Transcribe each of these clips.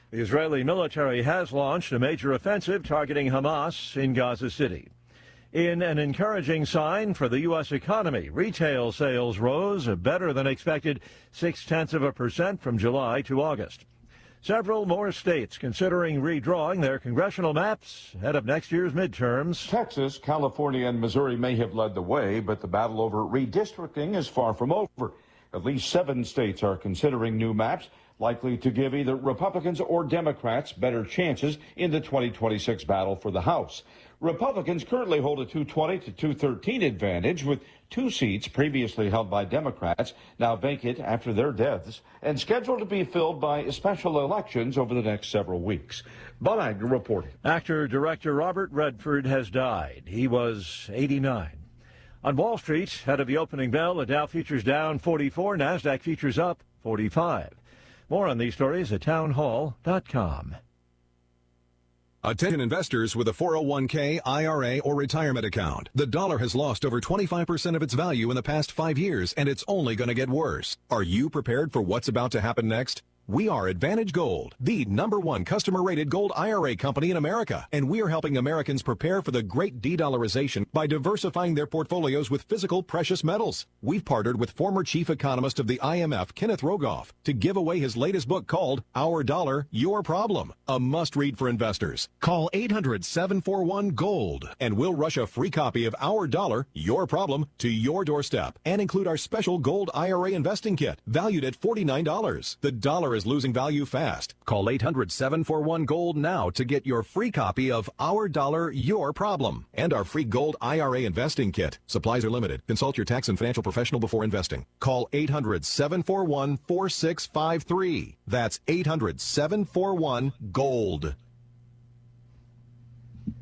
The Israeli military has launched a major offensive targeting Hamas in Gaza City. In an encouraging sign for the U.S. economy, retail sales rose a better than expected 0.6% from July to August. Several more states considering redrawing their congressional maps ahead of next year's midterms. Texas, California, and Missouri may have led the way, but the battle over redistricting is far from over. At least 7 states are considering new maps, likely to give either Republicans or Democrats better chances in the 2026 battle for the House. Republicans currently hold a 220 to 213 advantage, with 2 seats previously held by Democrats now vacant after their deaths and scheduled to be filled by special elections over the next several weeks. Bob Agnew reporting. Actor-director Robert Redford has died. He was 89. On Wall Street, ahead of the opening bell, the Dow futures down 44, NASDAQ futures up 45. More on these stories at townhall.com. Attention investors with a 401k, IRA, or retirement account. The dollar has lost over 25% of its value in the past 5 years, and it's only going to get worse. Are you prepared for what's about to happen next? We are Advantage Gold, the #1 customer-rated gold IRA company in America, and we are helping Americans prepare for the great de-dollarization by diversifying their portfolios with physical precious metals. We've partnered with former chief economist of the IMF, Kenneth Rogoff, to give away his latest book called Our Dollar, Your Problem, a must-read for investors. Call 800-741-GOLD, and we'll rush a free copy of Our Dollar, Your Problem to your doorstep, and include our special gold IRA investing kit, valued at $49. The dollar is losing value fast. Call 800-741-GOLD now to get your free copy of Our Dollar, Your Problem, and our free gold IRA investing kit. Supplies are limited. Consult your tax and financial professional before investing. Call 800-741-4653. That's 800-741-GOLD.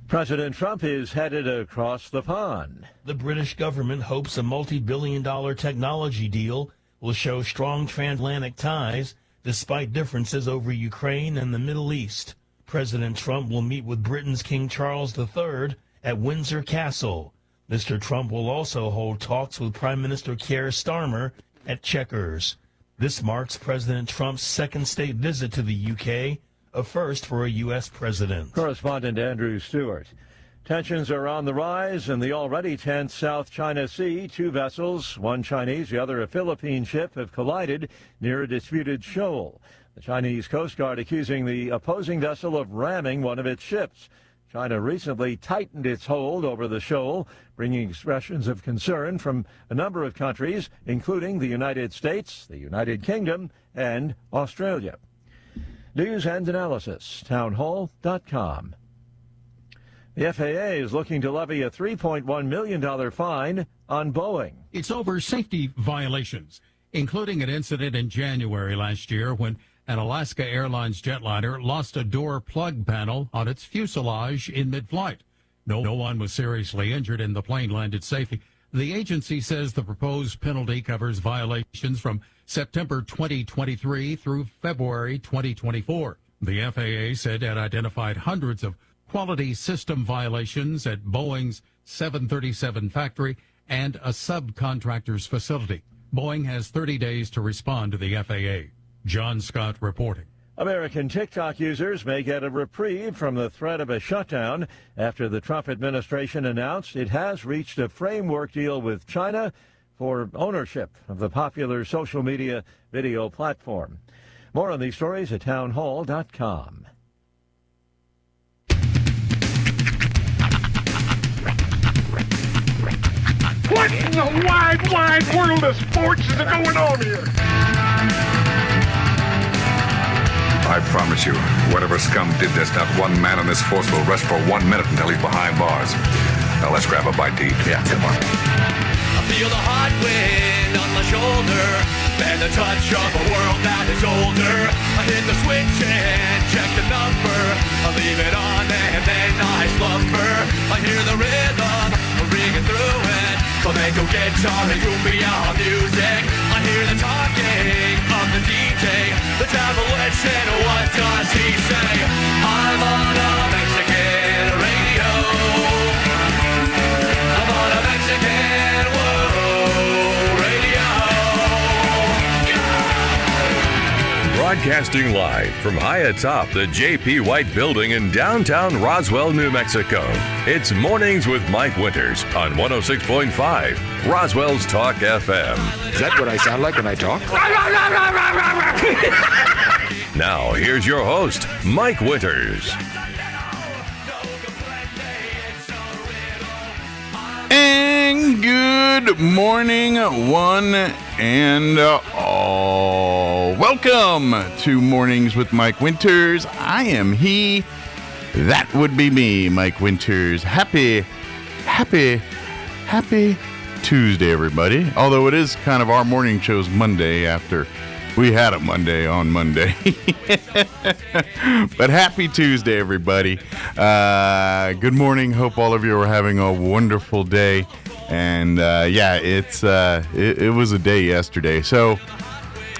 President Trump is headed across the pond. The British government hopes a multi-billion-dollar technology deal will show strong transatlantic ties despite differences over Ukraine and the Middle East. President Trump will meet with Britain's King Charles III at Windsor Castle. Mr. Trump will also hold talks with Prime Minister Keir Starmer at Chequers. This marks President Trump's second state visit to the UK, a first for a U.S. president. Correspondent Andrew Stewart. Tensions are on the rise in the already tense South China Sea. 2 vessels, one Chinese, the other a Philippine ship, have collided near a disputed shoal. The Chinese Coast Guard accusing the opposing vessel of ramming one of its ships. China recently tightened its hold over the shoal, bringing expressions of concern from a number of countries, including the United States, the United Kingdom, and Australia. News and analysis, townhall.com. The FAA is looking to levy a $3.1 million fine on Boeing. It's over safety violations, including an incident in January last year when an Alaska Airlines jetliner lost a door plug panel on its fuselage in mid-flight. No one was seriously injured and the plane landed safely. The agency says the proposed penalty covers violations from September 2023 through February 2024. The FAA said it identified hundreds of quality system violations at Boeing's 737 factory and a subcontractor's facility. Boeing has 30 days to respond to the FAA. John Scott reporting. American TikTok users may get a reprieve from the threat of a shutdown after the Trump administration announced it has reached a framework deal with China for ownership of the popular social media video platform. More on these stories at townhall.com. What in the wide world of sports is going on here? I promise you, whatever scum did this, not one man in this force will rest for 1 minute until he's behind bars. Now let's grab a bite to eat. Yeah, come on. I feel the hot wind on my shoulder and the touch of a world that is older. I hit the switch and check the number. I leave it on and then I slumber. I hear the rhythm ringing through it. Flamenco guitar and cumbia music. I hear the talking of the DJ. The devil listen, what does he say? I'm on a Mexican radio. I'm on a Mexican radio. Broadcasting live from high atop the J.P. White Building in downtown Roswell, New Mexico. It's Mornings with Mike Winters on 106.5 Roswell's Talk FM. Is that what I sound like when I talk? Now, here's your host, Mike Winters. And good morning, one and all. Welcome to Mornings with Mike Winters. I am he. That would be me, Mike Winters. Happy Tuesday, everybody. Although it is kind of our morning show's Monday after we had a Monday on Monday. But happy Tuesday, everybody. Good morning. Hope all of you are having a wonderful day. And it was a day yesterday. So,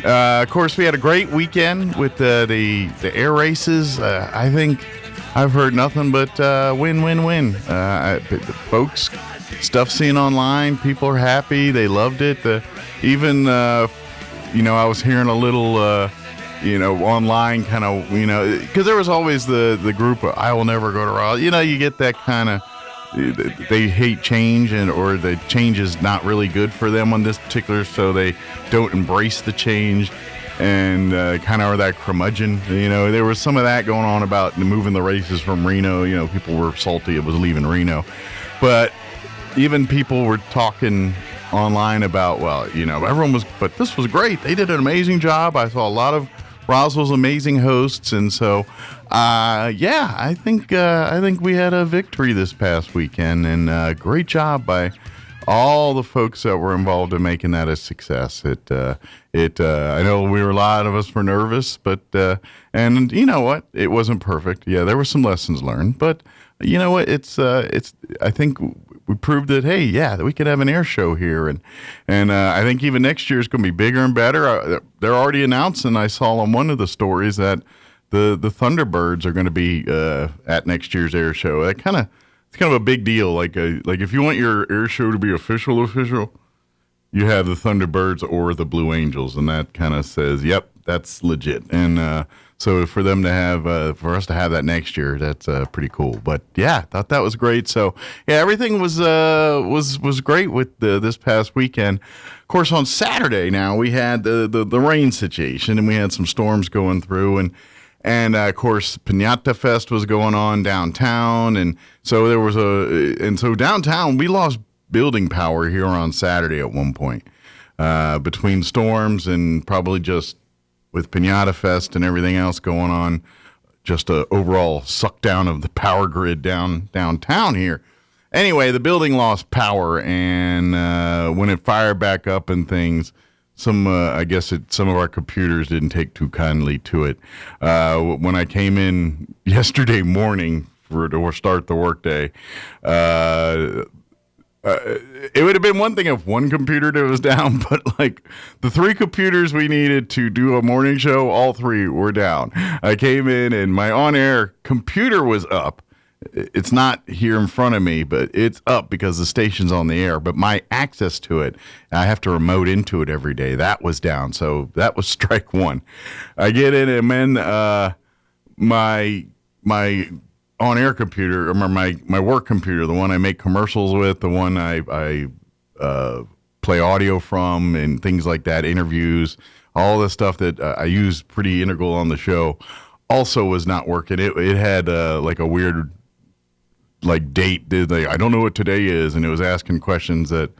of course, we had a great weekend with the air races. I think I've heard nothing but win. Folks, stuff seen online, people are happy. They loved it. I was hearing a little, online kind of, because there was always the group of, I will never go to Roswell. You get that kind of, they hate change or the change is not really good for them on this particular, so they don't embrace the change and kind of are that curmudgeon. There was some of that going on about moving the races from Reno. People were salty it was leaving Reno. But even people were talking online about, everyone was, but this was great. They did an amazing job. I saw a lot of Roswell's amazing hosts, and so I think we had a victory this past weekend, and great job by all the folks that were involved in making that a success. I know a lot of us were nervous, but and you know what? It wasn't perfect. Yeah, there were some lessons learned, but you know what? I think we proved that, hey, that we could have an air show here, and I think even next year is going to be bigger and better. They're already announcing. I saw on one of the stories that the Thunderbirds are going to be at next year's air show. It's kind of a big deal. Like if you want your air show to be official, you have the Thunderbirds or the Blue Angels, and that kind of says, yep, that's legit. And so for them to have, for us to have that next year, that's pretty cool. But yeah, thought that was great. So yeah, everything was great with this past weekend. Of course, on Saturday now we had the rain situation, and we had some storms going through, and of course Piñata Fest was going on downtown, and so there was so downtown we lost building power here on Saturday at one point between storms and probably just with Piñata Fest and everything else going on, just a overall suck down of the power grid downtown here. Anyway, the building lost power, and when it fired back up and things, some of our computers didn't take too kindly to it. When I came in yesterday morning to start the workday, it would have been one thing if one computer was down, but like the three computers we needed to do a morning show, all three were down. I came in and my on-air computer was up. It's not here in front of me, but it's up because the station's on the air. But my access to it, I have to remote into it every day. That was down. So that was strike one. I get in, and then my on-air computer, or my work computer, the one I make commercials with, the one I play audio from and things like that, interviews, all the stuff that I use pretty integral on the show, also was not working. It had like a weird date. I don't know what today is, and it was asking questions that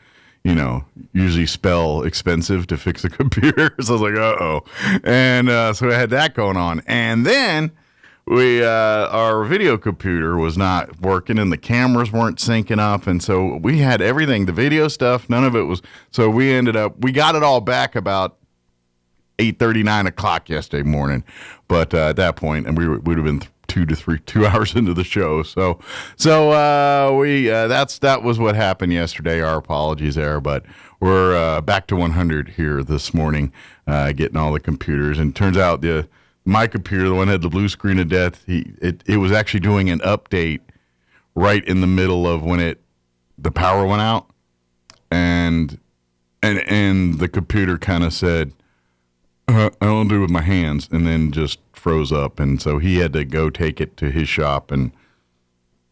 usually spell expensive to fix a computer. So I was like, uh-oh. And so I had that going on. And then our video computer was not working, and the cameras weren't syncing up, and so we had everything, the video stuff, none of it was. So we got it all back about 8:30, 9 o'clock yesterday morning. But at that point, and we would have been 2 hours into the show. So that was what happened yesterday. Our apologies there, but we're back to 100 here this morning, getting all the computers, and it turns out my computer, the one that had the blue screen of death, it was actually doing an update right in the middle of when the power went out, and the computer kind of said, I don't do it with my hands, and then just froze up. And so he had to go take it to his shop and,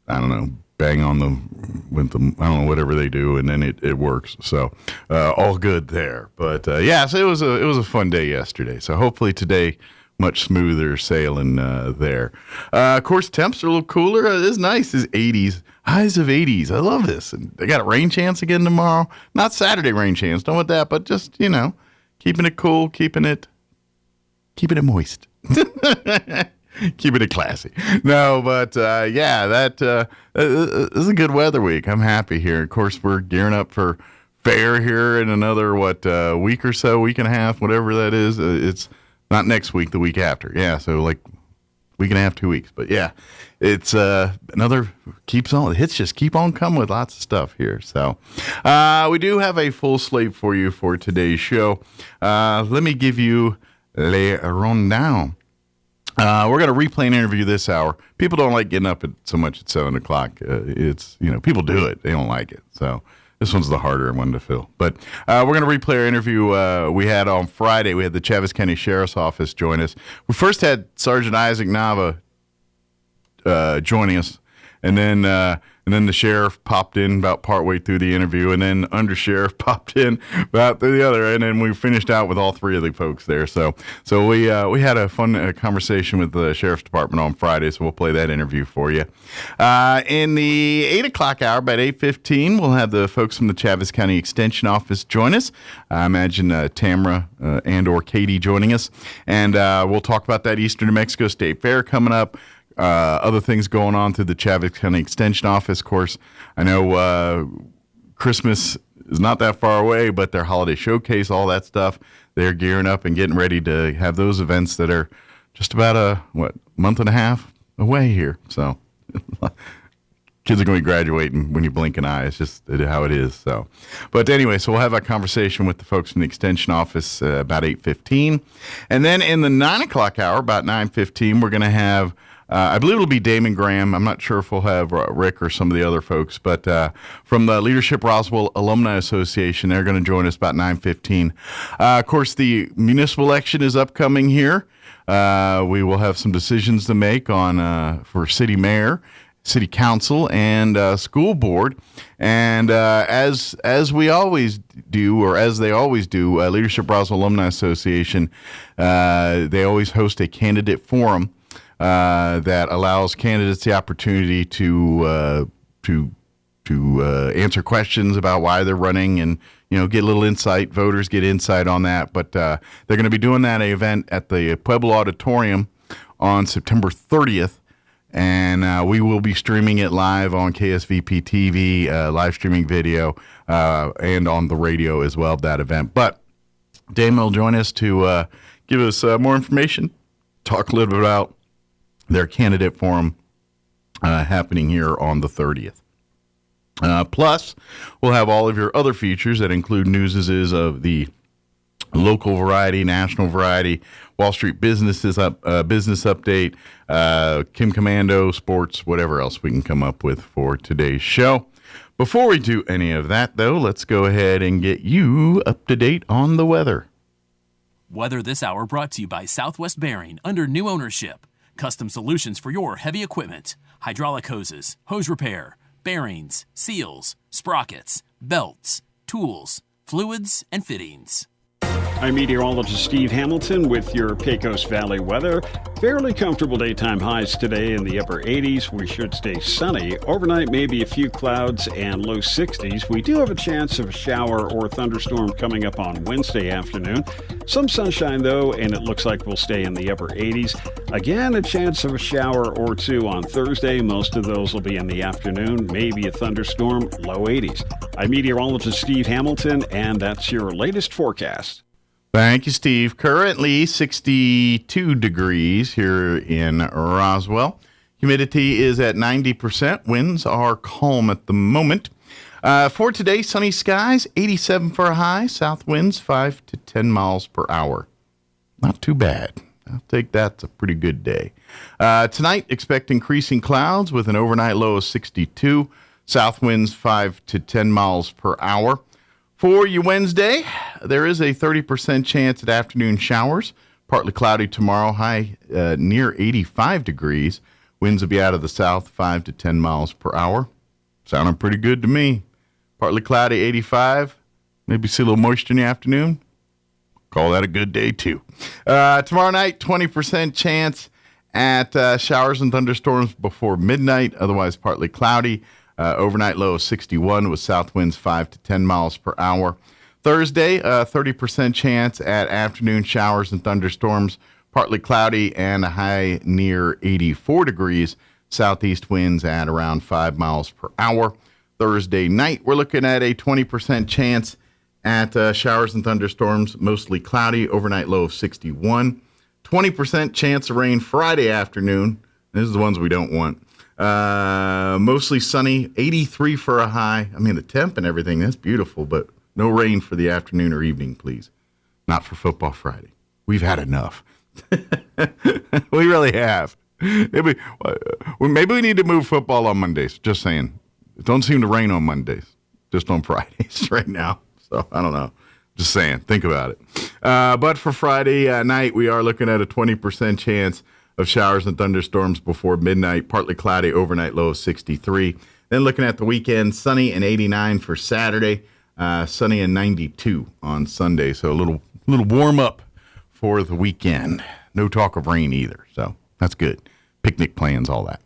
I don't know, bang on I don't know, whatever they do, and then it works. So all good there. But so it was a fun day yesterday. So hopefully today, much smoother sailing there. Of course, temps are a little cooler. It is nice. It's 80s, highs of 80s. I love this. And they got a rain chance again tomorrow. Not Saturday rain chance. Don't want that, but just, keeping it cool, keeping it moist. Keeping it classy. No, but that is a good weather week. I'm happy here. Of course, we're gearing up for fair here in another, week or so, week and a half, whatever that is. It's not next week, the week after. Yeah, so like week and a half, 2 weeks. But yeah, it's another keeps on. The hits just keep on coming with lots of stuff here. So we do have a full slate for you for today's show. Let me give you le rundown. We're going to replay an interview this hour. People don't like getting up so much at 7 o'clock. It's, people do it. They don't like it. So this one's the harder one to fill. But we're going to replay our interview we had on Friday. We had the Chaves County Sheriff's Office join us. We first had Sergeant Isaac Nava joining us, and then the sheriff popped in about partway through the interview, and then undersheriff popped in about through the other, and then we finished out with all three of the folks there. So we had a fun conversation with the sheriff's department on Friday, so we'll play that interview for you. In the 8 o'clock hour, about 8:15, we'll have the folks from the Chaves County Extension Office join us. I imagine Tamara and or Katie joining us, and we'll talk about that Eastern New Mexico State Fair coming up. Other things going on through the Chaves County Extension Office. Of course, I know Christmas is not that far away, but their holiday showcase, all that stuff, they're gearing up and getting ready to have those events that are just about a month and a half away here. So kids are going to be graduating when you blink an eye. It's just how it is. So, but anyway, so we'll have a conversation with the folks from the Extension Office about 8:15. And then in the 9 o'clock hour, about 9:15, we're going to have I believe it'll be Damon Graham. I'm not sure if we'll have Rick or some of the other folks, but from the Leadership Roswell Alumni Association, they're going to join us about 9:15. Of course, the municipal election is upcoming here. We will have some decisions to make on for city mayor, city council, and school board. And as we always do, or as they always do, Leadership Roswell Alumni Association, they always host a candidate forum that allows candidates the opportunity to answer questions about why they're running and get a little insight. Voters get insight on that. But they're going to be doing that event at the Pueblo Auditorium on September 30th, and we will be streaming it live on KSVP TV, live streaming video, and on the radio as well, that event. But Damon will join us to give us more information, talk a little bit about their candidate forum happening here on the 30th. Plus, we'll have all of your other features that include newses of the local variety, national variety, Wall Street business update, Kim Commando, sports, whatever else we can come up with for today's show. Before we do any of that, though, let's go ahead and get you up to date on the weather. Weather this hour brought to you by Southwest Bearing under new ownership. Custom solutions for your heavy equipment, hydraulic hoses, hose repair, bearings, seals, sprockets, belts, tools, fluids, and fittings. I'm meteorologist Steve Hamilton with your Pecos Valley weather. Fairly comfortable daytime highs today in the upper 80s. We should stay sunny. Overnight, maybe a few clouds and low 60s. We do have a chance of a shower or thunderstorm coming up on Wednesday afternoon. Some sunshine, though, and it looks like we'll stay in the upper 80s. Again, a chance of a shower or two on Thursday. Most of those will be in the afternoon. Maybe a thunderstorm, low 80s. I'm meteorologist Steve Hamilton, and that's your latest forecast. Thank you, Steve. Currently 62 degrees here in Roswell. Humidity is at 90%. Winds are calm at the moment. For today, sunny skies, 87 for a high. South winds 5 to 10 miles per hour. Not too bad. I'll take that. It's a pretty good day. Tonight, expect increasing clouds with an overnight low of 62. South winds 5 to 10 miles per hour. For you Wednesday, there is a 30% chance at afternoon showers. Partly cloudy tomorrow, high near 85 degrees. Winds will be out of the south, 5 to 10 miles per hour. Sounding pretty good to me. Partly cloudy, 85. Maybe see a little moisture in the afternoon. Call that a good day, too. Tomorrow night, 20% chance at showers and thunderstorms before midnight. Otherwise, partly cloudy. Overnight low of 61 with south winds 5 to 10 miles per hour. Thursday, 30% chance at afternoon showers and thunderstorms. Partly cloudy and a high near 84 degrees. Southeast winds at around 5 miles per hour. Thursday night, we're looking at a 20% chance at showers and thunderstorms, mostly cloudy, overnight low of 61. 20% chance of rain Friday afternoon. This is the ones we don't want. Mostly sunny, 83 for a high. I mean, the temp and everything, that's beautiful, but no rain for the afternoon or evening, please. Not for Football Friday. We've had enough. We really have. Maybe we need to move football on Mondays. Just saying. It don't seem to rain on Mondays, just on Fridays right now. So I don't know. Just saying. Think about it. But for Friday night, we are looking at a 20% chance of showers and thunderstorms before midnight. Partly cloudy, overnight low of 63. Then looking at the weekend, sunny and 89 for Saturday. Sunny and 92 on Sunday. So a little warm up for the weekend. No talk of rain either. So that's good. Picnic plans, all that.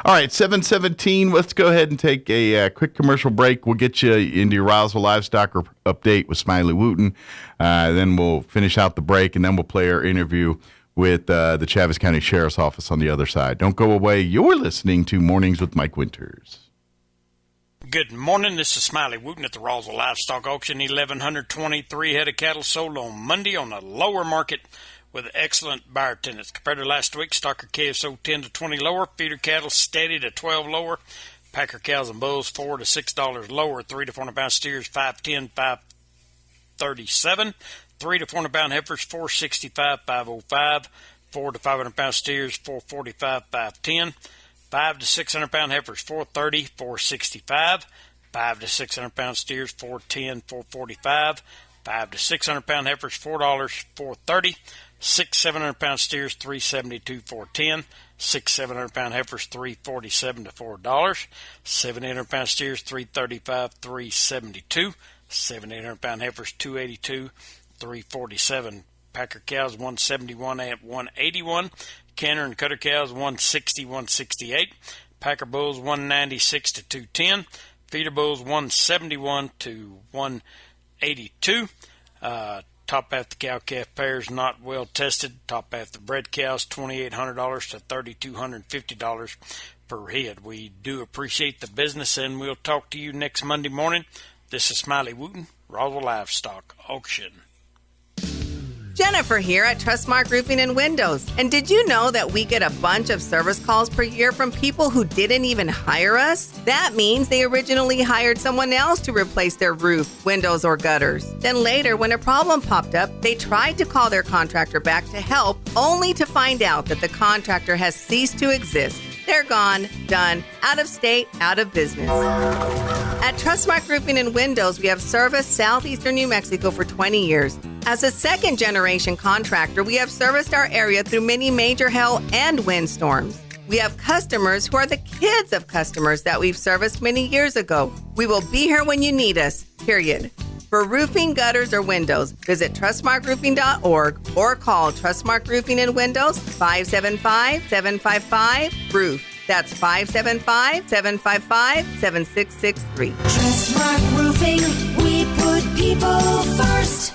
All right, 7:17. Let's go ahead and take a quick commercial break. We'll get you into your Roswell livestock update with Smiley Wooten. Then we'll finish out the break, and then we'll play our interview with the Chaves County Sheriff's Office on the other side. Don't go away. You're listening to Mornings with Mike Winters. Good morning. This is Smiley Wooten at the Roswell Livestock Auction. 1,123 head of cattle sold on Monday on the lower market with excellent buyer attendance. Compared to last week, stocker calves sold 10 to 20 lower, feeder cattle steady to 12 lower, packer cows and bulls $4 to $6 lower, 3 to 400 pound steers $510, $537, 3 to 400 pound heifers $465, $505, 4 to 500 pound steers $445, $510, 5 to 600 pound heifers $430, $465, 5 to 600 pound steers $410, $445, 5 to 600 pound heifers $4, $430, 6 700-pound steers $372, $410, 6 700-pound heifers $347 to $4, 7 800-pound steers $335, $372, 7 800-pound heifers $282, $347, packer cows $171 at $181, canner and cutter cows $160, $168, packer bulls $196 to $210, feeder bulls $171 to $182. Top half the cow-calf pairs not well tested. Top half the bred cows $2,800 to $3,250 per head. We do appreciate the business, and we'll talk to you next Monday morning. This is Smiley Wooten, Roswell Livestock Auction. Jennifer here at Trustmark Roofing and Windows. And did you know that we get a bunch of service calls per year from people who didn't even hire us? That means they originally hired someone else to replace their roof, windows, or gutters. Then later, when a problem popped up, they tried to call their contractor back to help, only to find out that the contractor has ceased to exist. They're gone, done, out of state, out of business. At Trustmark Roofing and Windows, we have serviced southeastern New Mexico for 20 years. As a second-generation contractor, we have serviced our area through many major hail and windstorms. We have customers who are the kids of customers that we've serviced many years ago. We will be here when you need us, period. For roofing, gutters, or windows, visit trustmarkroofing.org or call Trustmark Roofing and Windows 575-755-ROOF. That's 575-755-7663. Trustmark Roofing, we put people first.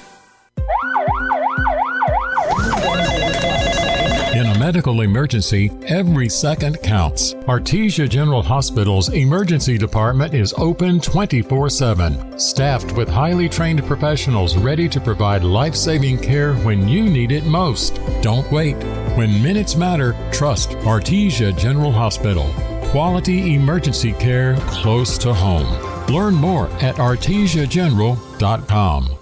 In a medical emergency, every second counts. Artesia General Hospital's emergency department is open 24/7, staffed with highly trained professionals ready to provide life-saving care when you need it most. Don't wait. When minutes matter, trust Artesia General Hospital. Quality emergency care close to home. Learn more at artesiageneral.com.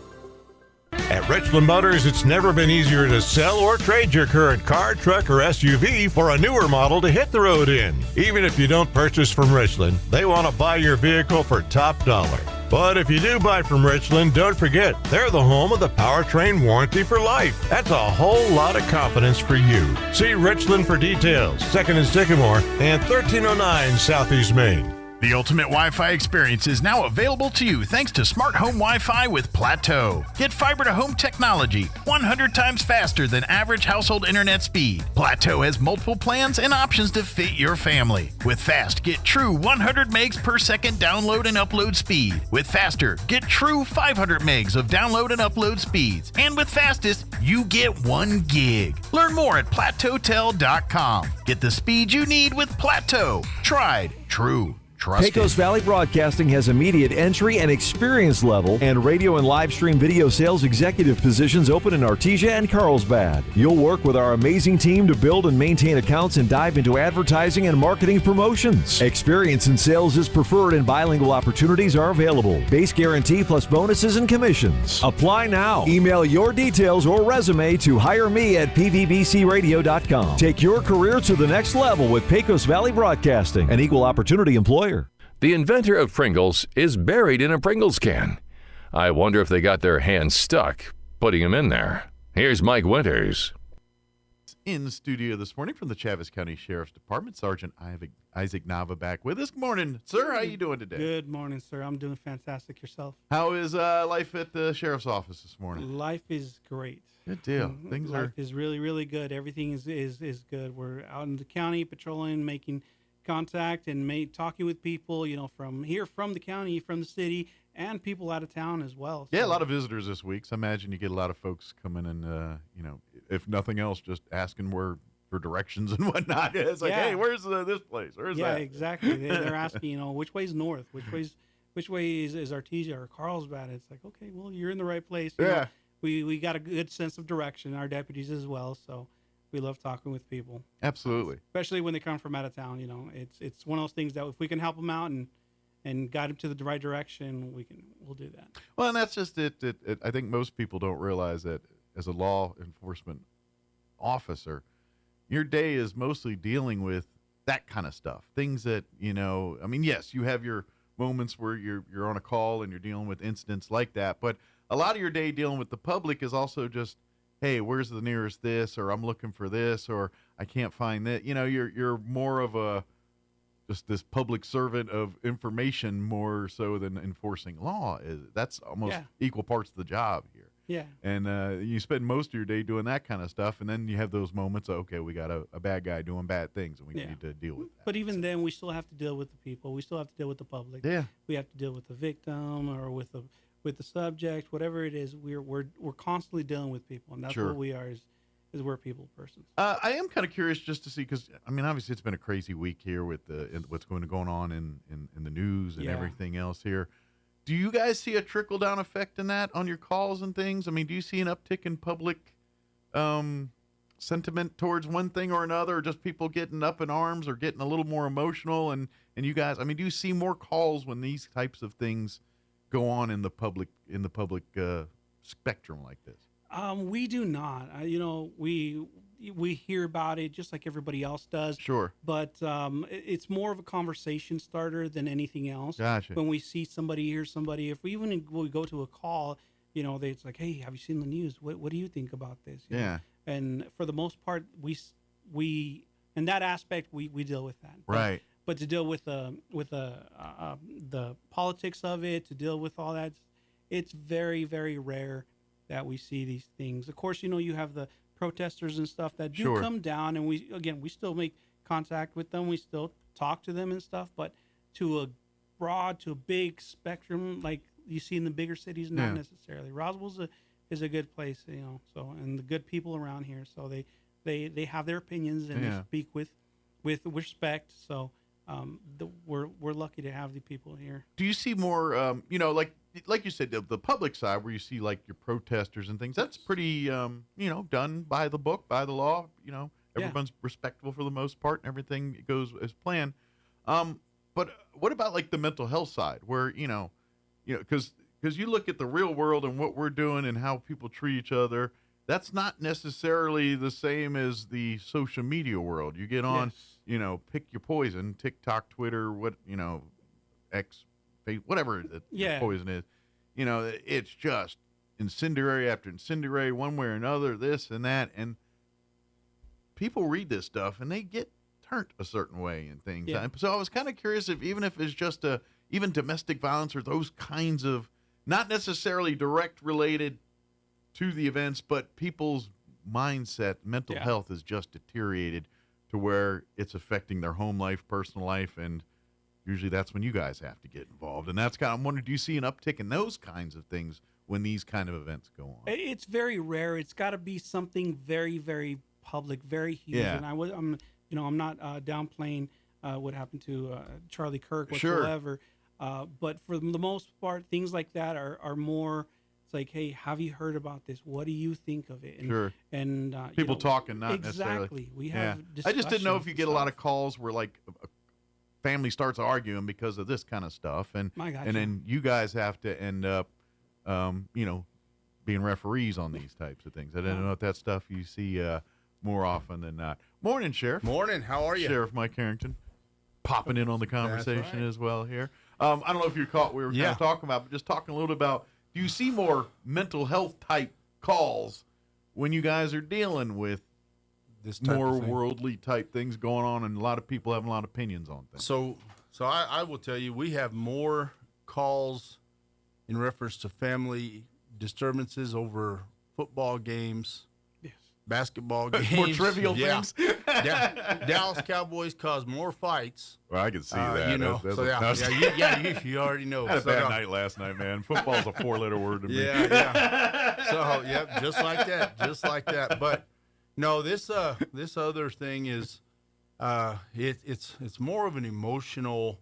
At Richland Motors, it's never been easier to sell or trade your current car, truck, or SUV for a newer model to hit the road in. Even if you don't purchase from Richland, they want to buy your vehicle for top dollar. But if you do buy from Richland, don't forget, they're the home of the powertrain warranty for life. That's a whole lot of confidence for you. See Richland for details. 2nd and Sycamore and 1309 Southeast Main. The ultimate Wi-Fi experience is now available to you thanks to Smart Home Wi-Fi with Plateau. Get fiber-to-home technology 100 times faster than average household internet speed. Plateau has multiple plans and options to fit your family. With Fast, get true 100 megs per second download and upload speed. With Faster, get true 500 megs of download and upload speeds. And with Fastest, you get 1 gig. Learn more at plateautel.com. Get the speed you need with Plateau. Tried, true. Trusted. Pecos Valley Broadcasting has immediate entry and experience level and radio and live stream video sales executive positions open in Artesia and Carlsbad. You'll work with our amazing team to build and maintain accounts and dive into advertising and marketing promotions. Experience in sales is preferred and bilingual opportunities are available. Base guarantee plus bonuses and commissions. Apply now. Email your details or resume to hireme@pvbcradio.com. Take your career to the next level with Pecos Valley Broadcasting, an equal opportunity employer. The inventor of Pringles is buried in a Pringles can. I wonder if they got their hands stuck putting him in there. Here's Mike Winters. In the studio this morning from the Chaves County Sheriff's Department, Sergeant Isaac Nava back with us. Good morning, sir. How you doing today? Good morning, sir. I'm doing fantastic. Yourself? How is life at the Sheriff's office this morning? Life is great. Good deal. Life is really, really good. Everything is good. We're out in the county patrolling, making contact and talking with people, from here, from the county, from the city, and people out of town as well. Yeah, a lot of visitors this week. So I imagine you get a lot of folks coming and, if nothing else, just asking for directions and whatnot. It's like, hey, where's this place? Where's that? Yeah, exactly. They're asking, which way's north? Which way is Artesia or Carlsbad? It's like, okay, well, you're in the right place. We got a good sense of direction, our deputies as well, so we love talking with people. Absolutely. Especially when they come from out of town, it's one of those things that if we can help them out and guide them to the right direction, we'll do that. Well, and that's just it. I think most people don't realize that as a law enforcement officer, your day is mostly dealing with that kind of stuff. Things that, yes, you have your moments where you're on a call and you're dealing with incidents like that, but a lot of your day dealing with the public is also just, hey, where's the nearest this, or I'm looking for this, or I can't find that. You're more of just this public servant of information more so than enforcing law. That's almost equal parts of the job here. Yeah. And you spend most of your day doing that kind of stuff, and then you have those moments, okay, we got a bad guy doing bad things, and we need to deal with that. But even then, we still have to deal with the people. We still have to deal with the public. Yeah. We have to deal with the victim or with the subject, whatever it is. We're constantly dealing with people, and that's what we are. Is we're people persons. I am kind of curious just to see, because obviously it's been a crazy week here with what's going on in the news and everything else here. Do you guys see a trickle down effect in that on your calls and things? Do you see an uptick in public sentiment towards one thing or another, or just people getting up in arms or getting a little more emotional? And you guys, do you see more calls when these types of things go on in the public spectrum like this? We do not. We hear about it just like everybody else does. Sure. But it's more of a conversation starter than anything else. Gotcha. When we see somebody, hear somebody, if we go to a call, it's like, hey, have you seen the news? What do you think about this? You know? And for the most part, we in that aspect we deal with that. Right. But to deal with the politics of it, to deal with all that, it's very, very rare that we see these things. Of course, you have the protesters and stuff that do come down, and we still make contact with them. We still talk to them and stuff, but to a big spectrum like you see in the bigger cities, not necessarily. Roswell is a good place, so, and the good people around here, so they have their opinions and they speak with respect. So we're lucky to have the people here. Do you see more, like you said, the public side where you see like your protesters and things? That's pretty, done by the book, by the law. Everyone's respectable for the most part, and everything goes as planned. But what about like the mental health side, where because you look at the real world and what we're doing and how people treat each other. That's not necessarily the same as the social media world. You get on, pick your poison, TikTok, Twitter, X, whatever the poison is. You know, it's just incendiary after incendiary, one way or another, this and that, and people read this stuff and they get turned a certain way and things. Yeah. So I was kind of curious if it's just even domestic violence or those kinds of, not necessarily direct related to the events, but people's mindset, mental health is just deteriorated to where it's affecting their home life, personal life, and usually that's when you guys have to get involved. And that's kind of, I'm wondering, do you see an uptick in those kinds of things when these kind of events go on? It's very rare. It's got to be something very, very public, very huge. Yeah. And I'm not downplaying what happened to Charlie Kirk Sure. whatsoever. But for the most part, things like that are more. It's like, hey, have you heard about this? What do you think of it? And, Sure. And people talking, not necessarily. Exactly. We have. I just didn't know if you get a lot discussions of calls where like a family starts arguing because of this kind of stuff, and then you guys have to end up, being referees on these types of things. I didn't know if that stuff you see more often than not. Morning, Sheriff. Morning. How are you? Sheriff Mike Harrington, popping in on the conversation as well here. I don't know if you caught we were kind of talking about, but just talking a little bit about. Do you see more mental health type calls when you guys are dealing with this type more of thing? worldly type things going on, and a lot of people having a lot of opinions on things? So I will tell you, we have more calls in reference to family disturbances over football games, basketball games, more trivial things. Dallas Cowboys cause more fights. Well, I can see that. You already know. I had a bad night last night, man. Football's a 4-letter word to me. So, just like that. But no, this other thing is, it's more of an emotional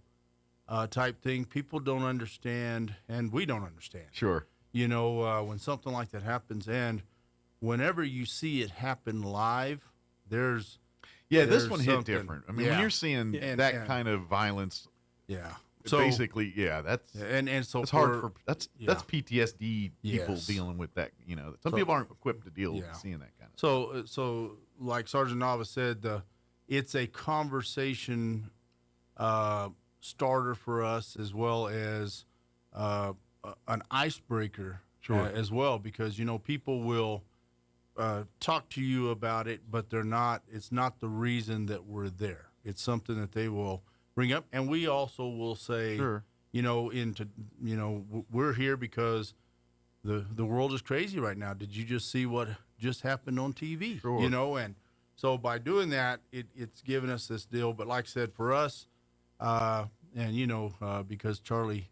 type thing. People don't understand, and we don't understand. Sure. When something like that happens, and whenever you see it happen live, there's this one hit something. different. I mean, when you're seeing that kind of violence, so basically, that's so it's hard for that's PTSD people dealing with that. Some people aren't equipped to deal with seeing that kind of. So like Sergeant Nava said, it's a conversation starter for us, as well as an icebreaker as well, because people will talk to you about it, but it's not the reason that we're there. It's something that they will bring up, and we also will say, we're here because the world is crazy right now. Did you just see what just happened on TV? Sure. And so by doing that, it's given us this deal. But like I said, for us, because Charlie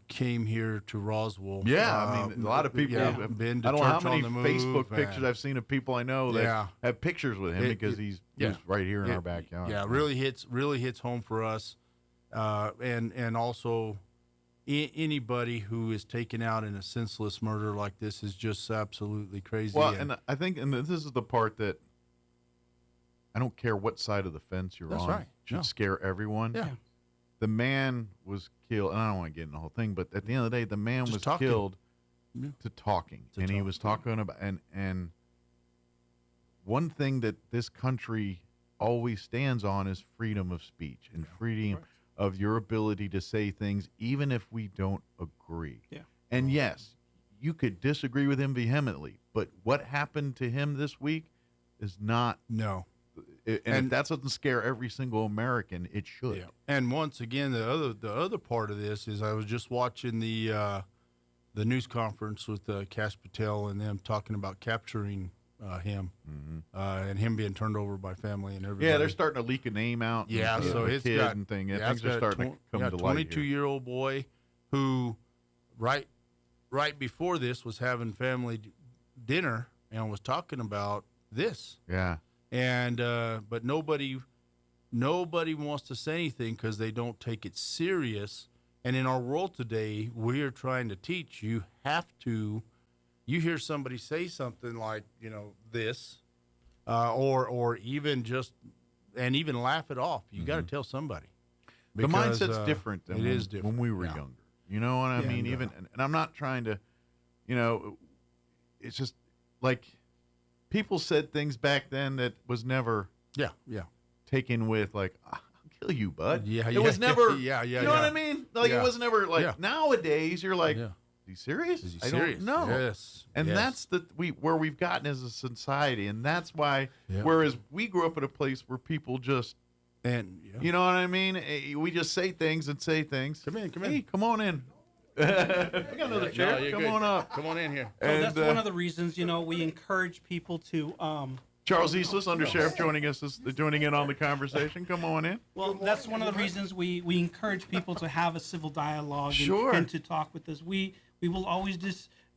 came here to Roswell. I mean, a lot of people have been to I don't know how church many on the move, Facebook pictures I've seen of people I know that have pictures with him because he's right here in our backyard. Yeah, really hits home for us, and also anybody who is taken out in a senseless murder like this is just absolutely crazy. Well, and I think, and this is the part that I don't care what side of the fence you're on. Right. Should scare everyone. Yeah. The man was killed, and I don't want to get in the whole thing, but at the end of the day, the man was killed to talking, and he was talking about, and one thing that this country always stands on is freedom of speech and freedom of your ability to say things, even if we don't agree. Yeah. And yes, you could disagree with him vehemently, but what happened to him this week is not. No. And if that doesn't scare every single American, it should. Yeah. And once again, the other part of this is I was just watching the news conference with Cash Patel and them talking about capturing him and him being turned over by family and everybody. Yeah, they're starting to leak a name out. Yeah, so it's kid got and thing. Yeah, things are starting to come to light. 22-year-old boy who right before this was having family dinner and was talking about this. Yeah. And but nobody wants to say anything because they don't take it serious. And in our world today, we are trying to teach you have to. You hear somebody say something like this, or even even laugh it off. You got to tell somebody. The mindset's different than it is different when we were younger. You know what I mean? Even and I'm not trying to, it's just like. People said things back then that was never taken with like, I'll kill you, bud. Yeah, it was never. yeah. You know what I mean? Like it was never like nowadays. You're like, is he serious? Is he I serious? don't know. Yes, and that's where we've gotten as a society, and that's why. Whereas we grew up in a place where people just. And you know what I mean? We just say things and say things. Come in. Hey, come on in. I got another chair. No, come good. on up. Come on in here. So that's one of the reasons, we encourage people to. Charles Eastlis, Undersheriff, joining in on the conversation. Come on in. Well, that's one of the reasons we encourage people to have a civil dialogue and to talk with us. We will always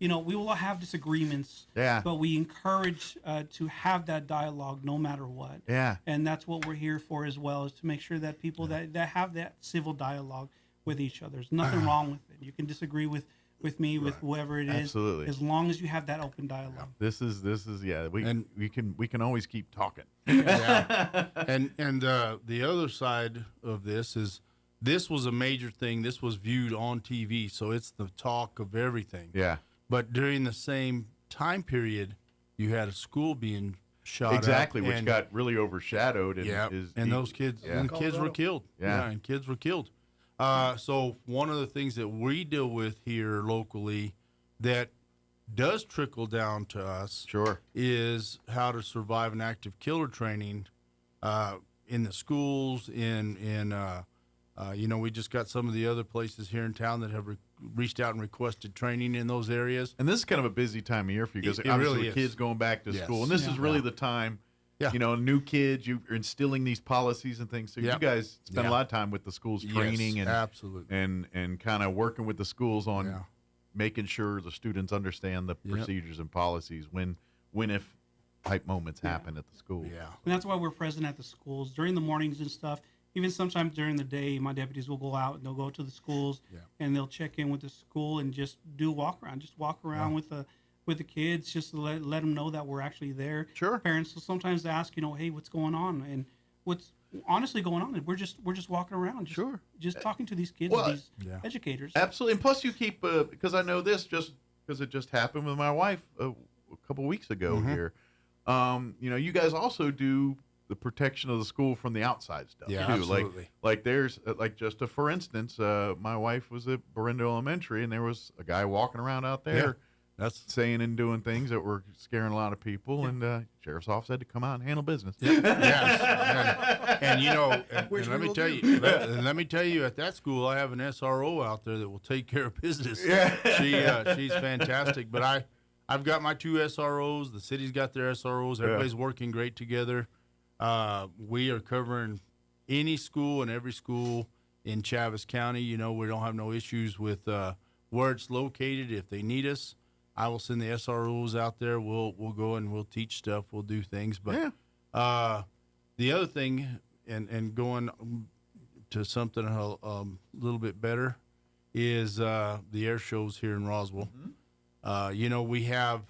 we will have disagreements. Yeah. But we encourage to have that dialogue no matter what. Yeah. And that's what we're here for as well, is to make sure that people that have that civil dialogue with each other. There's nothing wrong with it. You can disagree with me, with whoever it is. Absolutely. As long as you have that open dialogue. This is we can always keep talking. Yeah. And the other side of this was a major thing. This was viewed on TV, so it's the talk of everything. Yeah. But during the same time period, you had a school being shot exactly, up, which got really overshadowed. And those kids and kids were killed. And kids were killed. So one of the things that we deal with here locally that does trickle down to us is how to survive an active killer training in the schools, we just got some of the other places here in town that have reached out and requested training in those areas. And this is kind of a busy time of year for you because It obviously really with is. kids going back to school. And this is really the time, new kids, you're instilling these policies and things. So you guys spend a lot of time with the schools training and absolutely. and kind of working with the schools on making sure the students understand the procedures and policies when if type moments happen at the school. Yeah. And that's why we're present at the schools during the mornings and stuff. Even sometimes during the day, my deputies will go out and they'll go to the schools and they'll check in with the school and just do walk around with the kids, just to let them know that we're actually there. Sure. Parents will sometimes ask, hey, what's going on? And what's honestly going on is we're just walking around, just talking to these kids, these educators. Absolutely. And plus you keep because I know this just because it just happened with my wife a couple weeks ago here. You guys also do the protection of the school from the outside stuff too. Absolutely. Like there's for instance, my wife was at Berindo Elementary and there was a guy walking around out there that's saying and doing things that were scaring a lot of people and sheriff's office had to come out and handle business. Yes. And let me tell you at that school I have an SRO out there that will take care of business. She's fantastic. But I've got my two SROs, the city's got their SROs, everybody's working great together. We are covering any school and every school in Chaves County. We don't have no issues with where it's located. If they need us, I will send the SROs out there. We'll go and we'll teach stuff. We'll do things. But the other thing, and going to something a little bit better, is the air shows here in Roswell. We have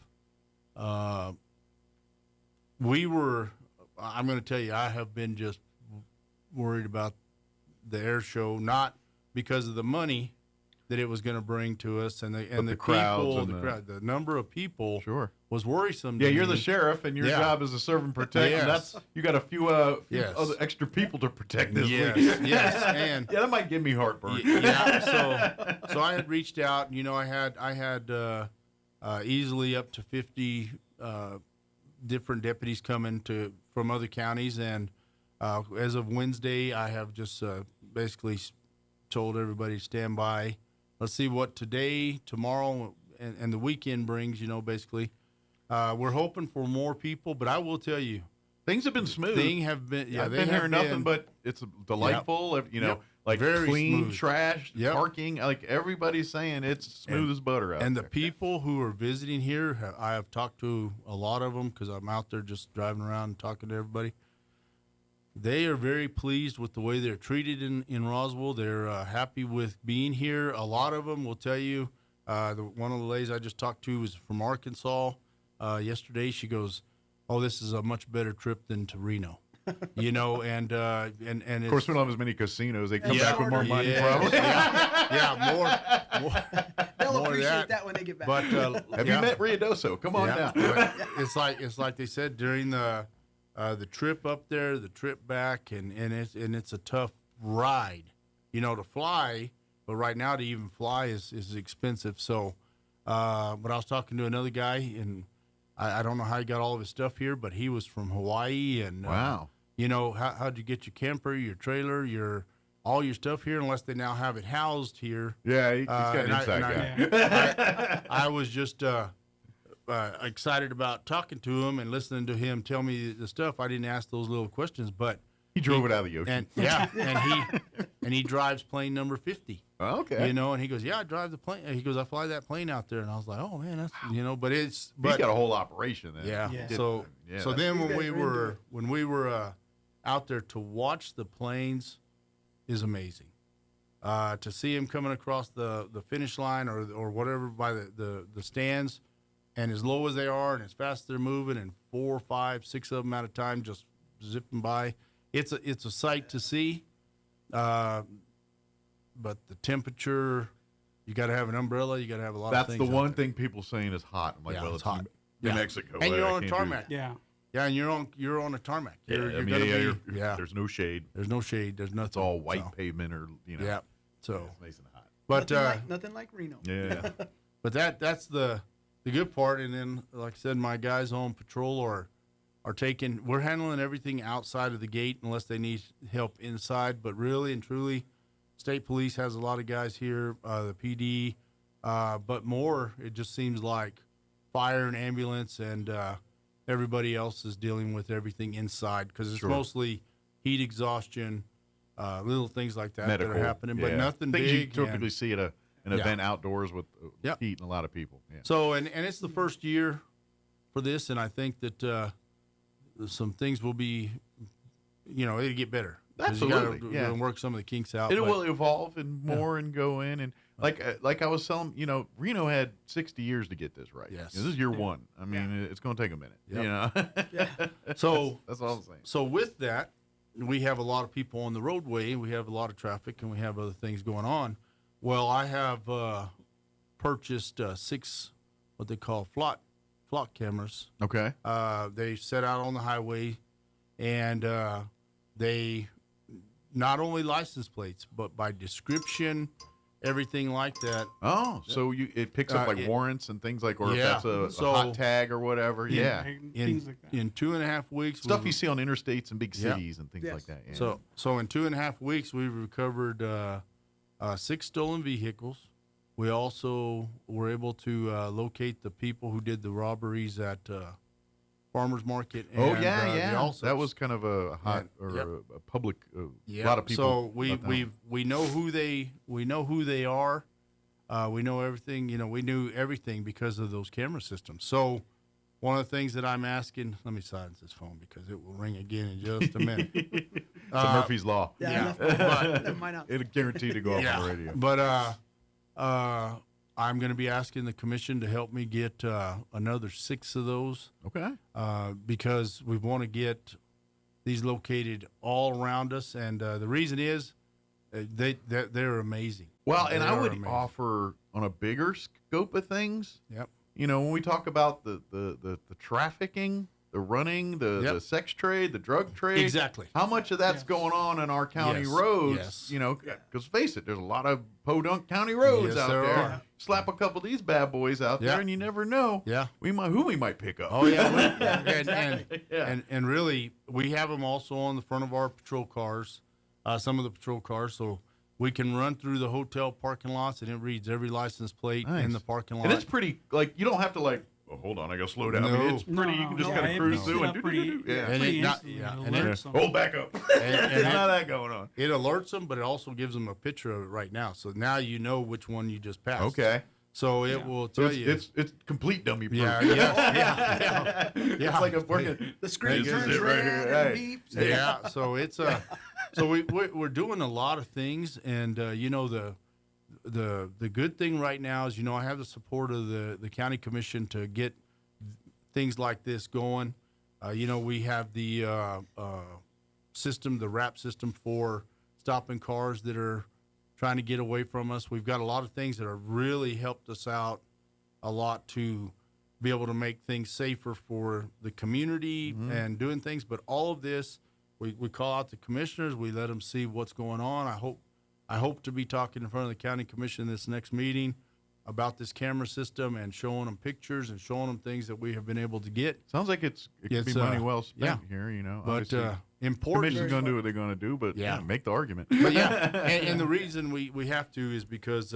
I'm going to tell you, I have been just worried about the air show, not because of the money that it was going to bring to us and the crowds people, and the crowd, the number of people was worrisome. Yeah, to you're me. the sheriff, and your job is to serve and protect. Yes. And that's you got a few other extra people to protect this week. Yes, and that might give me heartburn. So I had reached out. I had easily up to 50 different deputies coming from other counties, and as of Wednesday, I have just basically told everybody to stand by. Let's see what today, tomorrow, and the weekend brings. Basically, we're hoping for more people, but I will tell you, things have been smooth. I've been hearing nothing but it's delightful. Like very clean, smooth. trash, parking. Like everybody's saying, it's smooth as butter out there. And the people who are visiting here, I have talked to a lot of them because I'm out there just driving around and talking to everybody. They are very pleased with the way they're treated in Roswell. They're happy with being here. A lot of them will tell you. One of the ladies I just talked to was from Arkansas. Yesterday, she goes, "Oh, this is a much better trip than to Reno." And of course we don't have as many casinos. They come back with more money, probably. More. They'll more appreciate that when they get back. But have you met Riadoso? Come on down. It's like they said during the trip up there, the trip back, and it's a tough ride, to fly. But right now to even fly is expensive. So, but I was talking to another guy, and I don't know how he got all of his stuff here, but he was from Hawaii. And, wow. How'd you get your camper, your trailer, all your stuff here, unless they now have it housed here. Yeah, he's got an inside guy. I was just excited about talking to him and listening to him tell me the stuff. I didn't ask those little questions, but he drove it out of the ocean. And he drives plane number 50. Oh, okay. And he goes, yeah, I drive the plane. He goes, I fly that plane out there, and I was like, oh man, that's but he's got a whole operation then. Yeah. So then when we were out there to watch the planes is amazing. To see him coming across the finish line or whatever by the stands, and as low as they are and as fast as they're moving, and 4, 5, 6 of them at a time just zipping by, it's a sight to see. But the temperature, you got to have an umbrella. You got to have a lot of things. That's the one thing people saying is hot. I'm like, well, it's hot. New Mexico, and you're on a tarmac. Yeah, and you're on a tarmac. There's no shade. There's no shade. There's nothing. It's all white pavement, or Yeah. So it's nice and hot. But nothing like Reno. Yeah. But that's the good part. And then, like I said, my guys on patrol are taking. We're handling everything outside of the gate unless they need help inside. But really and truly, state police has a lot of guys here. The PD, but more. It just seems like fire and ambulance and everybody else is dealing with everything inside because it's mostly heat exhaustion, little things like that Medical, that are happening, but nothing things big. you typically see at an event outdoors with heat and a lot of people. Yeah. So, and it's the first year for this, and I think that some things will be, it'll get better. Absolutely, you gotta work some of the kinks out. It will evolve and more and go in and like I was telling, Reno had 60 years to get this right. Yes, this is year one. I mean, it's going to take a minute. Yep. So that's all I'm saying. So with that, we have a lot of people on the roadway, we have a lot of traffic, and we have other things going on. Well, I have purchased 6 what they call flock cameras. Okay. They set out on the highway, and they not only license plates, but by description, everything like that. Oh, so it picks up like warrants and things like, or if that's a hot tag or whatever. In 2.5 weeks, stuff you see on interstates and big cities and things like that. Yeah. So in 2.5 weeks, we've recovered 6 stolen vehicles. We also were able to locate the people who did the robberies at Farmers Market. And, that was kind of a hot a public. A lot of people. So we know who they are. We know everything. We knew everything because of those camera systems. So one of the things that I'm asking, let me silence this phone because it will ring again in just a minute. It's Murphy's Law. But it'll guarantee to go off on the radio. But I'm going to be asking the commission to help me get another 6 of those. Okay. Because we want to get these located all around us, and the reason is they're amazing. Well, and I would offer on a bigger scope of things. Yep. When we talk about the trafficking, the running, the sex trade, the drug trade. Exactly. How much of that's going on in our county roads? Yes. Because face it, there's a lot of podunk county roads out there. Are. Slap a couple of these bad boys out there, and you never know. Yeah. Who we might pick up. Oh yeah. And really, we have them also on the front of our patrol cars. Some of the patrol cars, so we can run through the hotel parking lots, and it reads every license plate in the parking lot. And it's pretty, you don't have to hold on, I gotta slow down. No. I mean, it's pretty. You can just kind of cruise through and hold back up. And none of that going on. It alerts them, but it also gives them a picture of it right now. So now you know which one you just passed. Okay. So it will tell you. It's complete dummy proof. Yeah. It's like a fucking. The screen turns red and beeps. Yeah. So it's so we're doing a lot of things, and the good thing right now is, I have the support of the county commission to get things like this going. We have the system, the RAP system for stopping cars that are trying to get away from us. We've got a lot of things that have really helped us out a lot to be able to make things safer for the community and doing things. But all of this we call out the commissioners. We let them see what's going on. I hope to be talking in front of the county commission this next meeting about this camera system and showing them pictures and showing them things that we have been able to get. Sounds like it could be money well spent here, you know. But important. Commission's going to do what they're going to do, but make the argument. But and the reason we have to is because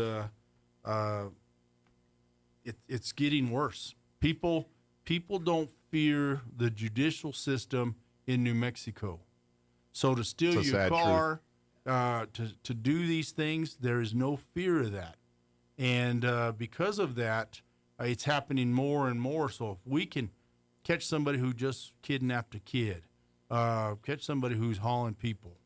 it's getting worse. People don't fear the judicial system in New Mexico. So to steal your car, to do these things, there is no fear of that. And because of that, it's happening more and more. So if we can catch somebody who just kidnapped a kid, catch somebody who's hauling people,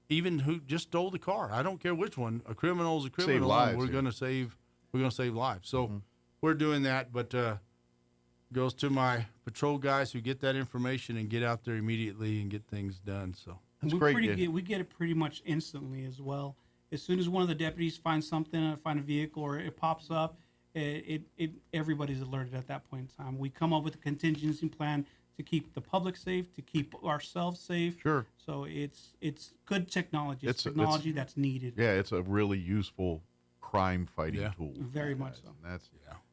even who just stole the car, I don't care which one. A criminal is a criminal. Save lives, we're going to save lives. So we're doing that, but goes to my patrol guys who get that information and get out there immediately and get things done. So we get it pretty much instantly as well. As soon as one of the deputies finds something, find a vehicle, or it pops up, everybody's alerted at that point in time. We come up with a contingency plan to keep the public safe, to keep ourselves safe. Sure. So it's good technology. It's technology that's needed. Yeah, it's a really useful crime fighting tool. Very much so.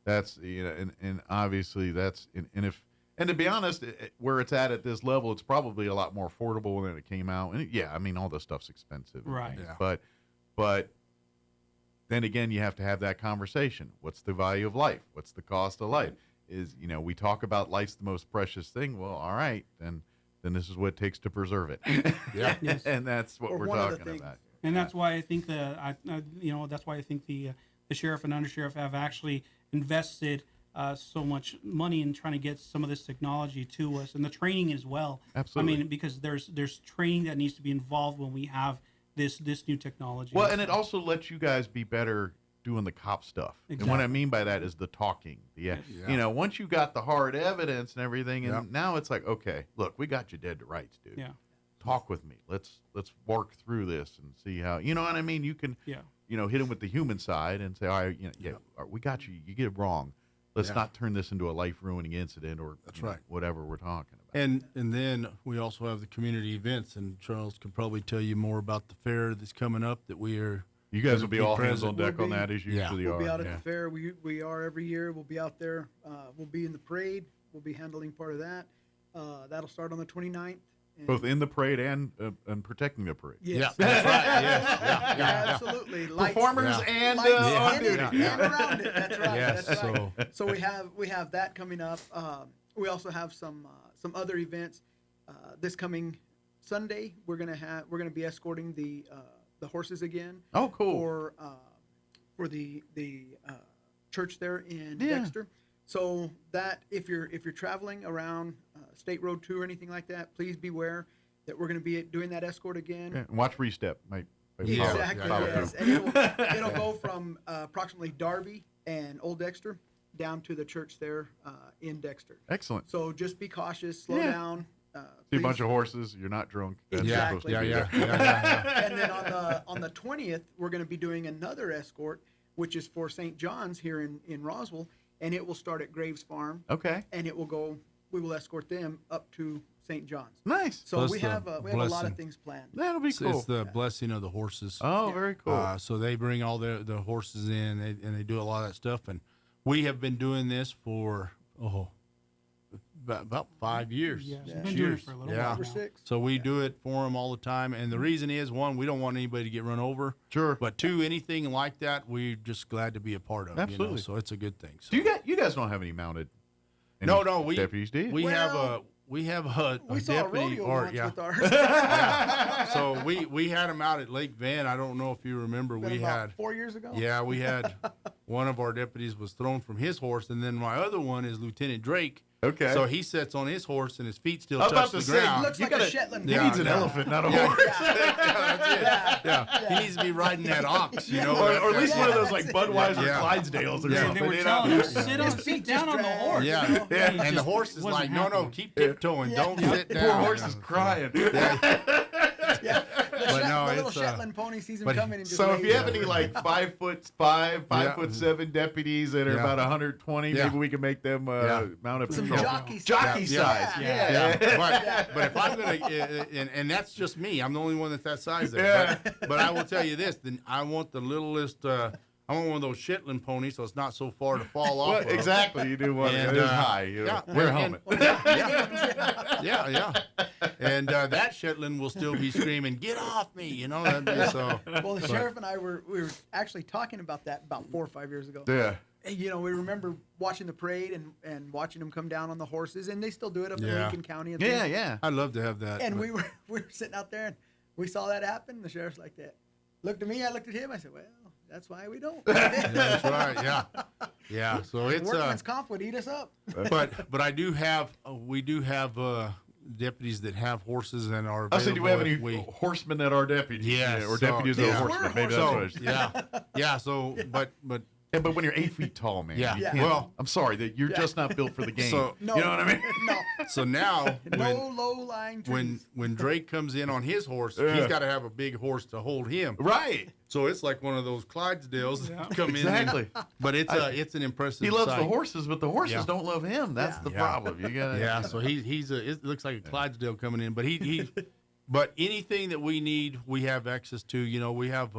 That's you know, and obviously that's and to be honest, where it's at this level, it's probably a lot more affordable than it came out. And I mean, all this stuff's expensive, right? Yeah. But then again, you have to have that conversation. What's the value of life? What's the cost of life? We talk about life's the most precious thing. Well, all right, then this is what it takes to preserve it. Yes. And that's what we're talking about. And that's why I think the sheriff and undersheriff have actually invested so much money in trying to get some of this technology to us, and the training as well. Absolutely. I mean, because there's training that needs to be involved when we have this new technology. Well, and it also lets you guys be better doing the cop stuff. Exactly. And what I mean by that is the talking. Once you got the hard evidence and everything, and now it's like, okay, look, we got you dead to rights, dude. Yeah. Talk with me. Let's work through this and see how. You know what I mean? You can, hit him with the human side and say, all right, we got you. You get it wrong. Let's not turn this into a life-ruining incident or whatever we're talking about. And then we also have the community events, and Charles could probably tell you more about the fair that's coming up that we are. You guys will be all hands on deck on that as you usually are. We'll be out at the fair. We are every year. We'll be out there. We'll be in the parade. We'll be handling part of that. That'll start on the 29th. Both in the parade and protecting the parade. Yes. Yeah, that's right. Yes. Yeah, absolutely. Lights, Performers and lights on duty. and around it. That's right. Yes. That's right. So we have that coming up. We also have some other events. This coming Sunday, we're gonna be escorting the horses again. Oh, cool. For the church there in Dexter. So that if you're traveling around State Road 2 or anything like that, please beware that we're going to be doing that escort again. Yeah, and watch restep. Exactly. Yes. And it'll go from approximately Darby and Old Dexter down to the church there in Dexter. Excellent. So just be cautious, slow down. See a bunch of horses. You're not drunk. That's exactly. Yeah. And then on the 20th, we're going to be doing another escort, which is for St. John's here in Roswell. And it will start at Graves Farm. Okay. And we will escort them up to St. John's. Nice. So we have a lot of things planned. That'll be cool. It's the blessing of the horses. Oh, very cool. So they bring all the horses in, and they do a lot of that stuff. And we have been doing this for about 5 years. Yeah, we've been doing it for a little while. Over 6. So we do it for them all the time. And the reason is, one, we don't want anybody to get run over. Sure. But two, anything like that, we're just glad to be a part of. Absolutely. So it's a good thing. So. Do you guys don't have any mounted? No, we deputies, do you? We have a saw deputy. a rodeo once with ours. So we had him out at Lake Van. I don't know if you remember. We had 4 years ago. Yeah, we had one of our deputies was thrown from his horse, and then my other one is Lieutenant Drake. Okay. So he sits on his horse, and his feet still touch the ground. He looks like a Shetland. He needs an elephant, not a horse. He needs to be riding that ox, or at least one of those like Budweiser Clydesdales or something. They were telling him, sit down on the horse. Yeah. And the horse is like, no, keep tiptoeing. Don't sit down. Poor horse is crying. The the little Shetland pony sees him coming and just so if you waves. have any like 5'5", 5'7" deputies that are about 120, maybe we can make them mount up Some patrol. jockey size. Yeah. But if I'm gonna, and that's just me. I'm the only one that's that size there. But I will tell you this: then I want the littlest. I want one of those Shetland ponies, so it's not so far to fall off. Well, exactly, you do want it high. Wear a helmet. Yeah. And that Shetland will still be screaming, "Get off me!" You know. So. Well, the sheriff and I we were actually talking about that about 4 or 5 years ago. Yeah. And, you know, we remember watching the parade and watching them come down on the horses, and they still do it up in Lincoln County. And things. Yeah. I'd love to have that. And we were sitting out there, and we saw that happen. The sheriff's like that. Looked at me, I looked at him. I said, "Well, that's why we don't." That's right. Yeah. So it's workman's comp would eat us up. But we do have deputies that have horses and are available. I said, do we have any horsemen that are deputies? Yeah, or deputies that are horsemen. Maybe that's what it is. Yeah. So, but when you're 8 feet tall, man. Yeah. Well, I'm sorry that you're just not built for the game. So, you know what I mean? No. So now, no low-lying trees. when Drake comes in on his horse, he's got to have a big horse to hold him. Right. So it's like one of those Clydesdales that come in. Exactly. But it's an impressive He loves sight. the horses, but the horses don't love him. That's the problem. You gotta. So it looks like a Clydesdale coming in, but but anything that we need, we have access to. You know, we have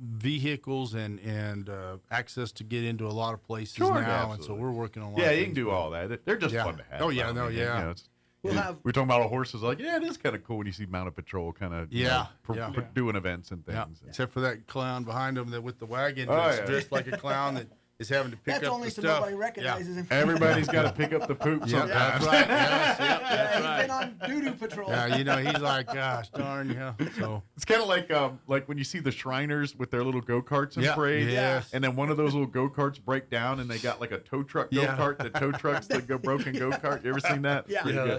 vehicles and access to get into a lot of places now, absolutely. and so we're working on. Yeah, you can do all that. They're just fun to have. Oh yeah, no, yeah. You know, we're talking about all horses. Like, it is kind of cool when you see mounted patrol kind of doing events and things. Yeah. Except for that clown behind him with the wagon that's dressed like a clown that is having to pick that's up only the so stuff. nobody recognizes him. Everybody's got to pick up the poop sometimes. That's right. Yes, He's right. been on doo-doo patrol. Yeah, you know, he's like, gosh darn, So it's kind of like when you see the Shriners with their little go-karts in parade. Yes. And then one of those little go-karts break down and they got like a tow truck go-kart that tow trucks the broken go-kart. You ever seen that? Yeah. You know,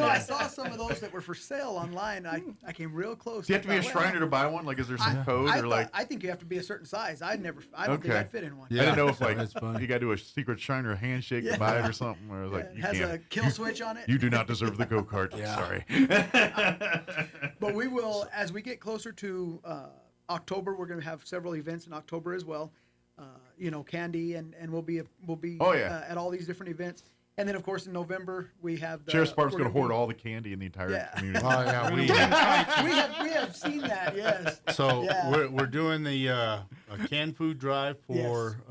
I saw some of those that were for sale online. I came real close. Do you have to be a Shriner to buy one? Like, is there some code I think you have to be a certain size. I don't think I'd fit in one. I didn't know if you got to do a secret Shriner handshake to buy it or something. Or like, it has a kill switch on it. You do not deserve the go-kart. Sorry. But we will, as we get closer to October, we're going to have several events in October as well. You know, candy, and we'll be at all these different events. And then, of course, in November, we have the Sheriff's Department's going to hoard all the candy in the entire community. Oh, yeah, we have seen that, yes. So we're doing the canned food drive for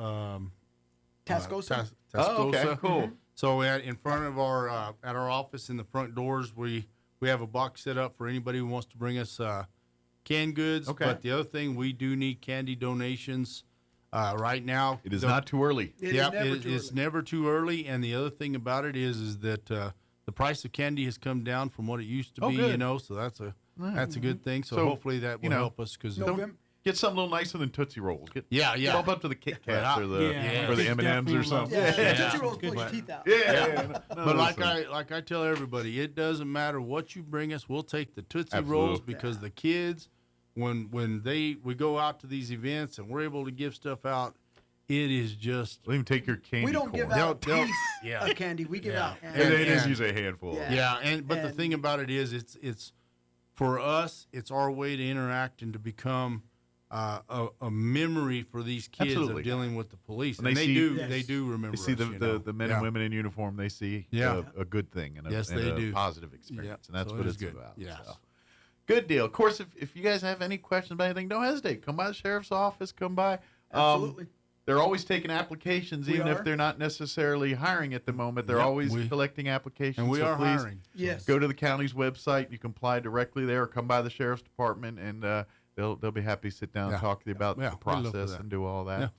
Tascosa. Tascosa. Oh, okay, cool. So in front of our at our office in the front doors, we have a box set up for anybody who wants to bring us canned goods. Okay. But the other thing, we do need candy donations. Right now, it is not too early. It's never too early. And the other thing about it is that the price of candy has come down from what it used to be. Good. You know, so that's a good thing. So hopefully that will help us because get something a little nicer than Tootsie Rolls. Bump up to the Kit Kats or the M&Ms or something. Tootsie Rolls pull your teeth out. But like I tell everybody, it doesn't matter what you bring us. We'll take the Tootsie Rolls because the kids. When we go out to these events and we're able to give stuff out, it is just. Let me take your candy. We don't give out a piece of candy. We give out. It is usually a handful. But the thing about it is, it's for us. It's our way to interact and to become a memory for these kids of dealing with the police. And they do remember. They see us, the men and women in uniform. They see a good thing and a positive experience, and that's what it's about. Yeah. So. Good deal. Of course, if you guys have any questions about anything, don't hesitate. Come by the sheriff's office. Come by. Absolutely. They're always taking applications, even if they're not necessarily hiring at the moment. They're always collecting applications. And we are hiring. Yes. Go to the county's website. You can apply directly there, or come by the sheriff's department, and they'll be happy to sit down and talk to you about the process and do all that.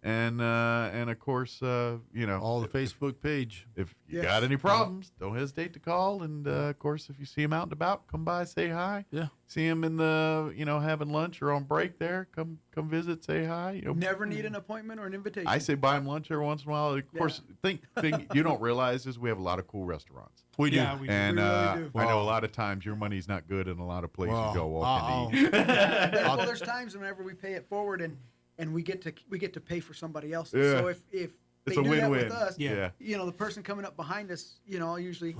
And of course, all the Facebook page. If you got any problems, don't hesitate to call. And of course, if you see them out and about, come by, say hi. Yeah. See them in the having lunch or on break there. Come visit, say hi. Never need an appointment or an invitation. I say buy them lunch every once in a while. Of course, thing you don't realize is we have a lot of cool restaurants. We do. Yeah, we and do. We really do. I know a lot of times your money's not good in a lot of places y'all walk into. Well, there's times whenever we pay it forward and we get to pay for somebody else. Yeah. So if It's they a do that win-win. with us, Yeah. the person coming up behind us, I'll usually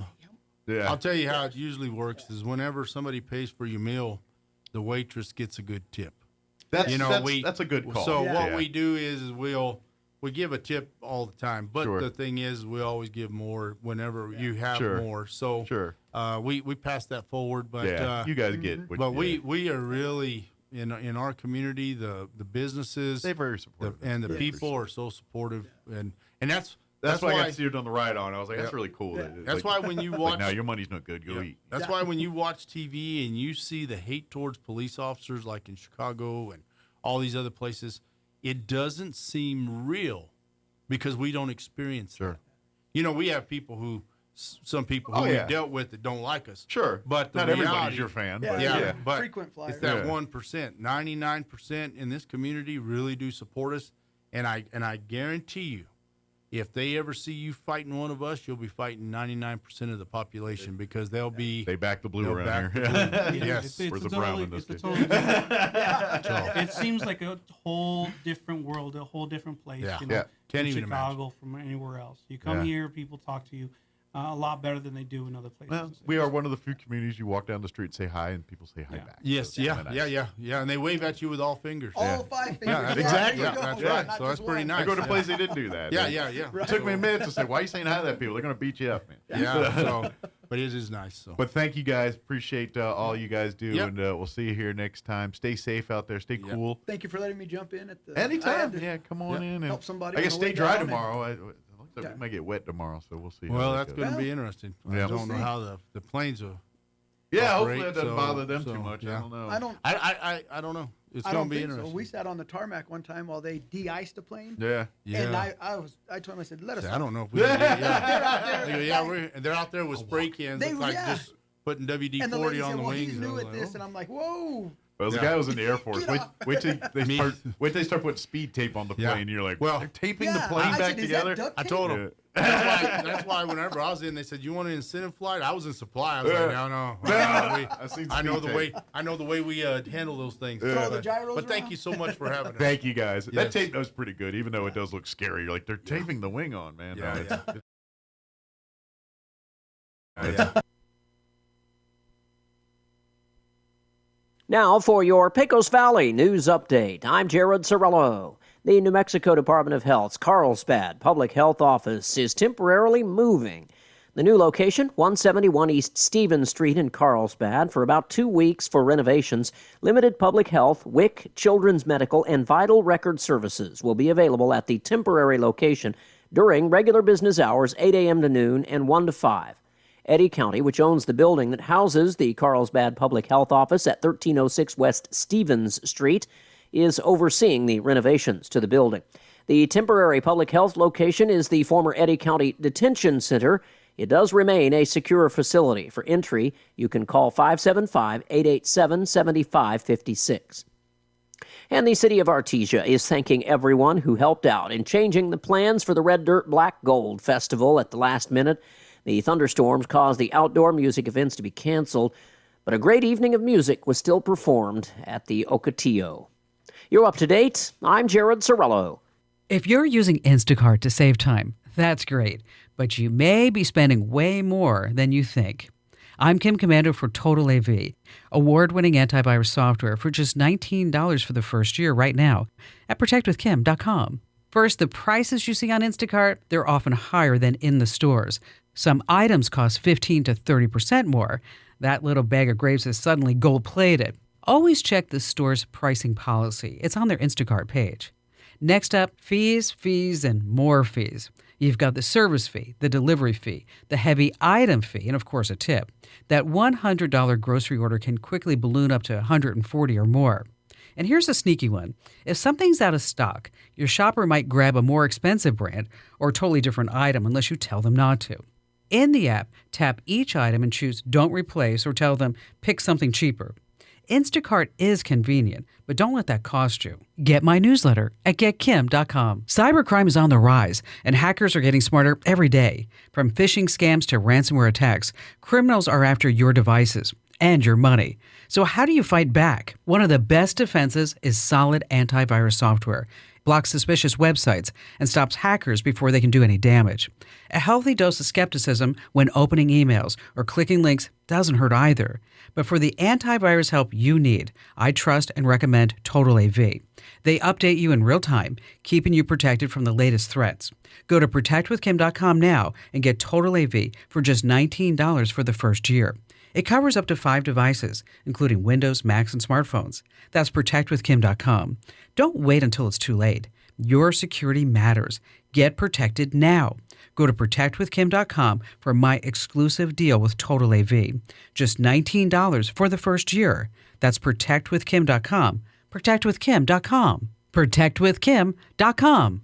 Yeah. I'll tell you how it usually works is whenever somebody pays for your meal, the waitress gets a good tip. That's a good call. So what we do is we give a tip all the time, but the thing is we always give more whenever you have more. So we pass that forward, but you guys get. We are really in our community, the businesses, they're very supportive, and the people are so supportive, and that's why I got steered on the ride on. I was like, that's really cool. Yeah. That's why when you watch, now your money's not good. Go eat. That's why when you watch TV and you see the hate towards police officers, like in Chicago and all these other places, it doesn't seem real because we don't experience that. You know, we have people who. Some people who we've dealt with that don't like us. Sure. But not everybody's your fan. But frequent flyers. It's that 1%. 99% in this community really do support us. And I guarantee you, if they ever see you fighting one of us, you'll be fighting 99% of the population because they'll be. They back the blue around here. Yes. Where's the brown in this case? It seems like a whole different world, a whole different place. Yeah. You know, Can't from even Chicago, from anywhere else. You come here, people talk to you. A lot better than they do in other places. Well, we are one of the few communities you walk down the street and say hi, and people say hi back. Yes, so yeah, and they wave at you with all fingers. All 5 fingers. Yeah, exactly. That's right. So that's pretty nice. I go to places they didn't do that. Yeah. It took me a minute to say, why are you saying hi to that people? They're going to beat you up, man. Yeah, but it is nice. So. But thank you guys. Appreciate all you guys do, and we'll see you here next time. Stay safe out there. Stay cool. Thank you for letting me jump in at the anytime. Come on in and help somebody. I guess stay dry tomorrow. We might get wet tomorrow, so we'll see. Well, that's going to be interesting. I don't know how the planes will. Hopefully it doesn't bother them too much. I don't know. I don't know. It's going to be interesting. So we sat on the tarmac one time while they de-iced a plane. Yeah. And I told them, I said, let us. I don't know if we. They're out there with spray cans, just putting WD-40 on the wings. He's new at this, and I'm like, whoa. Well, the guy was in the Air Force. Wait till they start putting speed tape on the plane. You're like, well, they're taping the plane back together. I told him. That's why whenever I was in, they said, "You want an incentive flight?" I was in supply. I was like, no. I know the way we handle those things. But thank you so much for having us. Thank you guys. Yes. That tape was pretty good, even though it does look scary. You're like, they're taping the wing on, man. Now for your Pecos Valley News Update. I'm Jared Cirillo. The New Mexico Department of Health's Carlsbad Public Health Office is temporarily moving. The new location, 171 East Stevens Street in Carlsbad, for about 2 weeks for renovations. Limited public health, WIC, children's medical, and vital record services will be available at the temporary location during regular business hours, 8 a.m. to noon and 1 to 5. Eddy County, which owns the building that houses the Carlsbad Public Health Office at 1306 West Stevens Street, is overseeing the renovations to the building. The temporary public health location is the former Eddy County Detention Center. It does remain a secure facility. For entry, you can call 575-887-7556. And the city of Artesia is thanking everyone who helped out in changing the plans for the Red Dirt Black Gold Festival at the last minute. The thunderstorms caused the outdoor music events to be canceled, but a great evening of music was still performed at the Ocotillo. You're up to date. I'm Jared Cirillo. If you're using Instacart to save time, that's great, but you may be spending way more than you think. I'm Kim Commando for Total AV, award-winning antivirus software for just $19 for the first year right now at protectwithkim.com. First, the prices you see on Instacart, they're often higher than in the stores. Some items cost 15 to 30% more. That little bag of grapes is suddenly gold-plated. Always check the store's pricing policy. It's on their Instacart page. Next up, fees, and more fees. You've got the service fee, the delivery fee, the heavy item fee, and of course a tip. That $100 grocery order can quickly balloon up to $140 or more. And here's a sneaky one. If something's out of stock, your shopper might grab a more expensive brand or a totally different item unless you tell them not to. In the app, tap each item and choose Don't Replace or tell them pick something cheaper. Instacart is convenient, but don't let that cost you. Get my newsletter at getkim.com. Cybercrime is on the rise, and hackers are getting smarter every day. From phishing scams to ransomware attacks, criminals are after your devices. and your money. So how do you fight back? One of the best defenses is solid antivirus software. Blocks suspicious websites and stops hackers before they can do any damage. A healthy dose of skepticism when opening emails or clicking links doesn't hurt either. But for the antivirus help you need, I trust and recommend Total AV. They update you in real time, keeping you protected from the latest threats. Go to protectwithkim.com now and get Total AV for just $19 for the first year. It covers up to 5 devices, including Windows, Macs, and smartphones. That's protectwithkim.com. Don't wait until it's too late. Your security matters. Get protected now. Go to protectwithkim.com for my exclusive deal with Total AV. Just $19 for the first year. That's protectwithkim.com. Protectwithkim.com. Protectwithkim.com.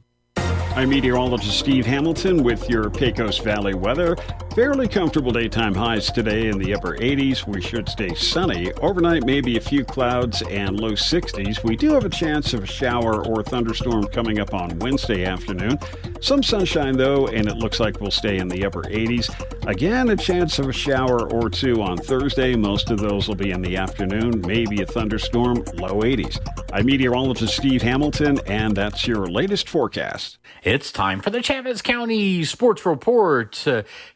I'm meteorologist Steve Hamilton with your Pecos Valley weather. Fairly comfortable daytime highs today in the upper 80s. We should stay sunny. Overnight, maybe a few clouds and low 60s. We do have a chance of a shower or thunderstorm coming up on Wednesday afternoon. Some sunshine, though, and it looks like we'll stay in the upper 80s. Again, a chance of a shower or two on Thursday. Most of those will be in the afternoon. Maybe a thunderstorm, low 80s. I'm meteorologist Steve Hamilton, and that's your latest forecast. It's time for the Chavez County Sports Report.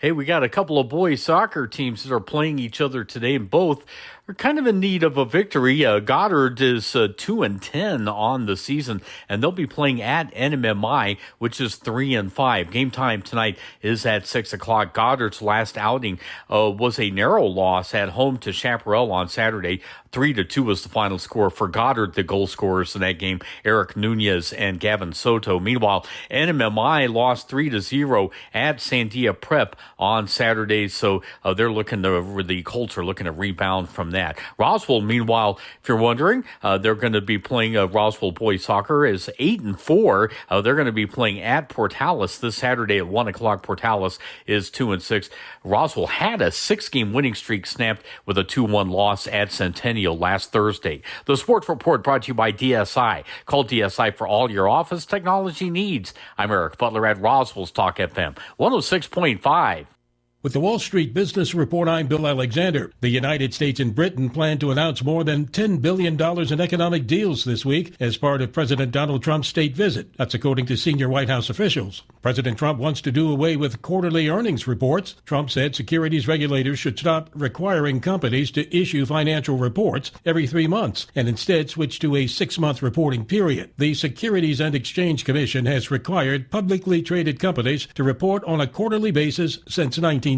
Hey, we got a couple of boys soccer teams that are playing each other today, and both are kind of in need of a victory. Goddard is 2-10 on the season, and they'll be playing at NMMI, which is 3-5. Game time tonight is at 6 o'clock. Goddard's last outing was a narrow loss at home to Chaparral on Saturday. 3-2 was the final score for Goddard. The goal scorers in that game, Eric Nunez and Gavin Soto. Meanwhile, NMMI lost 3-0 at Sandia Prep on Saturday, so the Colts are looking to rebound from that. Roswell, meanwhile, if you're wondering, they're going to be playing Roswell boys soccer is 8-4. They're going to be playing at Portales this Saturday at 1 o'clock. Portales is 2-6. Roswell had a 6-game winning streak snapped with a 2-1 loss at Centennial last Thursday. The Sports Report brought to you by DSI. Call DSI for all your office technology needs. I'm Eric Butler at Roswell's Talk FM 106.5. With the Wall Street Business Report, I'm Bill Alexander. The United States and Britain plan to announce more than $10 billion in economic deals this week as part of President Donald Trump's state visit. That's according to senior White House officials. President Trump wants to do away with quarterly earnings reports. Trump said securities regulators should stop requiring companies to issue financial reports every 3 months and instead switch to a 6-month reporting period. The Securities and Exchange Commission has required publicly traded companies to report on a quarterly basis since 1970.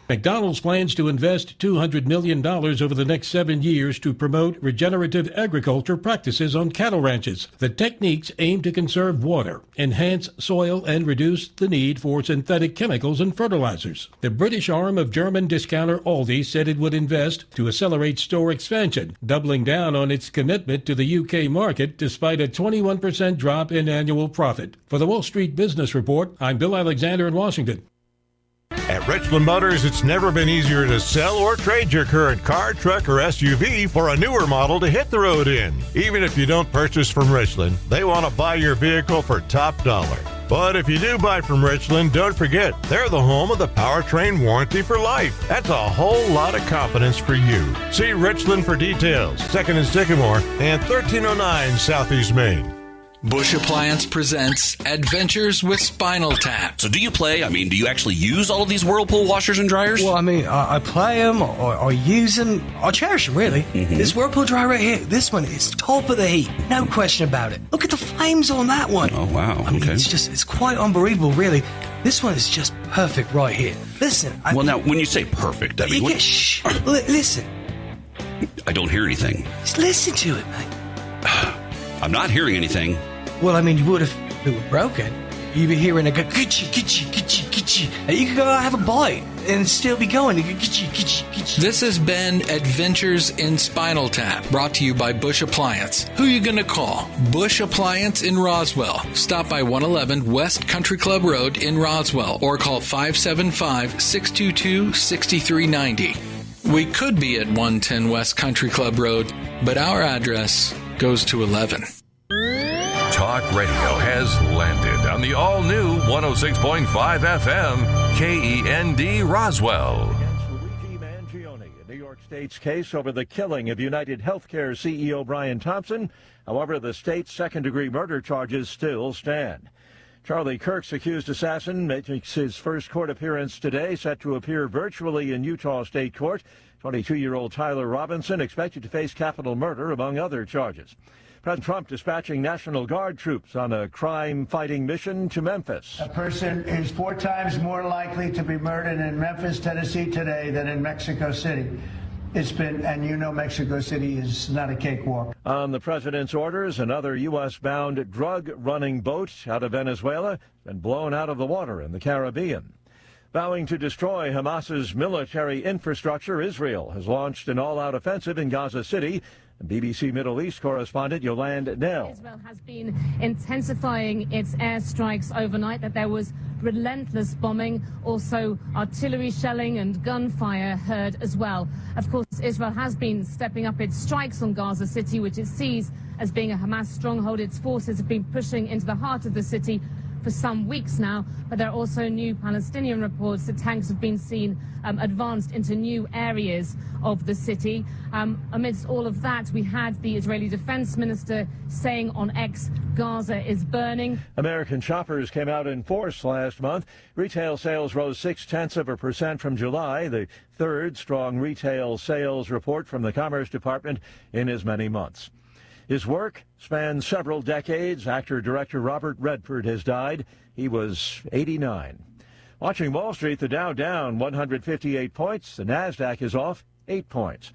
McDonald's plans to invest $200 million over the next 7 years to promote regenerative agriculture practices on cattle ranches. The techniques aim to conserve water, enhance soil, and reduce the need for synthetic chemicals and fertilizers. The British arm of German discounter Aldi said it would invest to accelerate store expansion, doubling down on its commitment to the UK market despite a 21% drop in annual profit. For the Wall Street Business Report, I'm Bill Alexander in Washington. At Richland Motors, it's never been easier to sell or trade your current car, truck, or SUV for a newer model to hit the road in. Even if you don't purchase from Richland, they want to buy your vehicle for top dollar. But if you do buy from Richland, don't forget, they're the home of the powertrain warranty for life. That's a whole lot of confidence for you. See Richland for details. 2nd and Sycamore and 1309 Southeast Main. Bush Appliance presents Adventures with Spinal Tap. So do you do you actually use all of these Whirlpool washers and dryers? Well, I play them or use them. I cherish them, really. Mm-hmm. This Whirlpool dryer right here, this one is top of the heat. No question about it. Look at the flames on that one. Oh, wow. Okay. It's quite unbelievable, really. This one is just perfect right here. Listen. Now, when you say perfect, I mean... Listen. I don't hear anything. Just listen to it, mate. I'm not hearing anything. Well, you would if it were broken. You'd be hearing it go, gitchy, gitchy, gitchy, gitchy. And you could go have a bite and still be going. Gitchy, gitchy, gitchy. This has been Adventures in Spinal Tap, brought to you by Bush Appliance. Who are you going to call? Bush Appliance in Roswell. Stop by 111 West Country Club Road in Roswell or call 575-622-6390. We could be at 110 West Country Club Road, but our address goes to 11. Talk radio has landed on the all-new 106.5 FM KEND Roswell. Luigi Mangione in New York state's case over the killing of United Healthcare CEO Brian Thompson. However, the state's second-degree murder charges still stand. Charlie Kirk's accused assassin makes his first court appearance today, set to appear virtually in Utah State Court. 22-year-old Tyler Robinson expected to face capital murder, among other charges. President Trump dispatching National Guard troops on a crime-fighting mission to Memphis. A person is 4 times more likely to be murdered in Memphis, Tennessee today than in Mexico City. It's been, and you know Mexico City is not a cakewalk. On the president's orders, another U.S.-bound drug-running boat out of Venezuela has been blown out of the water in the Caribbean. Vowing to destroy Hamas's military infrastructure, Israel has launched an all-out offensive in Gaza City. BBC Middle East correspondent Yolande Nell. Israel has been intensifying its airstrikes overnight, that there was relentless bombing, also artillery shelling and gunfire heard as well. Of course, Israel has been stepping up its strikes on Gaza City, which it sees as being a Hamas stronghold. Its forces have been pushing into the heart of the city for some weeks now, but there are also new Palestinian reports that tanks have been seen advanced into new areas of the city. Amidst all of that, we had the Israeli defense minister saying on X, Gaza is burning. American shoppers came out in force last month. Retail sales rose 0.6% from July, the third strong retail sales report from the Commerce Department in as many months. His work spans several decades. Actor-director Robert Redford has died. He was 89. Watching Wall Street, the Dow down 158 points. The NASDAQ is off 8 points.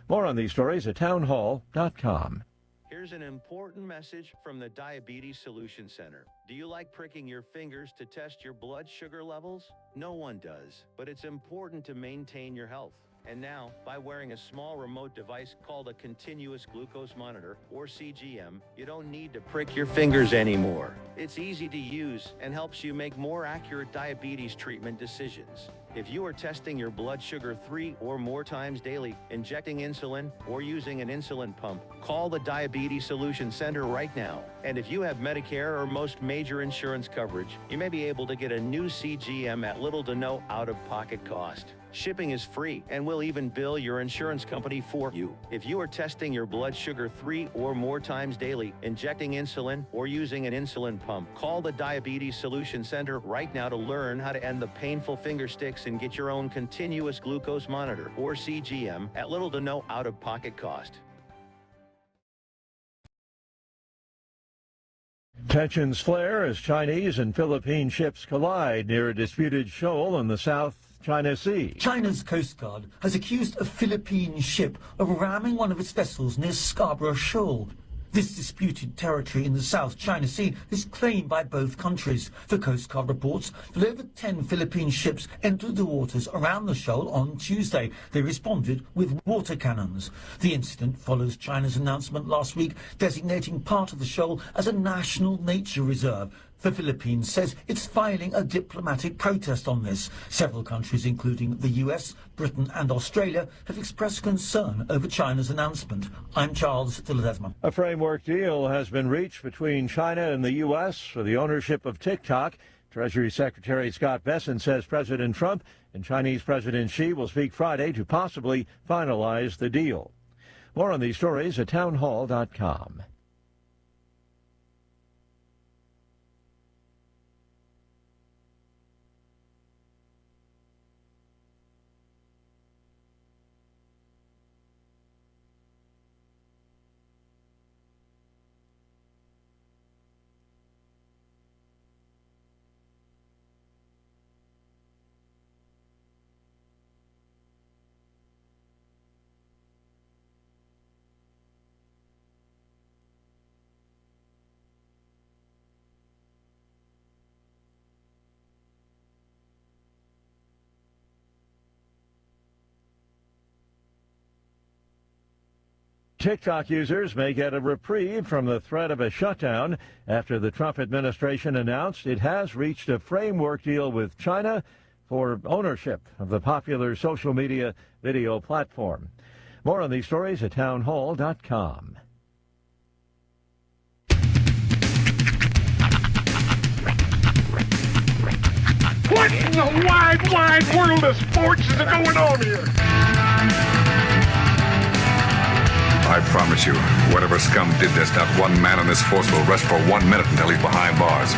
More on these stories at townhall.com. Here's an important message from the Diabetes Solution Center. Do you like pricking your fingers to test your blood sugar levels? No one does, but it's important to maintain your health. And now, by wearing a small remote device called a continuous glucose monitor, or CGM, you don't need to prick your fingers anymore. It's easy to use and helps you make more accurate diabetes treatment decisions. If you are testing your blood sugar 3 or more times daily, injecting insulin, or using an insulin pump, call the Diabetes Solution Center right now. And if you have Medicare or most major insurance coverage, you may be able to get a new CGM at little to no out-of-pocket cost. Shipping is free, and we'll even bill your insurance company for you. If you are testing your blood sugar 3 or more times daily, injecting insulin, or using an insulin pump, call the Diabetes Solution Center right now to learn how to end the painful finger sticks and get your own continuous glucose monitor, or CGM, at little to no out-of-pocket cost. Tensions flare as Chinese and Philippine ships collide near a disputed shoal in the South China Sea. China's Coast Guard has accused a Philippine ship of ramming one of its vessels near Scarborough Shoal. This disputed territory in the South China Sea is claimed by both countries. The Coast Guard reports that over 10 Philippine ships entered the waters around the shoal on Tuesday. They responded with water cannons. The incident follows China's announcement last week designating part of the shoal as a national nature reserve. The Philippines says it's filing a diplomatic protest on this. Several countries, including the US, Britain and Australia, have expressed concern over China's announcement. I'm Charles de Ledesma. A framework deal has been reached between China and the US for the ownership of TikTok. Treasury Secretary Scott Bessent says President Trump and Chinese President Xi will speak Friday to possibly finalize the deal. More on these stories at townhall.com. TikTok users may get a reprieve from the threat of a shutdown after the Trump administration announced it has reached a framework deal with China for ownership of the popular social media video platform. More on these stories at townhall.com. What in the wide, wide world of sports is going on here? I promise you, whatever scum did this, not one man on this force will rest for 1 minute until he's behind bars.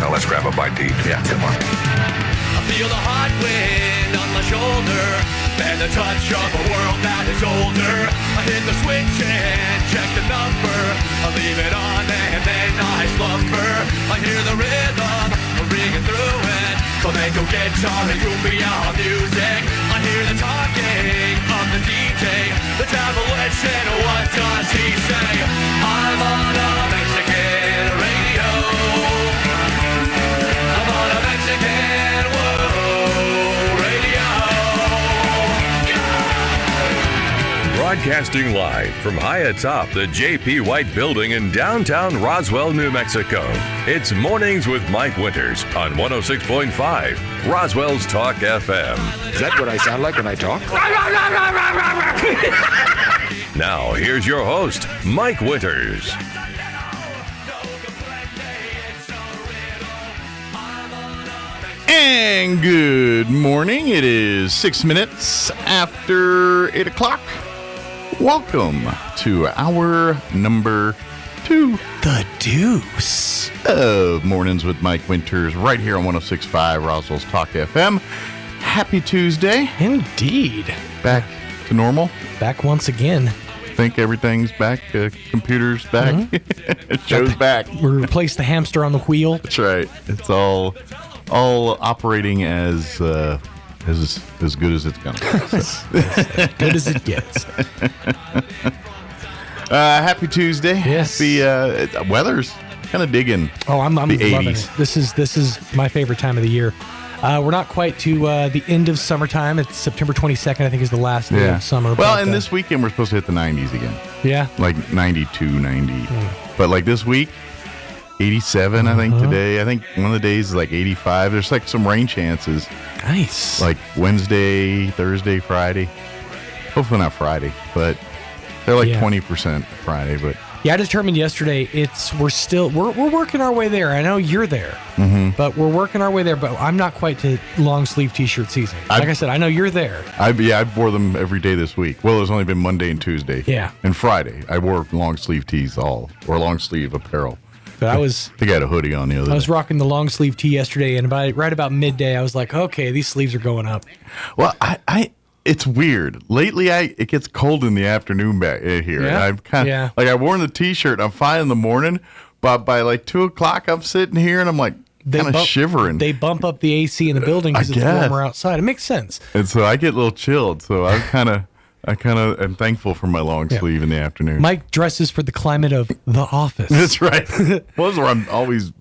Now let's grab a bite to eat. Yeah, come on. I feel the hot wind on my shoulder and the touch of a world that is older. I hit the switch and check the number. I leave it on and then I slumber. I hear the rhythm ringing through it. Flamenco guitar and cumbia music. I hear the talking of the DJ. The devil wishing, what does he say? I'm on a Mexican radio. I'm on a Mexican world radio. Broadcasting live from high atop the J.P. White Building in downtown Roswell, New Mexico. It's Mornings with Mike Winters on 106.5 Roswell's Talk FM. Is that what I sound like when I talk? Now, here's your host, Mike Winters. And good morning. It is 6 minutes after 8 o'clock. Welcome to hour number 2. The Deuce. Of Mornings with Mike Winters right here on 106.5 Roswell's Talk FM. Happy Tuesday. Indeed. Back to normal. Back once again. Think everything's back. Computers back. Show's back. We replaced the hamster on the wheel. That's right. It's all operating as good as it's gonna be. As good as it gets. Happy Tuesday. Yes. Happy weather's kind of digging. Oh, I'm the loving 80s. it. This is my favorite time of the year. We're not quite to the end of summertime. It's September 22nd, I think, is the last day of summer. Well, but, and this weekend we're supposed to hit the 90s again. Yeah. Like 92, 90. But like this week, 87, I think today. I think one of the days is like 85. There's like some rain chances. Nice. Like Wednesday, Thursday, Friday. Hopefully not Friday, but they're like 20% Friday. But yeah, I determined yesterday we're working our way there. I know you're there, but we're working our way there. But I'm not quite to long sleeve t-shirt season. Like I said, I know you're there. I wore them every day this week. Well, there's only been Monday and Tuesday. Yeah. And Friday, I wore long sleeve tees or long sleeve apparel. But I think I had a hoodie on the other day. I was rocking the long sleeve tee yesterday, and right about midday, I was like, okay, these sleeves are going up. Well, it's weird. Lately, it gets cold in the afternoon back here. Yeah? And I'm like I wore the t-shirt. I'm fine in the morning, but by like 2 o'clock, I'm sitting here and I'm like kind of shivering. They bump up the AC in the building because it's warmer outside. It makes sense. And so I get a little chilled. So I kind of am thankful for my long sleeve in the afternoon. Mike dresses for the climate of the office. That's right. Well, that's where I'm always.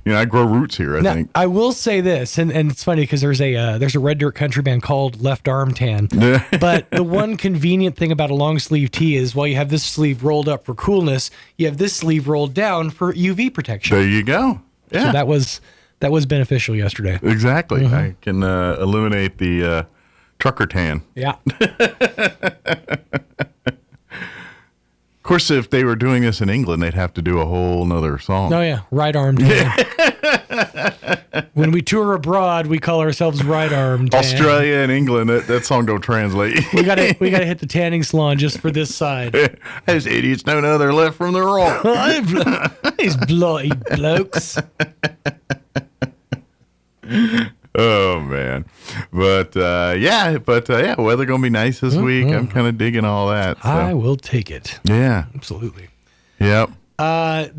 I grow roots here. I think. I will say this, and it's funny because there's a Red Dirt country band called Left Arm Tan. But the one convenient thing about a long sleeve tee is while you have this sleeve rolled up for coolness, you have this sleeve rolled down for UV protection. There you go. Yeah, so that was beneficial yesterday. Exactly. I can eliminate the trucker tan. Yeah. Of course, if they were doing this in England, they'd have to do a whole nother song. Oh yeah, right armed. When we tour abroad, we call ourselves right armed. Australia and England, that song don't translate. we gotta hit the tanning salon just for this side. Those idiots don't know their left from their right. These bloody blokes. Oh man, but weather gonna be nice this week. I'm kind of digging all that. So. I will take it. Yeah, absolutely. Yep. I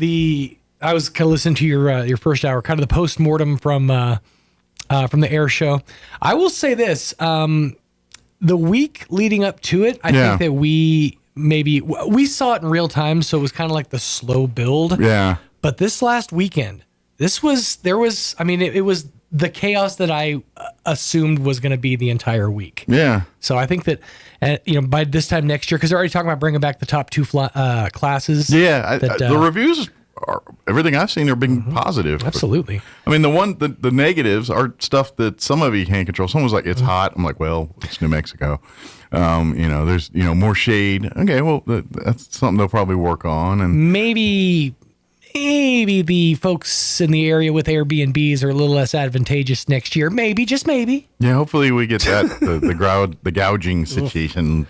was kind of listening to your first hour, kind of the post-mortem from the air show. I will say this: the week leading up to it, I think that we saw it in real time, so it was kind of like the slow build. Yeah. But this last weekend, it was the chaos that I assumed was going to be the entire week. Yeah. So I think that, by this time next year, because they're already talking about bringing back the top 2 classes. Yeah. The reviews are, everything I've seen are being positive. Absolutely. I mean, the negatives are stuff that some of you can't control. Someone's like, it's hot. I'm like, well, it's New Mexico. There's, more shade. Okay. Well, that's something they'll probably work on. And maybe the folks in the area with Airbnbs are a little less advantageous next year. Maybe, just maybe. Yeah, hopefully we get that the gouging situation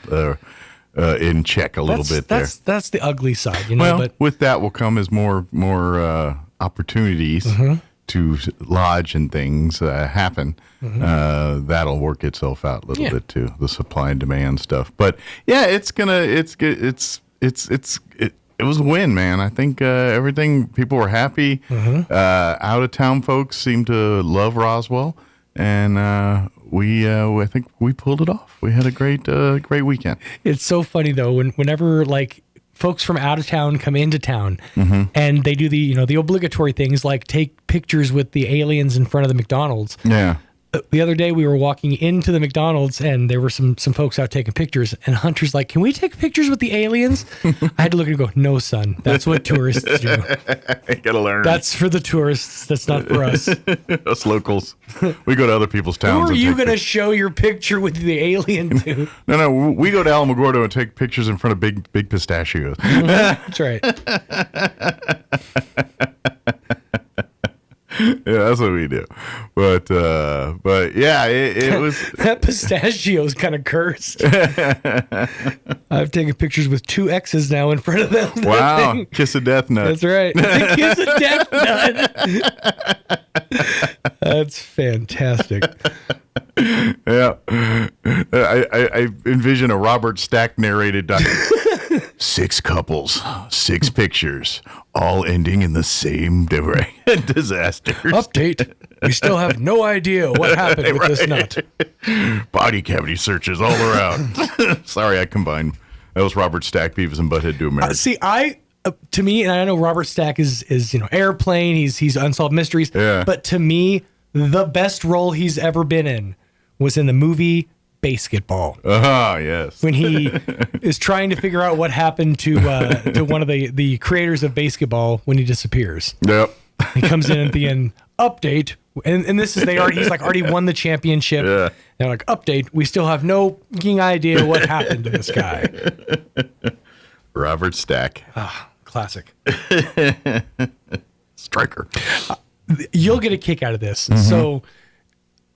in check a little bit there. That's the ugly side, you know. Well, but with that will come as more opportunities to lodge and things happen. That'll work itself out a little bit too, the supply and demand stuff. But yeah, it was a win, man. I think everything, people were happy. Out of town folks seem to love Roswell, and I think we pulled it off. We had a great weekend. It's so funny though, whenever like folks from out of town come into town and they do the obligatory things like take pictures with the aliens in front of the McDonald's. Yeah. The other day we were walking into the McDonald's and there were some folks out taking pictures, and Hunter's like, "Can we take pictures with the aliens?" I had to look at him and go, "No, son, that's what tourists do. Gotta learn. That's for the tourists. That's not for us." Us locals. We go to other people's towns. Who are you going to show your picture with the alien to? No, we go to Alamogordo and take pictures in front of big pistachios. That's right. Yeah, that's what we do. But yeah, it was that pistachio's kind of cursed. I've taken pictures with 2 X's now in front of them. Wow, kiss a death nut. That's right. Kiss a death nut. That's fantastic. Yeah, I envision a Robert Stack narrated documentary. 6 couples, 6 pictures, all ending in the same disasters. Update. We still have no idea what happened with this nut. Body cavity searches all around. Sorry, I combined. That was Robert Stack, Beavis and Butthead Do America. See, to me, and I know Robert Stack is Airplane. He's Unsolved Mysteries. Yeah. But to me, the best role he's ever been in was in the movie Basketball. Yes. When he is trying to figure out what happened to one of the creators of Basketball when he disappears. Yep. He comes in at the end, update, and this is he's like already won the championship. Yeah. They're like, update, we still have no fucking idea what happened to this guy. Robert Stack. Classic. Striker. You'll get a kick out of this. So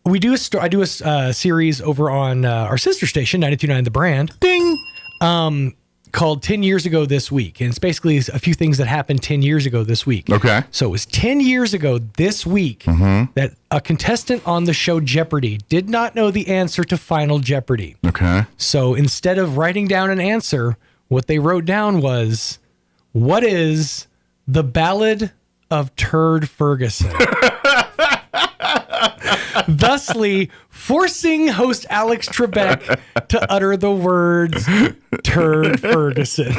I do a series over on our sister station, 92.9 The Brand. Ding! Called 10 Years Ago This Week. And it's basically a few things that happened 10 years ago this week. Okay. So it was 10 years ago this week that a contestant on the show Jeopardy did not know the answer to Final Jeopardy. Okay. So instead of writing down an answer, what they wrote down was, what is the Ballad of Turd Ferguson? Thusly forcing host Alex Trebek to utter the words Turd Ferguson.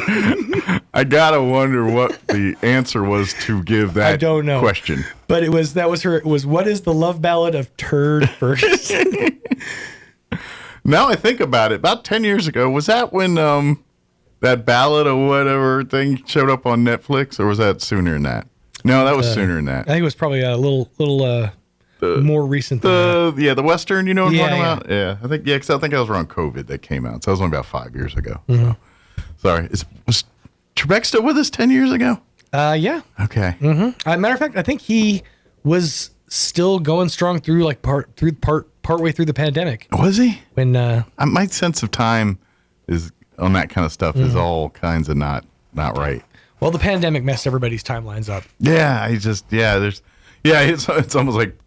I gotta wonder what the answer was to give that I don't know. question. But it was what is the love ballad of Turd Ferguson? Now I think about it, about 10 years ago, was that when that ballad or whatever thing showed up on Netflix, or was that sooner than that? No, that was sooner than that. I think it was probably a little more recent than that. The Western, you know what I'm talking Yeah. about? Yeah, I think I was around COVID that came out, so that was only about 5 years ago. So. Sorry, was Trebek still with us 10 years ago? Yeah. Okay. Matter of fact, I think he was still going strong through partway through the pandemic. Was he? When my sense of time is on that kind of stuff is all kinds of not right. Well, the pandemic messed everybody's timelines up. Yeah, it's almost like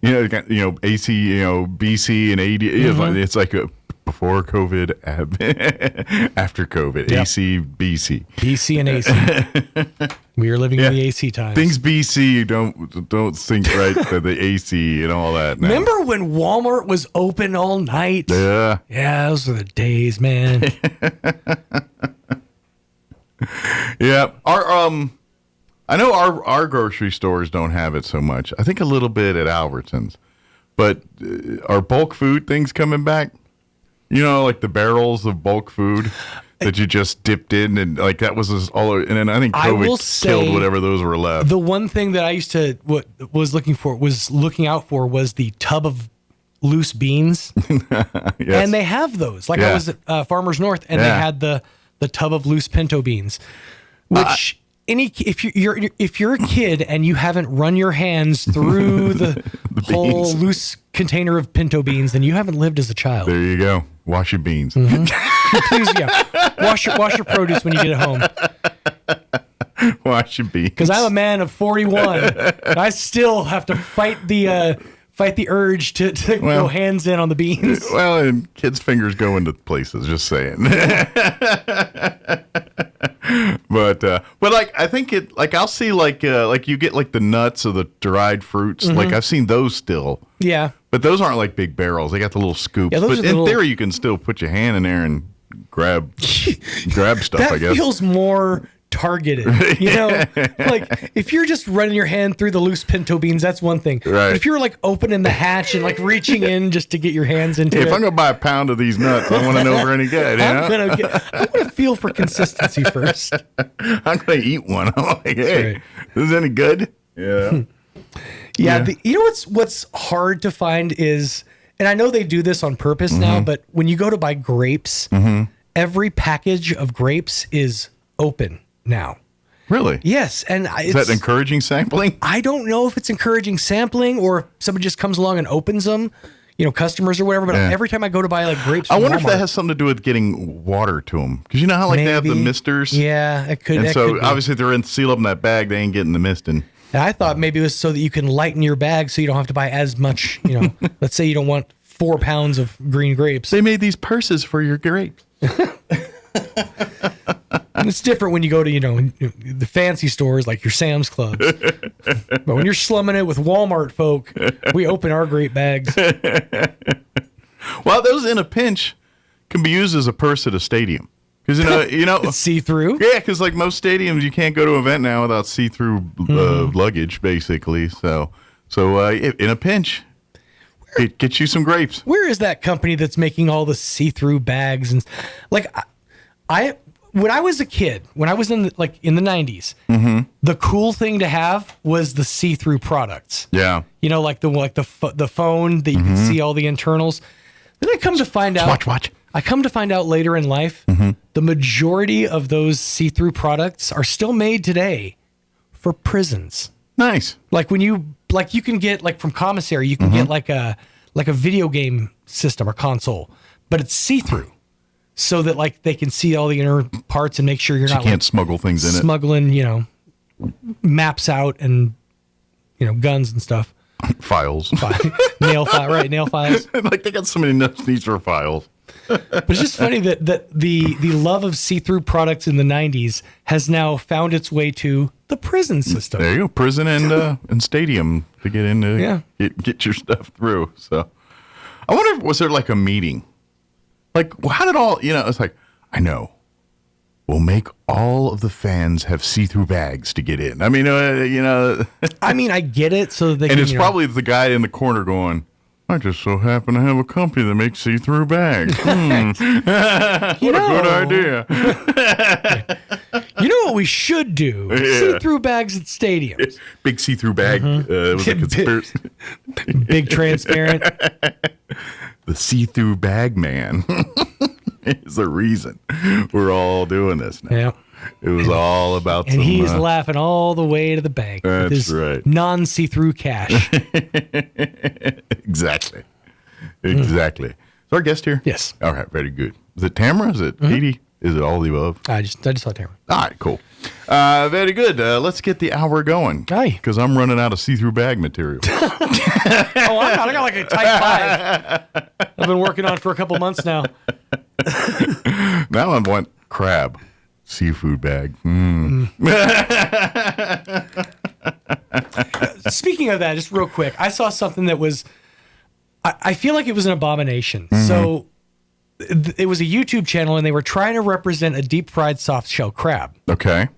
AC, BC and AD. It's like before COVID, after COVID, Yep. AC, BC. BC and AC. We are living in the AC times. Things BC don't sync right to the AC and all that. Now. Remember when Walmart was open all night? Yeah. Yeah, those were the days, man. Yeah. I know our grocery stores don't have it so much. I think a little bit at Albertsons. But are bulk food things coming back? Like the barrels of bulk food that you just dipped in, and like that was all. And then I think COVID killed whatever those were left. The one thing that I used to was looking out for was the tub of loose beans. Yes. And they have those. Like I was at Farmers North, and they had the tub of loose pinto beans, which. If you're a kid and you haven't run your hands through the whole loose container of pinto beans, then you haven't lived as a child. There you go. Wash your beans. Please, wash your produce when you get it home. Wash your beans. Because I'm a man of 41, and I still have to fight the urge to go hands in on the beans. Well, and kids' fingers go into places. Just saying. But like I think it like I'll see like you get like the nuts or the dried fruits. Mm-hmm. Like I've seen those still. Yeah. But those aren't like big barrels. They got the little scoops. Yeah, those but are in the theory, you can still put your hand in there and grab stuff. That I guess feels more targeted. You know, like if you're just running your hand through the loose pinto beans, that's one thing. Right. But if you're like opening the hatch and like reaching in just to get your hands into it. If I'm gonna buy a pound of these nuts, I want to know if they're any good. I want to feel for consistency first. I'm gonna eat one. I'm like, hey, right. Is this any good? Yeah. Yeah. You know what's hard to find is, and I know they do this on purpose now, but when you go to buy grapes, every package of grapes is open now. Really? Yes. And is that encouraging sampling? I don't know if it's encouraging sampling or if somebody just comes along and opens them, customers or whatever. But every time I go to buy like grapes, I wonder Walmart, if that has something to do with getting water to them. Because you know how like they have the misters? Yeah, it could. And so obviously if they're sealed up in that bag, they ain't getting the misting. And I thought maybe it was so that you can lighten your bag so you don't have to buy as much, Let's say you don't want 4 pounds of green grapes. They made these purses for your grapes. And it's different when you go to, the fancy stores like your Sam's Clubs. But when you're slumming it with Walmart folk, we open our grape bags. Well, those in a pinch can be used as a purse at a stadium. Because, it's see-through? Yeah, because like most stadiums, you can't go to an event now without see-through luggage, basically. So in a pinch, get you some grapes. Where is that company that's making all the see-through bags? And like, when I was a kid, when I was in the 90s, the cool thing to have was the see-through products. Yeah. Like the phone that you can see all the internals. Then I come to find out. Watch. I come to find out later in life, the majority of those see-through products are still made today for prisons. Nice. Like when you can get from commissary, you can get like a video game system or console, but it's see-through. So that they can see all the inner parts and make sure you're not can't smuggle things in it. Smuggling, maps out and guns and stuff. Files. Nail files. Like they got so many needs for files. But it's just funny that the love of see-through products in the 90s has now found its way to the prison system. There you go, prison and stadium to get into get your stuff through. So I wonder, was there like a meeting? Like, how did it's like, I know. We'll make all of the fans have see-through bags to get in. I mean, I mean, I get it. So they and it's probably the guy in the corner going, I just so happen to have a company that makes see-through bags. What a good idea. You know what we should do? Yeah. See-through bags at stadiums. Big see-through bag. Was a conspiracy. Big transparent. The see-through bag man is the reason we're all doing this now. Yeah. It was all about and some, he's laughing all the way to the bank with that's his right. non-see-through cash. Exactly. Is our guest here? Yes. All right, very good. Is it Tamara? Is it Edie? Is it all the above? I just saw Tamara. All right, cool. Very good. Let's get the hour going. Aye. Because I'm running out of see-through bag material. Oh, I'm not. I got like a type 5. I've been working on for a couple months now. Now I want crab seafood bag. Speaking of that, just real quick, I saw something that was, I feel like it was an abomination. So it was a YouTube channel and they were trying to represent a deep fried soft shell crab. Okay.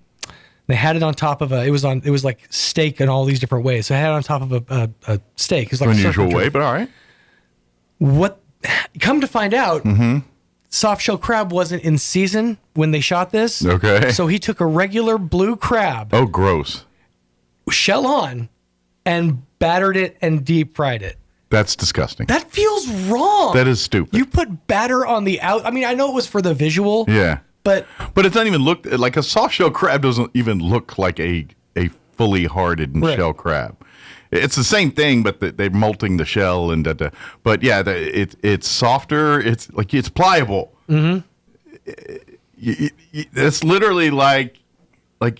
They had it on top of it was like steak in all these different ways. So I had it on top of a steak. It was like unusual way, but all right. Come to find out, soft shell crab wasn't in season when they shot this. Okay. So he took a regular blue crab. Oh, gross. Shell on and battered it and deep fried it. That's disgusting. That feels wrong. That is stupid. You put batter on the out. I mean, I know it was for the visual. Yeah. But it doesn't even look like a soft shell crab. Doesn't even look like a fully hardened shell crab. It's the same thing, but they're molting the shell and but yeah, it's softer. It's like it's pliable. It's literally like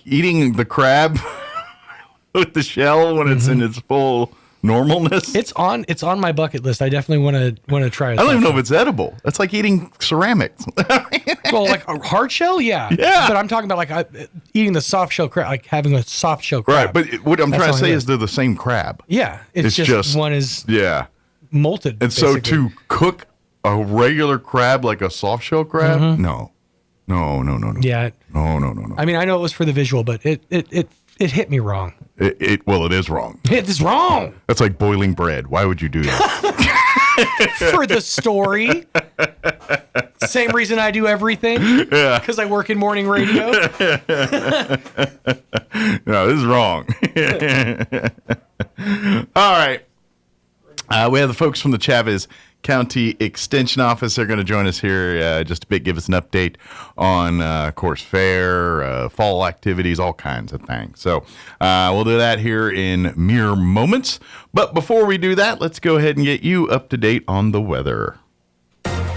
eating the crab with the shell when it's in its full normalness. It's on my bucket list. I definitely want to try it. I don't even know if it's edible. That's like eating ceramics. Well, like a hard shell, yeah. But I'm talking about like eating the soft shell crab, like having a soft shell crab. Right, but what I'm trying to say is they're the same crab. Yeah, it's just one is molted. And so to cook a regular crab like a soft shell crab, no. Yeah. No. I mean, I know it was for the visual, but it hit me wrong. It is wrong. It is wrong. That's like boiling bread. Why would you do that? For the story. Same reason I do everything. Yeah. Because I work in morning radio. No, this is wrong. All right. We have the folks from the Chavez County Extension Office. They're going to join us here just a bit, give us an update on, of course, fair, fall activities, all kinds of things. So we'll do that here in mere moments. But before we do that, let's go ahead and get you up to date on the weather.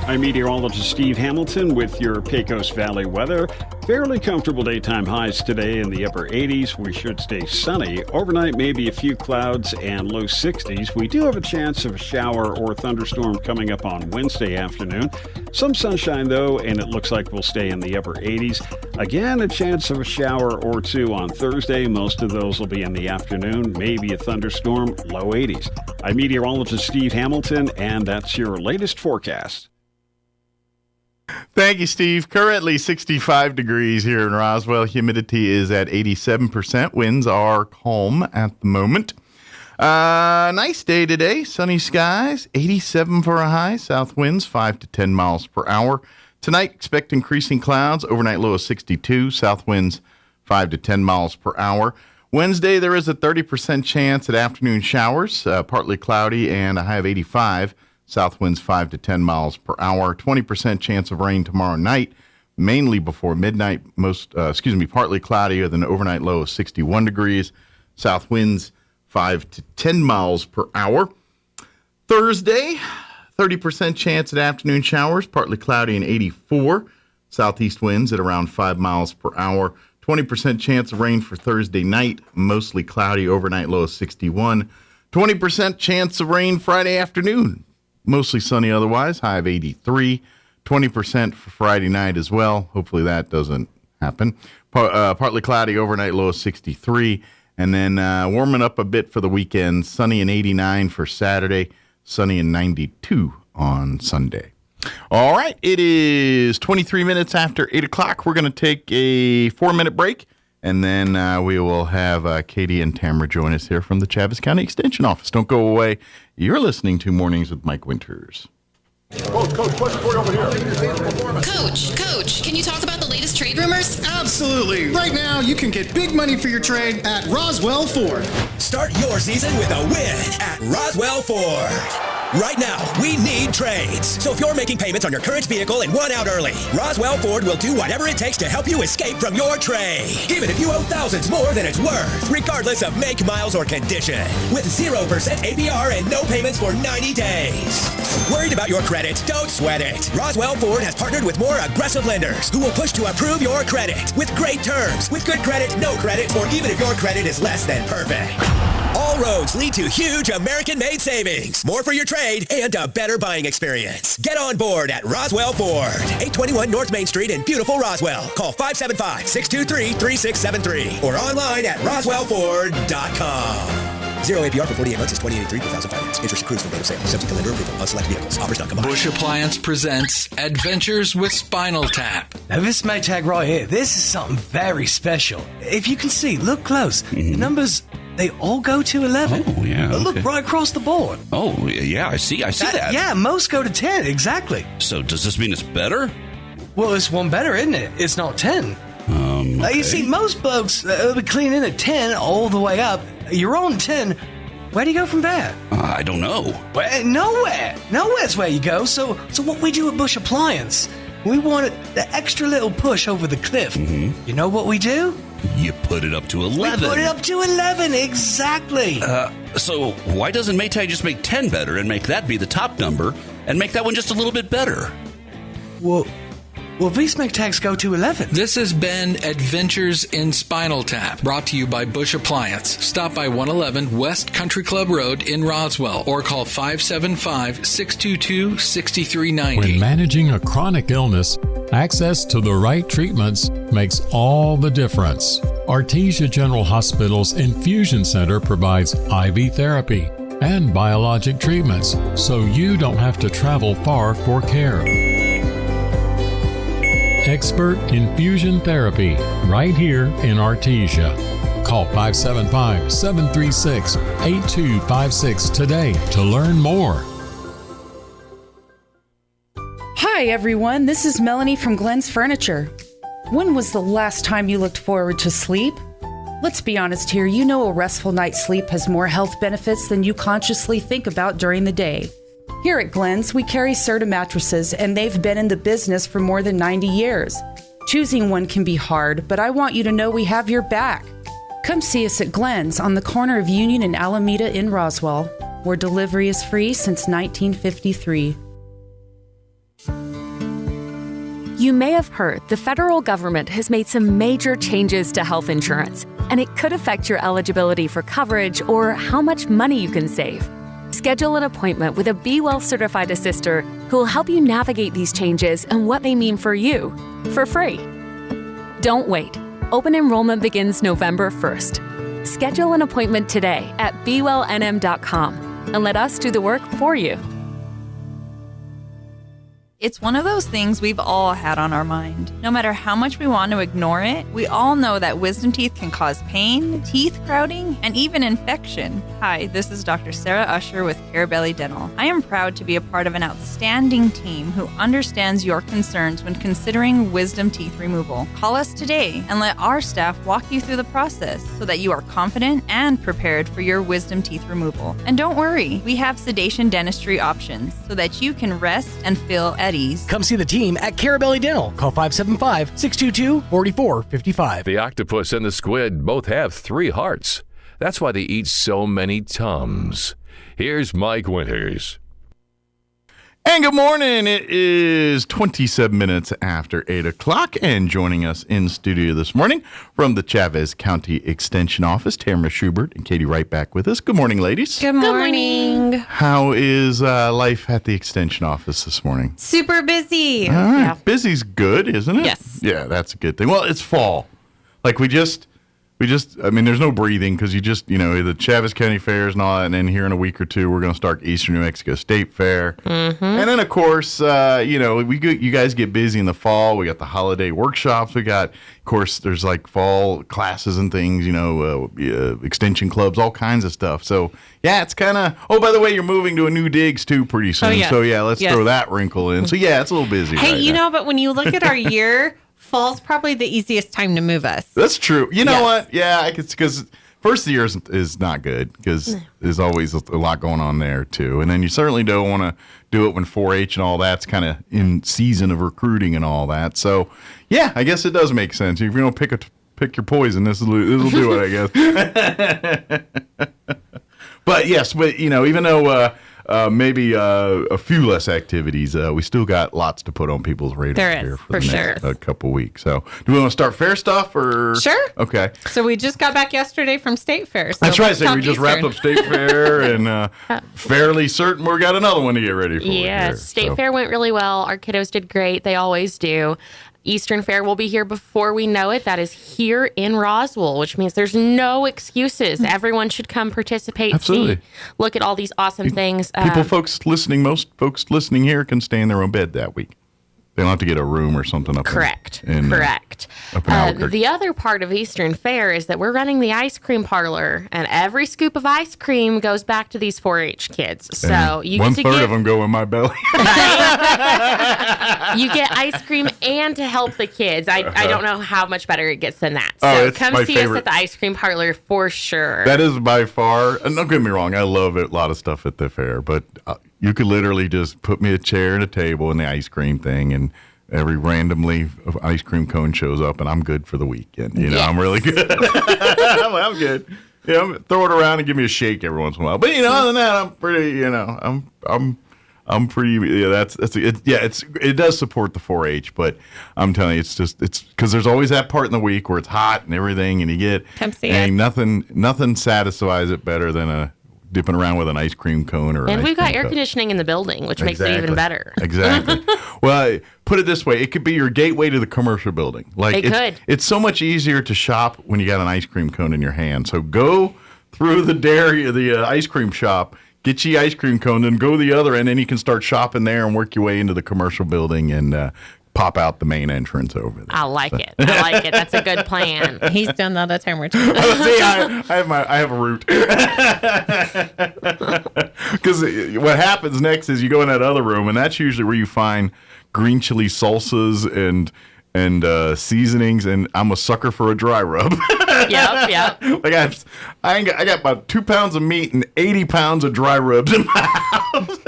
I'm meteorologist Steve Hamilton with your Pecos Valley weather. Fairly comfortable daytime highs today in the upper 80s. We should stay sunny. Overnight, maybe a few clouds and low 60s. We do have a chance of a shower or thunderstorm coming up on Wednesday afternoon. Some sunshine, though, and it looks like we'll stay in the upper 80s. Again, a chance of a shower or two on Thursday. Most of those will be in the afternoon. Maybe a thunderstorm, low 80s. I'm meteorologist Steve Hamilton, and that's your latest forecast. Thank you, Steve. Currently 65 degrees here in Roswell. Humidity is at 87%. Winds are calm at the moment. Nice day today. Sunny skies. 87 for a high. South winds 5 to 10 miles per hour. Tonight, expect increasing clouds. Overnight low of 62. South winds 5 to 10 miles per hour. Wednesday, there is a 30% chance at afternoon showers. Partly cloudy and a high of 85. South winds 5 to 10 miles per hour. 20% chance of rain tomorrow night, mainly before midnight. Partly cloudy with an overnight low of 61 degrees. South winds 5 to 10 miles per hour. Thursday, 30% chance at afternoon showers, partly cloudy and 84. Southeast winds at around 5 miles per hour. 20% chance of rain for Thursday night, mostly cloudy, overnight low of 61. 20% chance of rain Friday afternoon. Mostly sunny otherwise, high of 83. 20% for Friday night as well. Hopefully that doesn't happen. Partly cloudy, overnight low of 63. And then warming up a bit for the weekend. Sunny and 89 for Saturday. Sunny and 92 on Sunday. All right, it is 23 minutes after 8 o'clock. We're going to take a 4-minute break. And then we will have Katie and Tamara join us here from the Chavez County Extension Office. Don't go away. You're listening to Mornings with Mike Winters. Coach, question for you over here. Coach, can you talk about the latest trade rumors? Absolutely. Right now, you can get big money for your trade at Roswell Ford. Start your season with a win at Roswell Ford. Right now, we need trades. So if you're making payments on your current vehicle and want out early, Roswell Ford will do whatever it takes to help you escape from your trade. Even if you owe thousands more than it's worth, regardless of make, miles, or condition. With 0% APR and no payments for 90 days. Worried about your credit? Don't sweat it. Roswell Ford has partnered with more aggressive lenders who will push to approve your credit with great terms, with good credit, no credit, or even if your credit is less than perfect. All roads lead to huge American-made savings, more for your trade, and a better buying experience. Get on board at Roswell Ford, 821 North Main Street in beautiful Roswell. Call 575-623-3673 or online at roswellford.com. 0 APR for 48 months is $20.83 per thousand finance. Interest accrues from date of sale. Subject to lender approval on select vehicles. Offers not combined. Bush Appliance presents Adventures with Spinal Tap. Now this Maytag right here, this is something very special. If you can see, look close. The numbers, they all go to 11. Oh, yeah. Look right across the board. Oh, yeah, I see that. Yeah, most go to 10, exactly. So does this mean it's better? Well, it's one better, isn't it? It's not 10. Okay. You see, most blokes will be cleaning at 10 all the way up. You're on 10. Where do you go from there? I don't know. Well, nowhere. Nowhere's where you go. So what we do at Bush Appliance, we want the extra little push over the cliff. You know what we do? You put it up to 11. We put it up to 11, exactly. So why doesn't Maytag just make 10 better and make that be the top number and make that one just a little bit better? Well, Well, VSMEC tags go to 11. This has been Adventures in Spinal Tap, brought to you by Bush Appliance. Stop by 111 West Country Club Road in Roswell or call 575-622-6390. When managing a chronic illness, access to the right treatments makes all the difference. Artesia General Hospital's Infusion Center provides IV therapy and biologic treatments, so you don't have to travel far for care. Expert infusion therapy right here in Artesia. Call 575-736-8256 today to learn more. Hi everyone, this is Melanie from Glenn's Furniture. When was the last time you looked forward to sleep? Let's be honest here, you know a restful night's sleep has more health benefits than you consciously think about during the day. Here at Glenn's, we carry Serta mattresses, and they've been in the business for more than 90 years. Choosing one can be hard, but I want you to know we have your back. Come see us at Glenn's on the corner of Union and Alameda in Roswell, where delivery is free since 1953. You may have heard the federal government has made some major changes to health insurance, and it could affect your eligibility for coverage or how much money you can save. Schedule an appointment with a Be Well certified assister who will help you navigate these changes and what they mean for you, for free. Don't wait. Open enrollment begins November 1st. Schedule an appointment today at bewellnm.com and let us do the work for you. It's one of those things we've all had on our mind. No matter how much we want to ignore it, we all know that wisdom teeth can cause pain, teeth crowding, and even infection. Hi, this is Dr. Sarah Usher with Carabelli Dental. I am proud to be a part of an outstanding team who understands your concerns when considering wisdom teeth removal. Call us today and let our staff walk you through the process so that you are confident and prepared for your wisdom teeth removal. And don't worry, we have sedation dentistry options so that you can rest and feel at ease. Come see the team at Carabelli Dental. Call 575-622-4455. The octopus and the squid both have 3 hearts. That's why they eat so many Tums. Here's Mike Winters. And good morning. It is 27 minutes after 8 o'clock, and joining us in studio this morning from the Chavez County Extension Office, Tamara Schubert and Katie Wright back with us. Good morning, ladies. Good morning. How is life at the Extension Office this morning? Super busy. All right. Yeah. Busy's good, isn't it? Yes. Yeah, that's a good thing. Well, it's fall. Like we just, I mean, there's no breathing because the Chavez County Fairs and all that, and then here in a week or two, we're going to start Eastern New Mexico State Fair. Mm-hmm. And then, of course, you guys get busy in the fall. We got the holiday workshops. We got, of course, there's like fall classes and things, extension clubs, all kinds of stuff. So, yeah, it's kind of, oh, by the way, you're moving to a new digs, too, pretty soon. Oh, yes. So, yeah, let's throw that wrinkle in. So, yeah, it's a little busy. Hey, but when you look at our year, fall's probably the easiest time to move us. That's true. You know what? Yeah, because first of the year is not good because there's always a lot going on there too. And then you certainly don't want to do it when 4-H and all that's kind of in season of recruiting and all that. So, yeah, I guess it does make sense. If you don't pick your poison, this will do it, I guess. But yes, even though maybe a few less activities, we still got lots to put on people's radar here for the next couple weeks. So, do we want to start fair stuff or? Sure. Okay. So we just got back yesterday from State Fair. So that's right. So we just wrapped up State Fair and fairly certain we got another one to get ready for. Yes, State Fair went really well. Our kiddos did great. They always do. Eastern Fair will be here before we know it. That is here in Roswell, which means there's no excuses. Everyone should come participate. Absolutely. See, look at all these awesome things. Most folks listening here can stay in their own bed that week. They don't have to get a room or something up. Correct. Up in the other part of Eastern Fair is that we're running the ice cream parlor, and every scoop of ice cream goes back to these 4-H kids. So you get 1/3 of them go in my belly. You get ice cream and to help the kids. I don't know how much better it gets than that. So come see us at the ice cream parlor for sure. That is by far, and don't get me wrong, I love a lot of stuff at the fair, but you could literally just put me a chair and a table and the ice cream thing, and every randomly ice cream cone shows up, and I'm good for the weekend. I'm really good. I'm good. Throw it around and give me a shake every once in a while. But other than that, I'm pretty. I'm pretty. Yeah, it does support the 4-H, but I'm telling you, it's because there's always that part in the week where it's hot and everything, and you get nothing satisfies it better than dipping around with an ice cream cone and we've got air conditioning in the building, which makes it even better. Exactly. Well, put it this way: it could be your gateway to the commercial building. It's so much easier to shop when you got an ice cream cone in your hand. So go through the ice cream shop. Get you ice cream cone, then go to the other end, and you can start shopping there and work your way into the commercial building and pop out the main entrance over there. I like it. That's a good plan. He's done that a time or two. See, I have a route. Because what happens next is you go in that other room, and that's usually where you find green chili salsas and seasonings, and I'm a sucker for a dry rub. Yep. Like I got about 2 pounds of meat and 80 pounds of dry rubs in my house.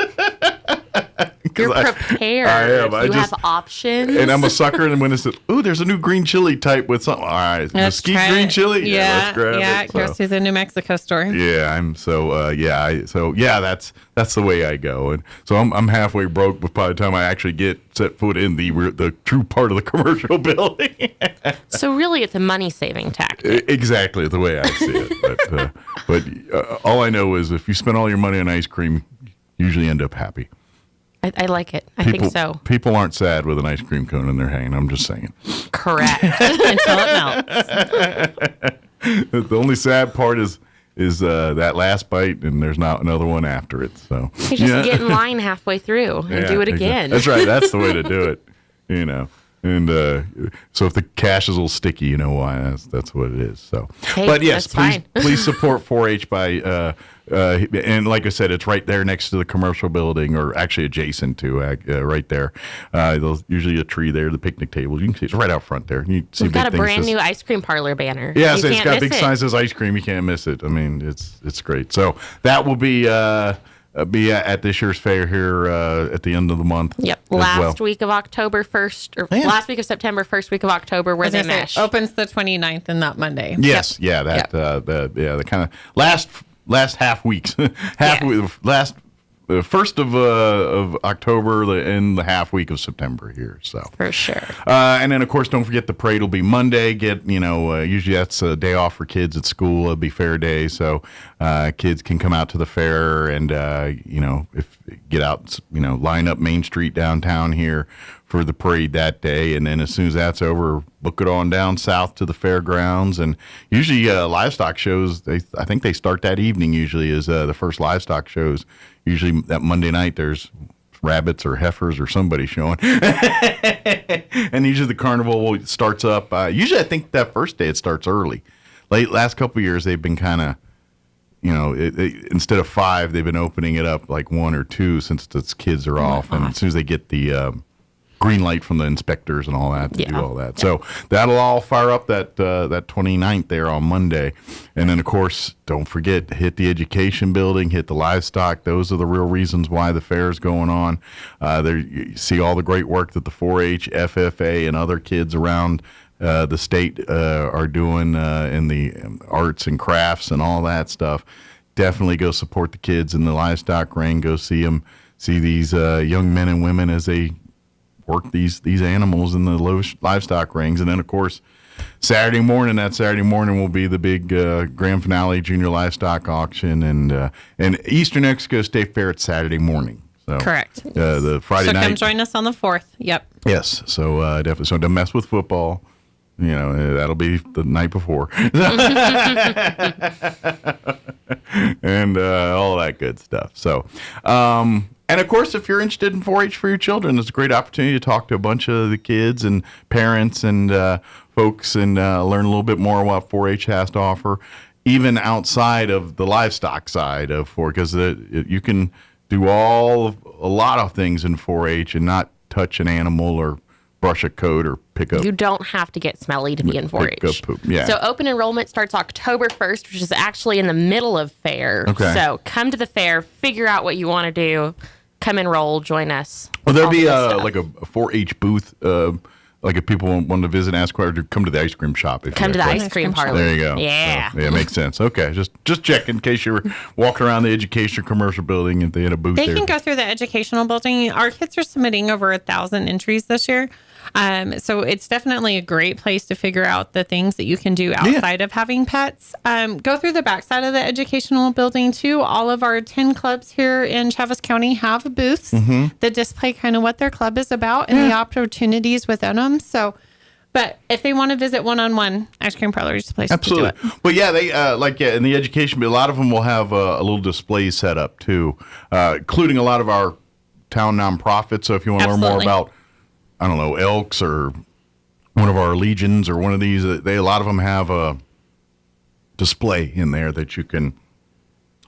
You're prepared. I am. You have options. And I'm a sucker. And when it says, "Ooh, there's a new green chili type with something," all right, mesquite green chili. Yeah, let's grab it. Yeah, goes to the New Mexico store. Yeah, I'm so. That's the way I go, and so I'm halfway broke by the time I actually get set foot in the true part of the commercial building. So really, it's a money saving tactic. Exactly the way I see it. But all I know is if you spend all your money on ice cream, you usually end up happy. I like it. I think so. People aren't sad with an ice cream cone in their hand. I'm just saying. Correct. Until it melts. The only sad part is that last bite, and there's not another one after it. So you just get in line halfway through and do it again. That's right. That's the way to do it. And so if the cash is a little sticky, you know why. That's what it is. So, hey, but yes, please support 4-H by and like I said, it's right there next to the commercial building, or actually adjacent to right there. There's usually a tree there, the picnic table. You can see it's right out front there. You see We've got a brand new ice cream parlor banner. Yeah, so it's got big signs as ice cream. You can't miss it. I mean, it's great. So that will be at this year's fair here at the end of the month. Yep, last week of October 1st, or last week of September, first week of October, where they mesh. Opens the 29th and not Monday. Yes, yep. The kind of last half weeks, last first of October and the half week of September here. So for sure. And then of course, don't forget the parade will be Monday. Usually that's a day off for kids at school. It'll be fair day, so kids can come out to the fair and get out, line up Main Street downtown here for the parade that day, and then as soon as that's over, book it on down south to the fairgrounds. And usually livestock shows, I think they start that evening. Usually is the first livestock shows. Usually that Monday night there's rabbits or heifers or somebody showing, and usually the carnival starts up. Usually I think that first day it starts early. Last couple of years they've been kind of, instead of 5, they've been opening it up like 1 or 2 since the kids are off, and as soon as they get the green light from the inspectors and all that to do all that. So that'll all fire up that 29th there on Monday. And then, of course, don't forget, hit the education building, hit the livestock. Those are the real reasons why the fair is going on. There you see all the great work that the 4-H, FFA, and other kids around the state are doing in the arts and crafts and all that stuff. Definitely go support the kids in the livestock ring. Go see them, see these young men and women as they work these animals in the livestock rings. And then, of course, Saturday morning will be the big grand finale junior livestock auction, and Eastern New Mexico State Fair at Saturday morning. So, correct. The Friday night. So come join us on the 4th. Yep. Yes. So definitely. So don't mess with football. That'll be the night before. And all that good stuff. So, and of course, if you're interested in 4-H for your children, it's a great opportunity to talk to a bunch of the kids and parents and folks and learn a little bit more what 4-H has to offer, even outside of the livestock side of 4, because you can do a lot of things in 4-H and not touch an animal or brush a coat or pick up. You don't have to get smelly to be in 4-H. Poop. Yeah. So open enrollment starts October 1st, which is actually in the middle of fair. Okay. So come to the fair, figure out what you want to do, come enroll, join us. Will there be like a 4-H booth Like if people want to visit and ask questions, come to the ice cream shop. Come to the ice cream parlor. There you go. Yeah. So, yeah, makes sense. Okay, just check in case you were walking around the education commercial building and they had a booth They there. can go through the educational building. Our kids are submitting over 1,000 entries this year. So it's definitely a great place to figure out the things that you can do outside of having pets. Go through the backside of the educational building too. All of our 10 clubs here in Travis County have booths that display kind of what their club is about and the opportunities within them. So, but if they want to visit one-on-one, ice cream parlor is the place to do it. But yeah, they in the education, a lot of them will have a little display set up too, including a lot of our town nonprofits. So if you want to learn more about, I don't know, Elks or one of our Legions or one of these, a lot of them have a display in there that you can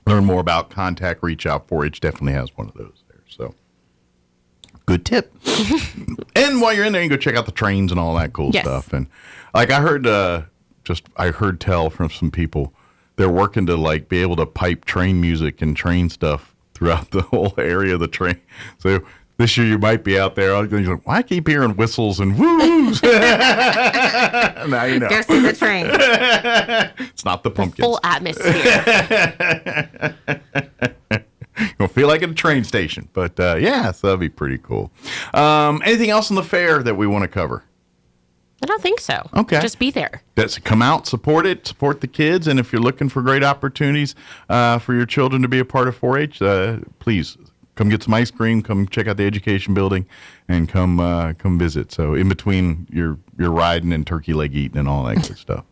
learn more about. Contact, reach out. 4-H definitely has one of those there. So good tip. And while you're in there, you can go check out the trains and all that cool stuff. And like I heard, tell from some people, they're working to like be able to pipe train music and train stuff throughout the whole area of the train. So this year you might be out there. You're like, why I keep hearing whistles and woos? Now you know. Go see the train. It's not the pumpkins. Full atmosphere. You don't feel like at a train station, but so that'd be pretty cool. Anything else on the fair that we want to cover? I don't think so. Okay. Just be there. Come out, support it, support the kids, and if you're looking for great opportunities for your children to be a part of 4-H, please come get some ice cream, come check out the education building, and come visit. So in between your riding and turkey leg eating and all that good stuff.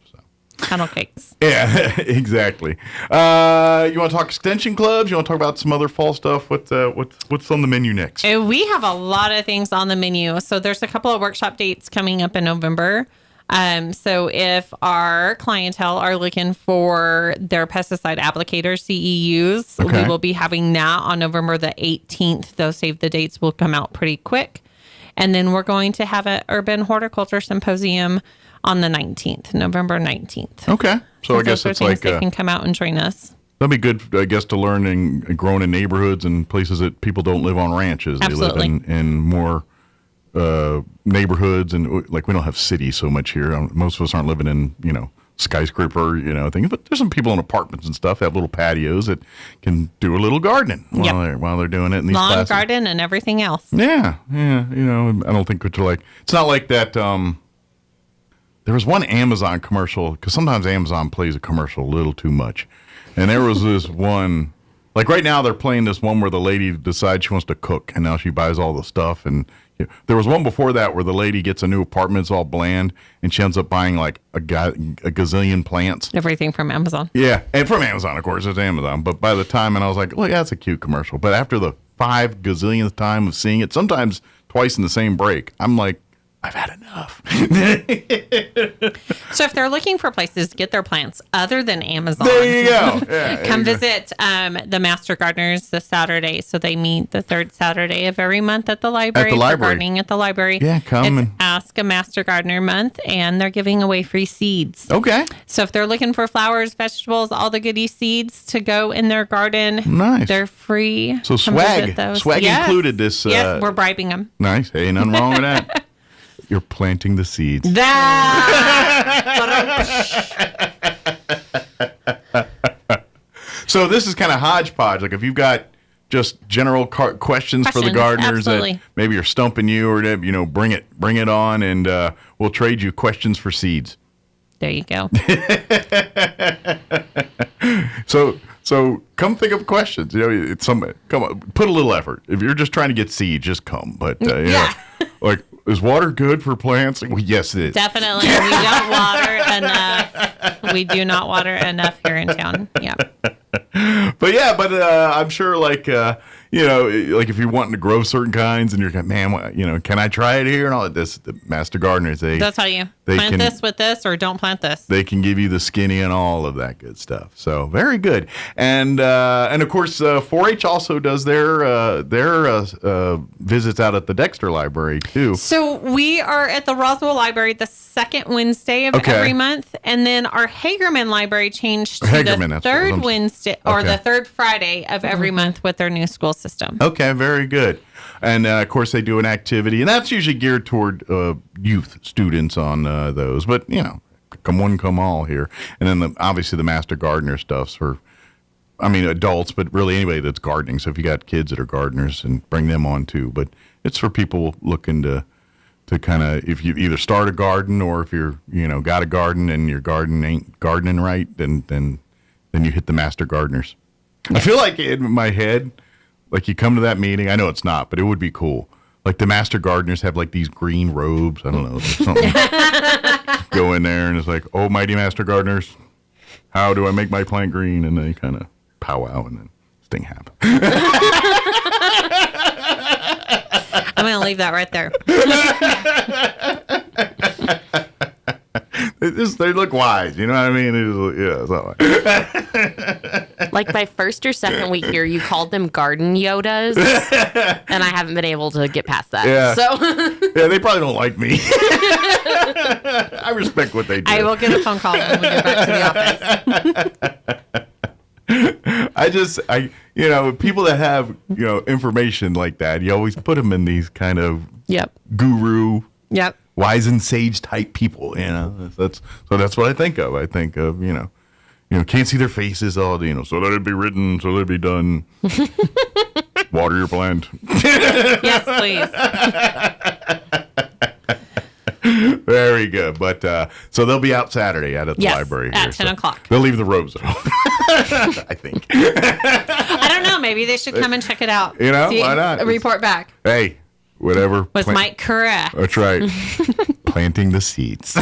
Tunnel cakes. Yeah, exactly. You want to talk extension clubs? You want to talk about some other fall stuff? What's on the menu next? We have a lot of things on the menu. So there's a couple of workshop dates coming up in November. So if our clientele are looking for their pesticide applicator CEUs, we will be having that on November the 18th. Those save the dates will come out pretty quick. And then we're going to have an urban horticulture symposium on the 19th, November 19th. Okay. So I guess it's like they can come out and join us. That'd be good, I guess, to learn and grown in neighborhoods and places that people don't live on ranches. Absolutely. They live in more neighborhoods, and like we don't have cities so much here. Most of us aren't living in skyscraper things, but there's some people in apartments and stuff that have little patios that can do a little gardening while they're doing it in these lawn classes. garden and everything else. Yeah. I don't think it's like, it's not like that. There was one Amazon commercial, because sometimes Amazon plays a commercial a little too much, and there was this one. Like right now, they're playing this one where the lady decides she wants to cook, and now she buys all the stuff. And there was one before that where the lady gets a new apartment, it's all bland, and she ends up buying like a gazillion plants. Everything from Amazon. Yeah, and from Amazon, of course, it's Amazon. But by the time, and I was like, well, yeah, that's a cute commercial. But after the 5 gazillionth time of seeing it, sometimes twice in the same break, I'm like, I've had enough. So if they're looking for places to get their plants other than Amazon, there you go. Yeah, come visit the Master Gardeners this Saturday. So they meet the third Saturday of every month at the library. For gardening at the library. Yeah, come it's Ask a Master Gardener month, and they're giving away free seeds. Okay. So if they're looking for flowers, vegetables, all the goodie seeds to go in their garden, nice. They're free. So swag included this. Yes, we're bribing them. Nice. Hey, nothing wrong with that. You're planting the seeds. So this is kind of hodgepodge. Like if you've got just general questions for the gardeners that maybe are stumping you, or bring it on, and we'll trade you questions for seeds. There you go. So come think of questions. Come on, put a little effort. If you're just trying to get seeds, just come. But like, is water good for plants? Well, yes, it is. Definitely. We don't water enough. We do not water enough here in town. Yeah. But I'm sure like if you're wanting to grow certain kinds and you're like, man, can I try it here and all this? The Master Gardeners, they'll tell you plant this with this or don't plant this. They can give you the skinny and all of that good stuff. So very good. And of course, 4-H also does their visits out at the Dexter Library too. So we are at the Roswell Library the second Wednesday of every month, and then our Hagerman Library changed to the third Wednesday or the third Friday of every month with their new school system. Okay, very good. And of course, they do an activity, and that's usually geared toward youth students on those. But come one, come all here. And then obviously the Master Gardener stuff's for, adults, but really anybody that's gardening. So if you got kids that are gardeners, and bring them on too. But it's for people looking to kind of, if you either start a garden or if you're got a garden and your garden ain't gardening right, then you hit the Master Gardeners. I feel like in my head, like you come to that meeting, I know it's not, but it would be cool. Like the Master Gardeners have like these green robes. I don't know, something. Go in there and it's like, oh, mighty Master Gardeners, how do I make my plant green? And they kind of powwow and then this thing happens. I'm going to leave that right there. They look wise, you know what I mean? Like my first or second week here, you called them garden Yodas, and I haven't been able to get past that. Yeah. So yeah, they probably don't like me. I respect what they do. I will get a phone call when we get back to the office. People that have, information like that, you always put them in these kind of guru, wise and sage type people, That's what I think of. I think of, can't see their faces, so let it be written, so let it be done. Water your plant. Yes, please. Very good. But so they'll be out Saturday out at the library at here, 10 o'clock. They'll leave the robes at home. I think. I don't know. Maybe they should come and check it out. Why not? Report back. Hey, whatever. Was Mike correct? That's right. Planting the seeds.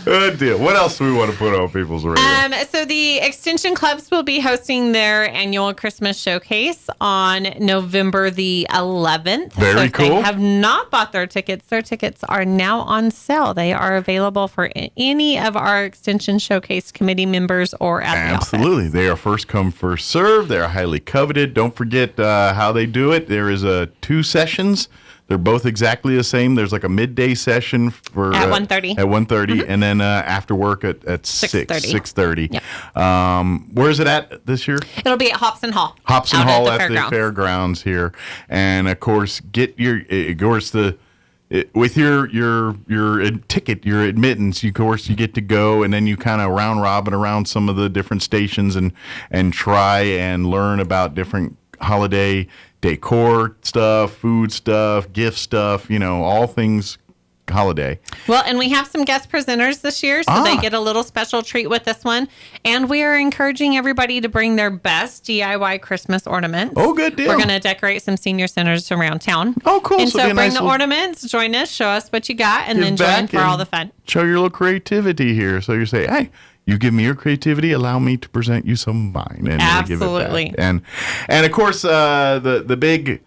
Good deal. What else do we want to put on people's radar? So the Extension Clubs will be hosting their annual Christmas showcase on November the 11th. Very if cool. They have not bought their tickets are now on sale. They are available for any of our Extension Showcase committee members or at the office. Absolutely. They are first come, first served. They are highly coveted. Don't forget how they do it. There is 2 sessions. They're both exactly the same. There's like a midday session for at 1:30. At 1:30, and then after work at 6:30. Yep. Where is it at this year? It'll be at Hobson Hall. Hobson Hall at the fairgrounds here, and of course, get your with your ticket, your admittance. You get to go, and then you kind of round robin around some of the different stations and try and learn about different holiday decor stuff, food stuff, gift stuff, all things holiday. Well, and we have some guest presenters this year, so they get a little special treat with this one. And we are encouraging everybody to bring their best DIY Christmas ornaments. Oh, good deal. We're going to decorate some senior centers around town. Oh, cool. And so bring the ornaments, join us, show us what you got, and then join for all the fun. Show your little creativity here. So you say, hey, you give me your creativity, allow me to present you some of mine. And absolutely. Give it back. And of course, the big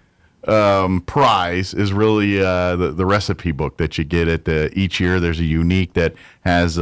prize is really the recipe book that you get at each year. There's a unique that has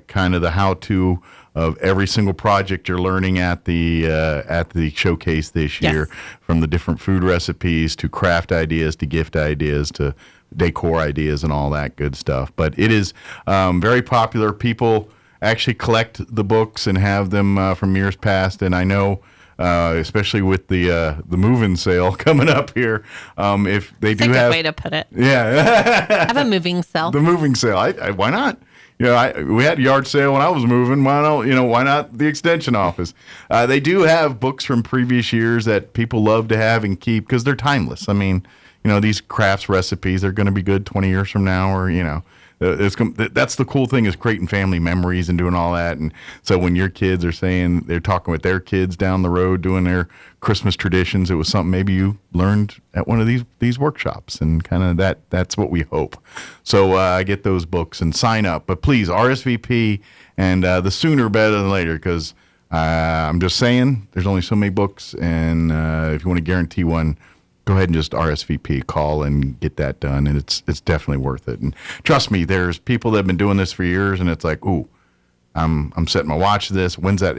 kind of the how-to of every single project you're learning at the showcase this year, from the different food recipes to craft ideas to gift ideas to decor ideas and all that good stuff. But it is very popular. People actually collect the books and have them from years past, and I know especially with the move-in sale coming up here, if they That's do a good have way to put it. Yeah. Have a moving sale. The moving sale. Why not? We had a yard sale when I was moving. Why not the extension office? They do have books from previous years that people love to have and keep because they're timeless. I mean, these crafts recipes are going to be good 20 years from now, or that's the cool thing, is creating family memories and doing all that. And so when your kids are saying they're talking with their kids down the road doing their Christmas traditions, it was something maybe you learned at one of these workshops, and kind of that's what we hope. So get those books and sign up, but please RSVP, and the sooner better than later, because I'm just saying there's only so many books, and if you want to guarantee one, go ahead and just RSVP, call and get that done, and it's definitely worth it. And trust me, there's people that have been doing this for years, and it's like, ooh, I'm setting my watch to this. When's that?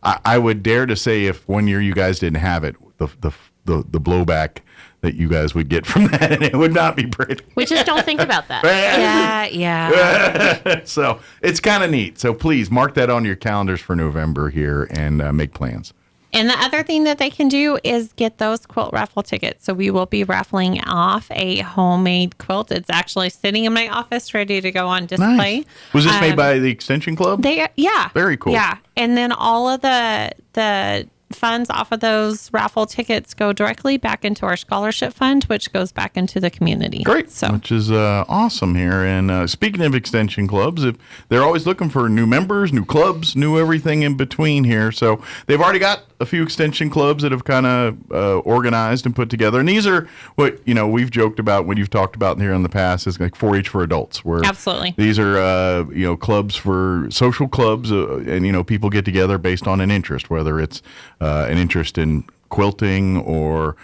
I would dare to say if one year you guys didn't have it, the blowback that you guys would get from that, and it would not be pretty. We just don't think about that. Yeah. So it's kind of neat. So please mark that on your calendars for November here and make plans. And the other thing that they can do is get those quilt raffle tickets. So we will be raffling off a homemade quilt. It's actually sitting in my office ready to go on display. Nice. Was this made by the Extension Club? Yeah. Very cool. Yeah. And then all of the funds off of those raffle tickets go directly back into our scholarship fund, which goes back into the community. Great. So, which is awesome here. And speaking of Extension Clubs, if they're always looking for new members, new clubs, new everything in between here. So they've already got a few Extension Clubs that have kind of organized and put together. And these are what, we've joked about when you've talked about here in the past is like 4-H for adults. Where absolutely. These are, clubs for social clubs and, people get together based on an interest, whether it's an interest in quilting or,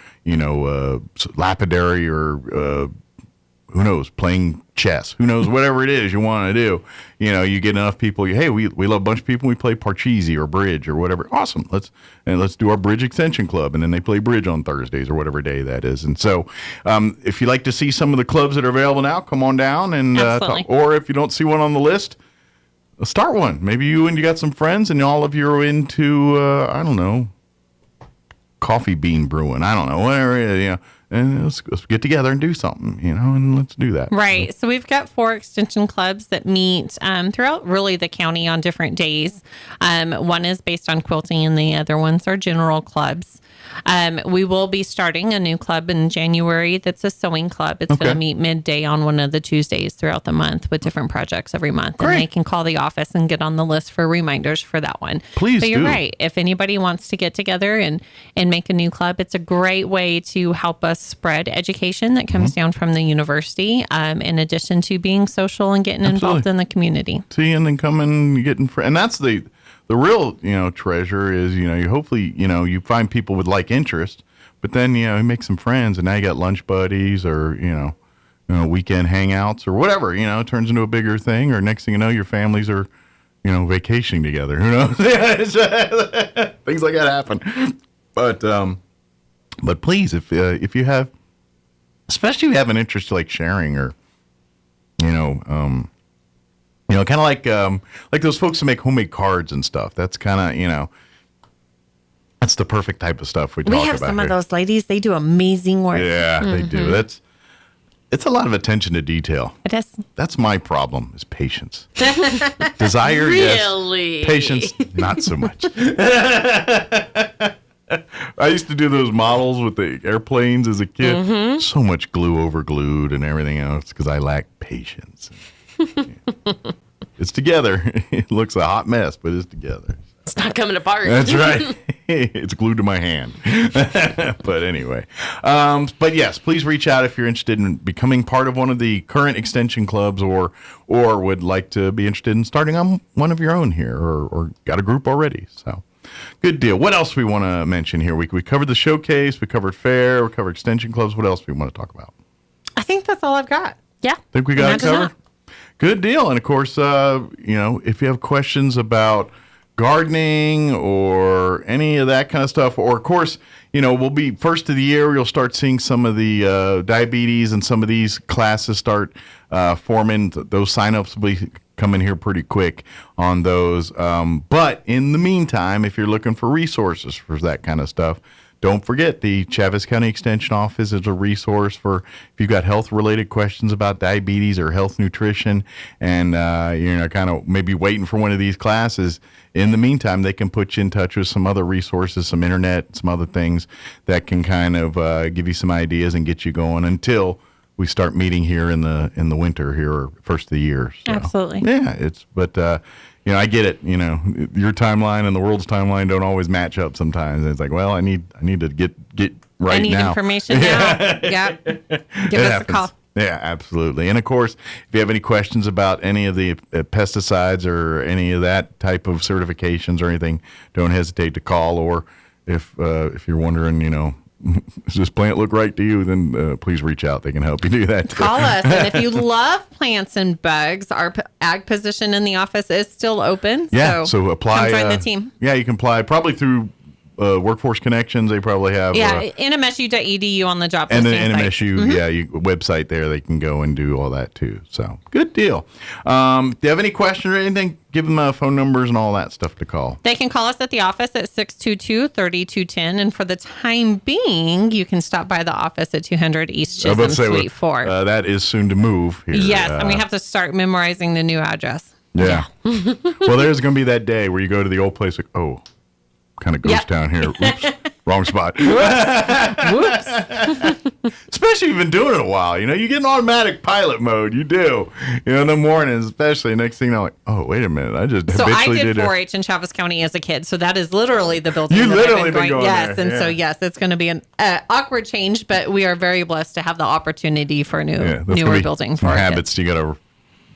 lapidary or who knows, playing chess, who knows, whatever it is you want to do. You get enough people, hey, we love a bunch of people, we play Parcheesi or bridge or whatever. Awesome. Let's do our bridge extension club. And then they play bridge on Thursdays or whatever day that is. And so if you like to see some of the clubs that are available now, come on down and talk. Or if you don't see one on the list, start one. Maybe you got some friends and all of you are into, I don't know, coffee bean brewing. I don't know, whatever it is, and let's get together and do something, and let's do that. Right. So we've got 4 extension clubs that meet throughout really the county on different days. One is based on quilting and the other ones are general clubs. We will be starting a new club in January that's a sewing club. It's going to meet midday on one of the Tuesdays throughout the month with different projects every month. Great. And they can call the office and get on the list for reminders for that one. Please But you're do. right. If anybody wants to get together and make a new club, it's a great way to help us spread education that comes down from the university, in addition to being social and getting involved in the community. Seeing and coming, getting friends. And that's the real, treasure is, you hopefully, you find people with like interest, but then, you make some friends and now you got lunch buddies or, weekend hangouts or whatever, it turns into a bigger thing, or next thing you know, your families are, vacationing together. Who knows? Things like that happen. But please, if you have, especially if you have an interest like sharing or, kind of like those folks who make homemade cards and stuff. That's kind of, that's the perfect type of stuff we talk about. We have some of those ladies. They do amazing work. Yeah, they do. It's a lot of attention to detail. It is. That's my problem, is patience. Desire, really? Yes. Patience, not so much. I used to do those models with the airplanes as a kid. So much glue over glued and everything else because I lack patience. It's together. It looks a hot mess, but it's together. It's not coming apart. That's right. It's glued to my hand. But anyway. But yes, please reach out if you're interested in becoming part of one of the current extension clubs or would like to be interested in starting on one of your own here or got a group already. So good deal. What else we want to mention here? We covered the showcase. We covered fair. We covered extension clubs. What else do we want to talk about? I think that's all I've got. Yeah. Think we got it covered? Good deal. And of course, if you have questions about gardening or any of that kind of stuff, or of course, we'll be first of the year, you'll start seeing some of the diabetes and some of these classes start forming. Those signups will be coming here pretty quick on those. But in the meantime, if you're looking for resources for that kind of stuff, don't forget the Chaves County Extension Office is a resource for if you've got health-related questions about diabetes or health nutrition and you're kind of maybe waiting for one of these classes. In the meantime, they can put you in touch with some other resources, some internet, some other things that can kind of give you some ideas and get you going until we start meeting here in the winter here or first of the year. So, absolutely. Yeah, I get it. Your timeline and the world's timeline don't always match up sometimes. And it's like, well, I need to get right now. I need information now. Yeah. Give us a call. Yeah, absolutely. And of course, if you have any questions about any of the pesticides or any of that type of certifications or anything, don't hesitate to call. Or if you're wondering, does this plant look right to you, then please reach out. They can help you do that too. Call us. And if you love plants and bugs, our ag position in the office is still open. Yeah, so apply. Come join the team. Yeah, you can apply probably through Workforce Connections. They probably have NMSU.edu on the job and posting the site. NMSU website there. They can go and do all that too. So good deal. Do you have any questions or anything? Give them phone numbers and all that stuff to call. They can call us at the office at 622-3210. And for the time being, you can stop by the office at 200 East Chisholm Suite 4. That is soon to move here. Yes, and we have to start memorizing the new address. Yeah. Well, there's going to be that day where you go to the old place, like, oh, kind of ghost town here. Oops, wrong spot. Whoops. Especially if you've been doing it a while. You know, you get in automatic pilot mode. You do. You know, in the mornings, especially. Next thing you know, like, oh, wait a minute. I just habitually did 4-H in Travis County as a kid. So that is literally the building. You literally been going yes, there. And so, yes, it's going to be an awkward change, but we are very blessed to have the opportunity for a newer building for our habits you got to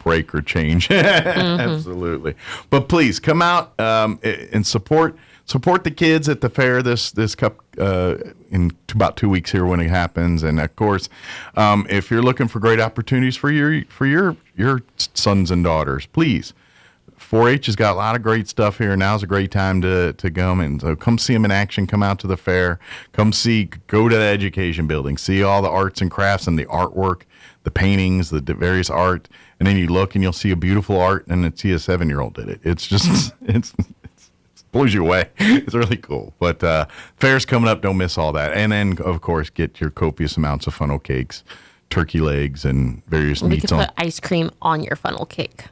break or change. Absolutely. But please come out and support the kids at the fair this cup in about 2 weeks here when it happens. And of course, if you're looking for great opportunities for your sons and daughters, please. 4-H has got a lot of great stuff here. Now's a great time to go and so come see them in action. Come out to the fair. Go to the education building. See all the arts and crafts and the artwork, the paintings, the various art. And then you look and you'll see a beautiful art and then see a 7-year-old did it. It's just it blows you away. It's really cool. But fair's coming up. Don't miss all that. And then of course get your copious amounts of funnel cakes, turkey legs, and various meats. We could put ice cream on your funnel cake.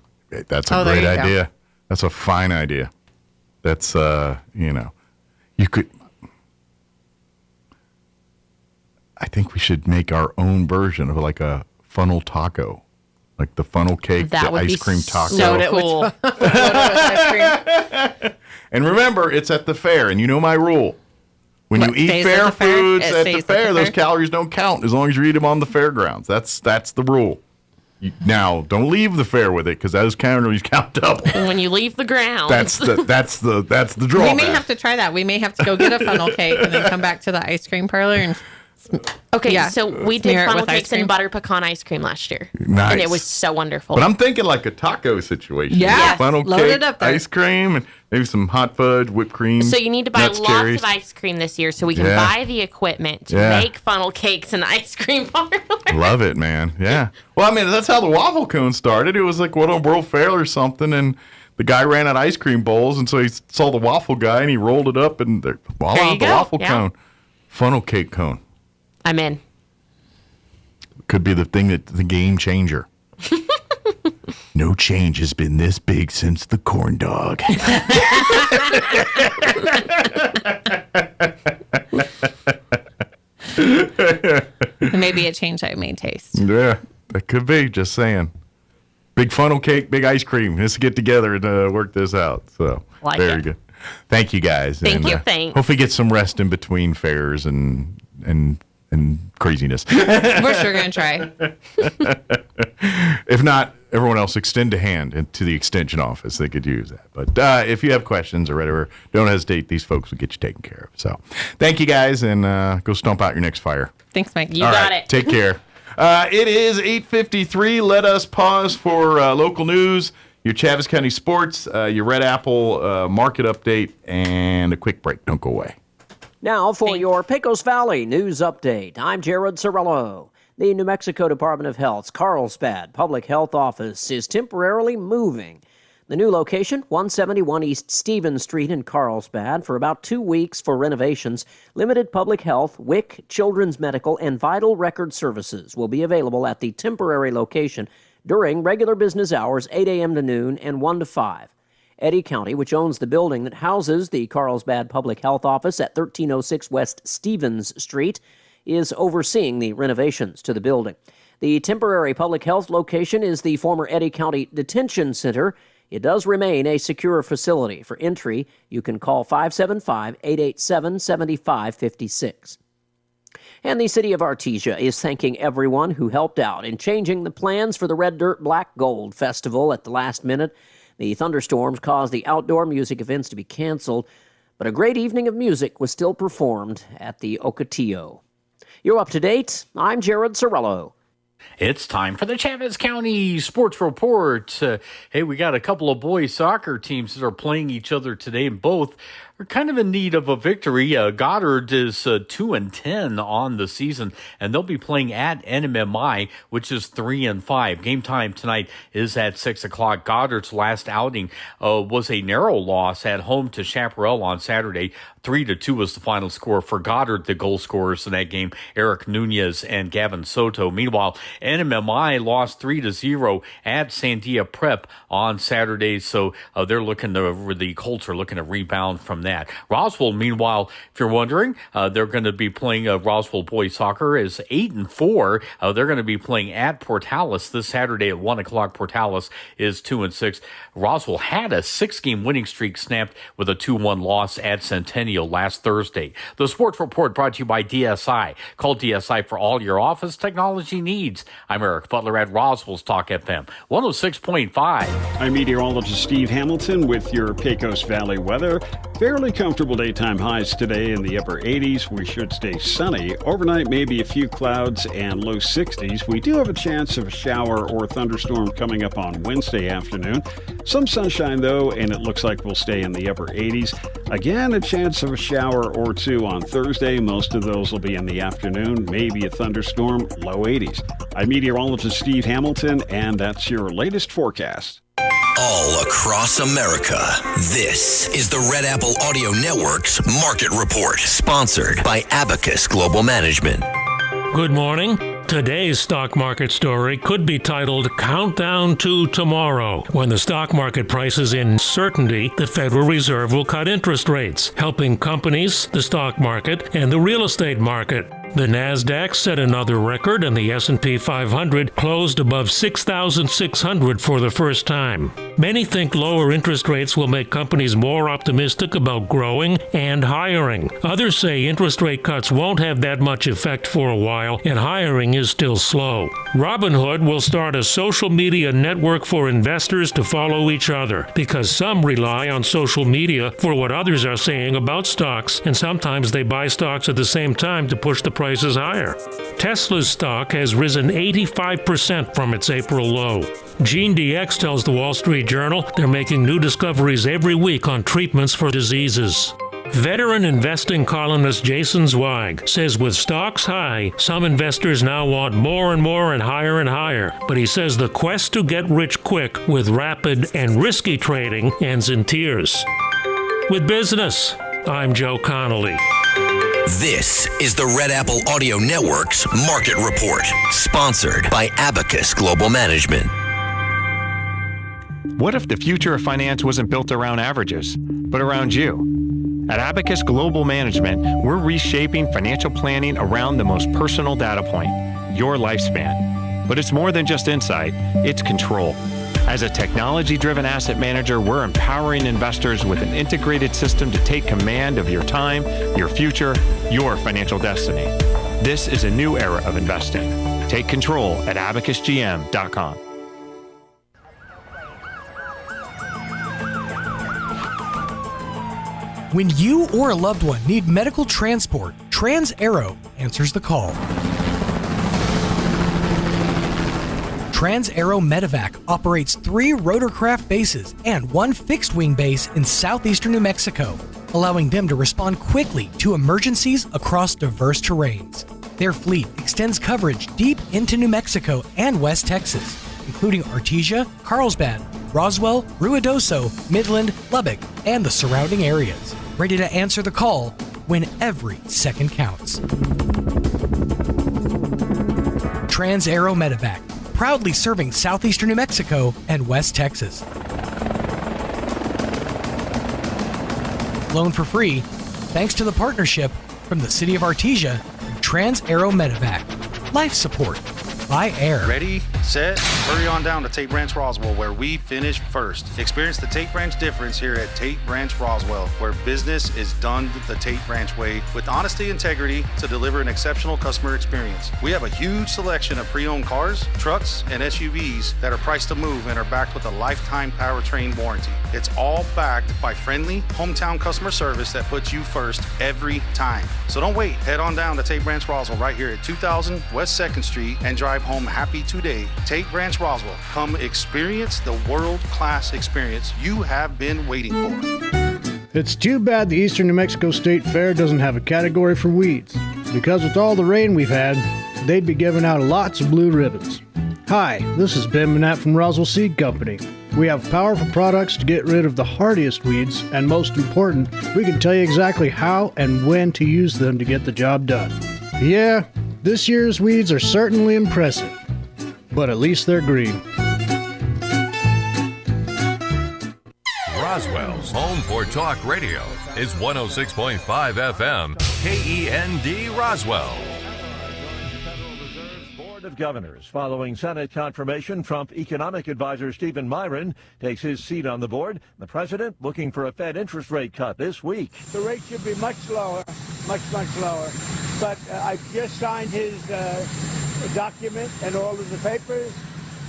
That's a great idea. That's a fine idea. That's, you could. I think we should make our own version of like a funnel taco, like the funnel cake, the ice cream taco. So cool. And remember, it's at the fair, and you know my rule. When you eat fair foods at the fair, those calories don't count as long as you eat them on the fairgrounds. That's the rule. Now, don't leave the fair with it because those calories count double. When you leave the ground, that's the drawback. We may have to try that. We may have to go get a funnel cake and then come back to the ice cream parlor and. Okay, so we did funnel cakes and butter pecan ice cream last year. Nice. And it was so wonderful. But I'm thinking like a taco situation. Yeah. Funnel cake, ice cream, and maybe some hot fudge, whipped cream. So you need to buy lots of ice cream this year so we can buy the equipment to make funnel cakes and ice cream parlor. Love it, man. Yeah. Well, I mean, that's how the waffle cone started. It was like a World Fair or something, and the guy ran out ice cream bowls, and so he saw the waffle guy, and he rolled it up, and voila, the waffle cone. Funnel cake cone. I'm in. Could be the thing that the game changer. No change has been this big since the corn dog. Maybe a change I may taste. Yeah, that could be. Just saying. Big funnel cake, big ice cream. Let's get together and work this out. So very good. Thank you guys. Thank you. Thanks. Hopefully get some rest in between fairs and craziness. We're sure going to try. If not, everyone else extend a hand to the extension office. They could use that. But if you have questions or whatever, don't hesitate. These folks will get you taken care of. So thank you guys, and go stomp out your next fire. Thanks, Mike. You got it. Take care. It is 8:53. Let us pause for local news, your Travis County sports, your Red Apple market update, and a quick break. Don't go away. Now for your Pecos Valley News Update. I'm Jared Cirillo. The New Mexico Department of Health's Carlsbad Public Health Office is temporarily moving. The new location, 171 East Stevens Street in Carlsbad, for about 2 weeks for renovations. Limited public health, WIC, children's medical, and vital record services will be available at the temporary location during regular business hours, 8 a.m. to noon and 1 to 5. Eddy County, which owns the building that houses the Carlsbad Public Health Office at 1306 West Stevens Street, is overseeing the renovations to the building. The temporary public health location is the former Eddy County Detention Center. It does remain a secure facility. For entry, you can call 575-887-7556. And the city of Artesia is thanking everyone who helped out in changing the plans for the Red Dirt Black Gold Festival at the last minute. The thunderstorms caused the outdoor music events to be canceled, but a great evening of music was still performed at the Ocotillo. You're up to date. I'm Jared Cirillo. It's time for the Travis County Sports Report. Hey, we got a couple of boys soccer teams that are playing each other today, and both are kind of in need of a victory. Goddard is 2-10 on the season, and they'll be playing at NMMI, which is 3-5. Game time tonight is at 6 o'clock. Goddard's last outing was a narrow loss at home to Chaparral on Saturday. 3-2 was the final score for Goddard. The goal scorers in that game, Eric Nunez and Gavin Soto. Meanwhile, NMMI lost 3-0 at Sandia Prep on Saturday, so the Colts are looking to rebound from that. Roswell, meanwhile, if you're wondering, they're going to be playing Roswell boys soccer is 8-4. They're going to be playing at Portales this Saturday at 1 o'clock. Portales is 2-6. Roswell had a 6-game winning streak snapped with a 2-1 loss at Centennial last Thursday. The Sports Report brought to you by DSI. Call DSI for all your office technology needs. I'm Eric Butler at Roswell's Talk FM 106.5. I'm meteorologist Steve Hamilton with your Pecos Valley weather. Fairly comfortable daytime highs today in the upper 80s. We should stay sunny. Overnight, maybe a few clouds and low 60s. We do have a chance of a shower or thunderstorm coming up on Wednesday afternoon. Some sunshine, though, and it looks like we'll stay in the upper 80s. Again, a chance of a shower or two on Thursday. Most of those will be in the afternoon. Maybe a thunderstorm, low 80s. I'm meteorologist Steve Hamilton, and that's your latest forecast. All across America, this is the Red Apple Audio Network's Market Report, sponsored by Abacus Global Management. Good morning. Today's stock market story could be titled Countdown to Tomorrow. When the stock market prices in certainty, the Federal Reserve will cut interest rates, helping companies, the stock market, and the real estate market. The Nasdaq set another record, and the S&P 500 closed above 6,600 for the first time. Many think lower interest rates will make companies more optimistic about growing and hiring. Others say interest rate cuts won't have that much effect for a while, and hiring is still slow. Robinhood will start a social media network for investors to follow each other, because some rely on social media for what others are saying about stocks, and sometimes they buy stocks at the same time to push the prices higher. Tesla's stock has risen 85% from its April low. GeneDx tells the Wall Street Journal they're making new discoveries every week on treatments for diseases. Veteran investing columnist Jason Zweig says with stocks high, some investors now want more and more and higher, but he says the quest to get rich quick with rapid and risky trading ends in tears. With business, I'm Joe Connolly. This is the Red Apple Audio Network's Market Report, sponsored by Abacus Global Management. What if the future of finance wasn't built around averages, but around you? At Abacus Global Management, we're reshaping financial planning around the most personal data point, your lifespan. But it's more than just insight, it's control. As a technology-driven asset manager, we're empowering investors with an integrated system to take command of your time, your future, your financial destiny. This is a new era of investing. Take control at abacusgm.com. When you or a loved one need medical transport, Trans-Aero answers the call. Trans-Aero Medevac operates 3 rotorcraft bases and 1 fixed-wing base in southeastern New Mexico, allowing them to respond quickly to emergencies across diverse terrains. Their fleet extends coverage deep into New Mexico and West Texas, including Artesia, Carlsbad, Roswell, Ruidoso, Midland, Lubbock, and the surrounding areas, ready to answer the call when every second counts. Trans-Aero Medevac, proudly serving southeastern New Mexico and West Texas. Flown for free, thanks to the partnership from the City of Artesia and Trans-Aero Medevac. Life support by air. Ready, set, hurry on down to Tate Branch Roswell, where we finish first. Experience the Tate Branch difference here at Tate Branch Roswell, where business is done the Tate Branch way with honesty and integrity to deliver an exceptional customer experience. We have a huge selection of pre-owned cars, trucks, and SUVs that are priced to move and are backed with a lifetime powertrain warranty. It's all backed by friendly hometown customer service that puts you first every time. So don't wait. Head on down to Tate Branch Roswell right here at 2000 West 2nd Street and drive home happy today. Tate Branch Roswell. Come experience the world-class experience you have been waiting for. It's too bad the Eastern New Mexico State Fair doesn't have a category for weeds, because with all the rain we've had, they'd be giving out lots of blue ribbons. Hi, this is Ben Manat from Roswell Seed Company. We have powerful products to get rid of the hardiest weeds, and most important, we can tell you exactly how and when to use them to get the job done. Yeah, this year's weeds are certainly impressive, but at least they're green. Roswell's home for talk radio is 106.5 FM, KEND Roswell. Board of Governors. Following Senate confirmation, Trump economic advisor Stephen Myron takes his seat on the board. The president looking for a Fed interest rate cut this week. The rate should be much lower, much lower. But I just signed his document and all of the papers,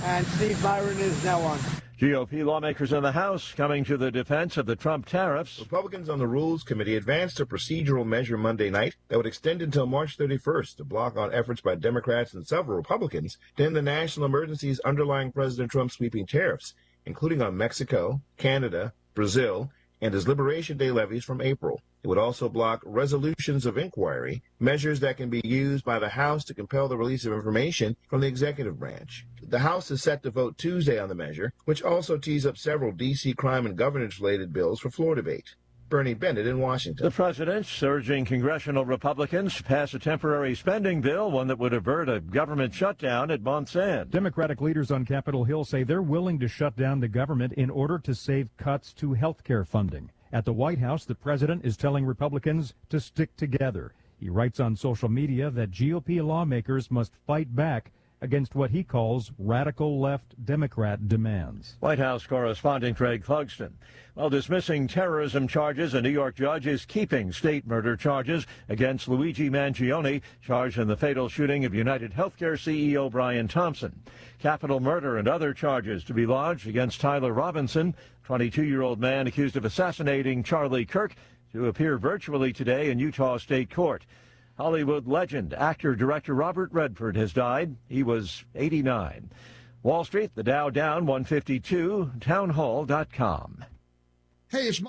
and Steve Myron is now on. GOP lawmakers in the House coming to the defense of the Trump tariffs. Republicans on the Rules Committee advanced a procedural measure Monday night that would extend until March 31st to block on efforts by Democrats and several Republicans to end the national emergencies underlying President Trump's sweeping tariffs, including on Mexico, Canada, Brazil, and his Liberation Day levies from April. It would also block resolutions of inquiry, measures that can be used by the House to compel the release of information from the executive branch. The House is set to vote Tuesday on the measure, which also tees up several D.C. crime and governance-related bills for floor debate. Bernie Bennett in Washington. The president urging congressional Republicans to pass a temporary spending bill, one that would avert a government shutdown at month's end. Democratic leaders on Capitol Hill say they're willing to shut down the government in order to save cuts to health care funding. At the White House, the president is telling Republicans to stick together. He writes on social media that GOP lawmakers must fight back against what he calls radical left Democrat demands. White House correspondent Craig Clugston. While dismissing terrorism charges, a New York judge is keeping state murder charges against Luigi Mangione, charged in the fatal shooting of United Healthcare CEO Brian Thompson. Capital murder and other charges to be lodged against Tyler Robinson, 22-year-old man accused of assassinating Charlie Kirk, to appear virtually today in Utah State Court. Hollywood legend, actor, director Robert Redford has died. He was 89. Wall Street, the Dow down 152, townhall.com. Hey, it's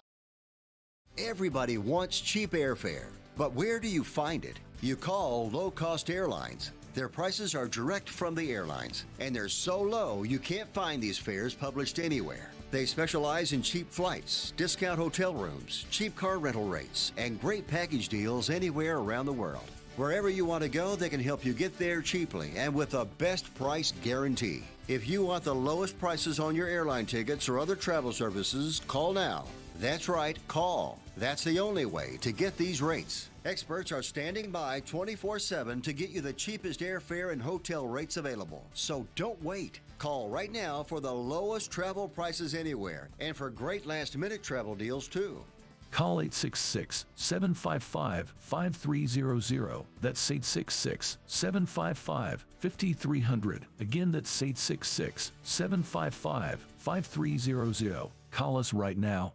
Everybody wants cheap airfare, but where do you find it? You call low-cost airlines. Their prices are direct from the airlines, and they're so low you can't find these fares published anywhere. They specialize in cheap flights, discount hotel rooms, cheap car rental rates, and great package deals anywhere around the world. Wherever you want to go, they can help you get there cheaply and with a best price guarantee. If you want the lowest prices on your airline tickets or other travel services, call now. That's right, call. That's the only way to get these rates. Experts are standing by 24/7 to get you the cheapest airfare and hotel rates available. So don't wait. Call right now for the lowest travel prices anywhere and for great last-minute travel deals, too. Call 866-755-5300. That's 866-755-5300. Again, that's 866-755-5300. Call us right now.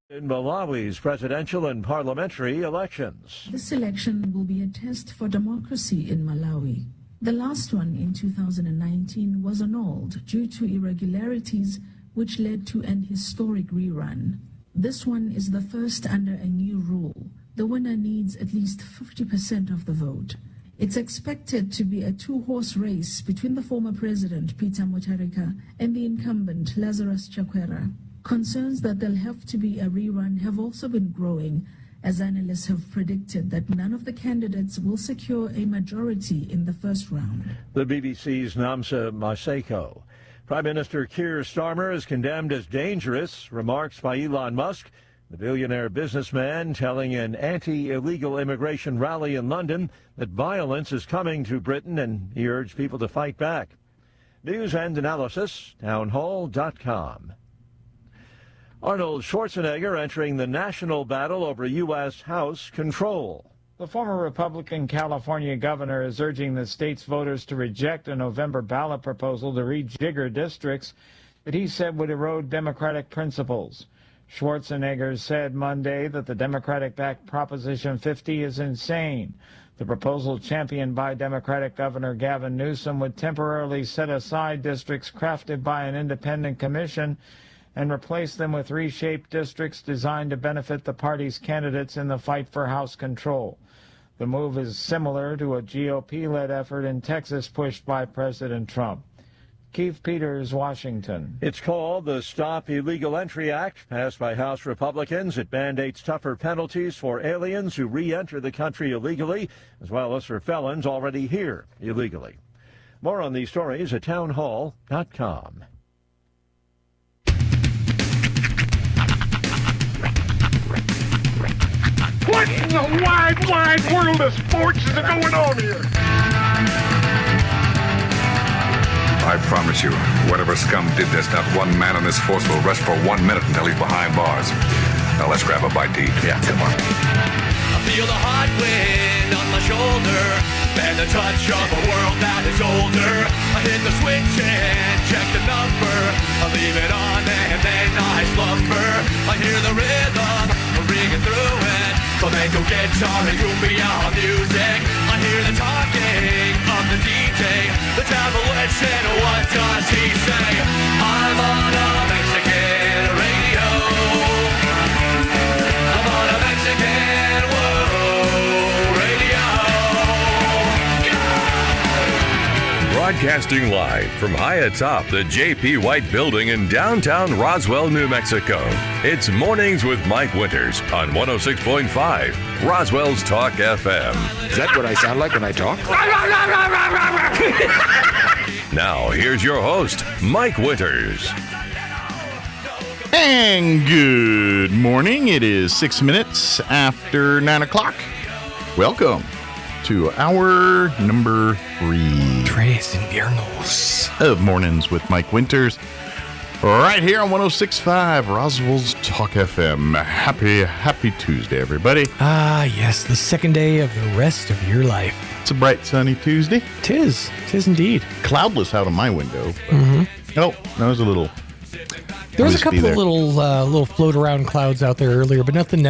In Malawi's presidential and parliamentary elections. This election will be a test for democracy in Malawi. The last one in 2019 was annulled due to irregularities which led to an historic rerun. This one is the first under a new rule. The winner needs at least 50% of the vote. It's expected to be a two-horse race between the former president, Peter Mutharika, and the incumbent, Lazarus Chakwera. Concerns that there'll have to be a rerun have also been growing, as analysts have predicted that none of the candidates will secure a majority in the first round. The BBC's Namsa Maseko. Prime Minister Keir Starmer is condemned as dangerous, remarks by Elon Musk, the billionaire businessman telling an anti-illegal immigration rally in London that violence is coming to Britain, and he urged people to fight back. News and analysis, townhall.com. Arnold Schwarzenegger entering the national battle over U.S. House control. The former Republican California governor is urging the state's voters to reject a November ballot proposal to rejigger districts that he said would erode democratic principles. Schwarzenegger said Monday that the Democratic-backed Proposition 50 is insane. The proposal, championed by Democratic Governor Gavin Newsom, would temporarily set aside districts crafted by an independent commission and replace them with reshaped districts designed to benefit the party's candidates in the fight for House control. The move is similar to a GOP-led effort in Texas pushed by President Trump. Keith Peters, Washington. It's called the Stop Illegal Entry Act, passed by House Republicans. It mandates tougher penalties for aliens who re-enter the country illegally, as well as for felons already here illegally. More on these stories at townhall.com. What in the wide, wide world of sports is going on here? I promise you, whatever scum did this, not one man on this force will rest for 1 minute until he's behind bars. Now let's grab a bite to eat. Yeah, come on. I feel the hot wind on my shoulder and the touch of a world that is older. I hit the switch and check the number. I leave it on and then I slumber. I hear the rhythm ringing through it. Flamenco guitar and cumbia music. I hear the talking of the DJ. The devil listen, what does he say? I'm on a Mexican radio. I'm on a Mexican radio. Broadcasting live from high atop the J.P. White Building in downtown Roswell, New Mexico. It's Mornings with Mike Winters on 106.5 Roswell's Talk FM. Is that what I sound like when I talk? Now, here's your host, Mike Winters. And good morning. It is 6 minutes after 9 o'clock. Welcome to hour number 3. Tres Inviernos of Mornings with Mike Winters. Right here on 106.5 Roswell's Talk FM. Happy Tuesday, everybody. Ah, yes, the second day of the rest of your life. It's a bright, sunny Tuesday. Tis indeed. Cloudless out of my window. Oh, that was a little. There was a couple of little float around clouds out there earlier, but nothing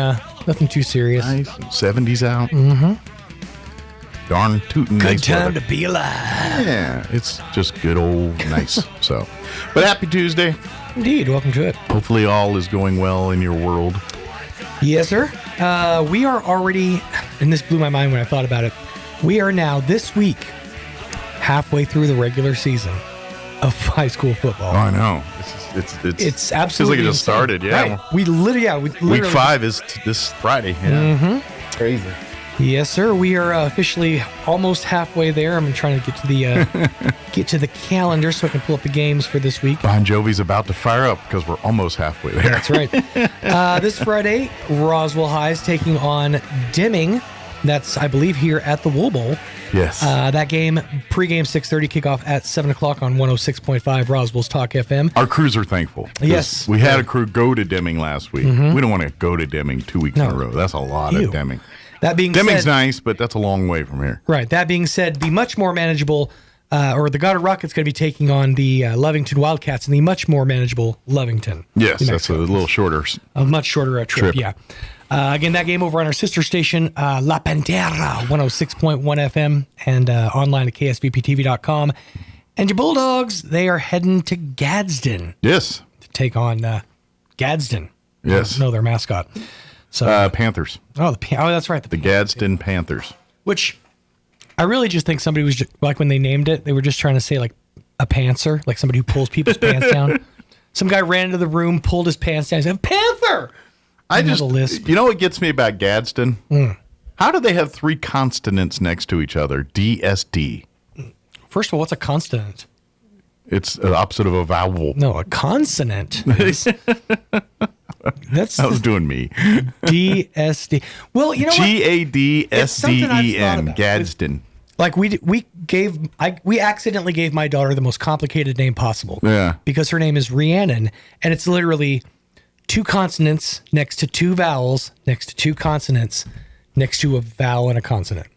too serious. Nice. 70s out. Darn tootin' Good nice time weather. to be alive. Yeah, it's just good old nice. So, but happy Tuesday. Indeed, welcome to it. Hopefully all is going well in your world. Yes, sir. We are already, and this blew my mind when I thought about it, we are now this week halfway through the regular season of high school football. Oh, I know. It's absolutely feels like it just insane. started. Yeah. Right. We literally Week 5 is this Friday. Yeah. Crazy. Yes, sir. We are officially almost halfway there. I'm trying to get to the calendar so I can pull up the games for this week. Bon Jovi's about to fire up because we're almost halfway there. That's right. This Friday, Roswell High is taking on Deming. That's, I believe, here at the Wool Bowl. Yes. That game, pregame 6:30, kickoff at 7 o'clock on 106.5 Roswell's Talk FM. Our crews are thankful. Yes. We had a crew go to Deming last week. We don't want to go to Deming 2 weeks in a row. That's a lot of Deming. That being Deming's said, nice, but that's a long way from here. Right. That being said, the much more manageable, or the Goddard Rockets going to be taking on the Lovington Wildcats in the much more manageable Lovington. Yes, that's a little shorter. A much shorter trip. Yeah. Again, that game over on our sister station, La Pantera, 106.1 FM, and online at ksvptv.com. And your Bulldogs, they are heading to Gadsden. Yes. To take on Gadsden. Yes. No, their mascot. So Panthers. Oh, that's right. The Gadsden Panthers. Which I really just think somebody was just, like when they named it, they were just trying to say like a pantser, like somebody who pulls people's pants down. Some guy ran into the room, pulled his pants down, and said, "Panther!" You know what gets me about Gadsden? How do they have 3 consonants next to each other? DSD. First of all, what's a consonant? It's the opposite of a vowel. No, a consonant. That was doing me. DSD. Well, you know Gadsden. Gadsden. Like we accidentally gave my daughter the most complicated name possible. Yeah. Because her name is Rhiannon, and it's literally 2 consonants next to 2 vowels next to 2 consonants next to a vowel and a consonant.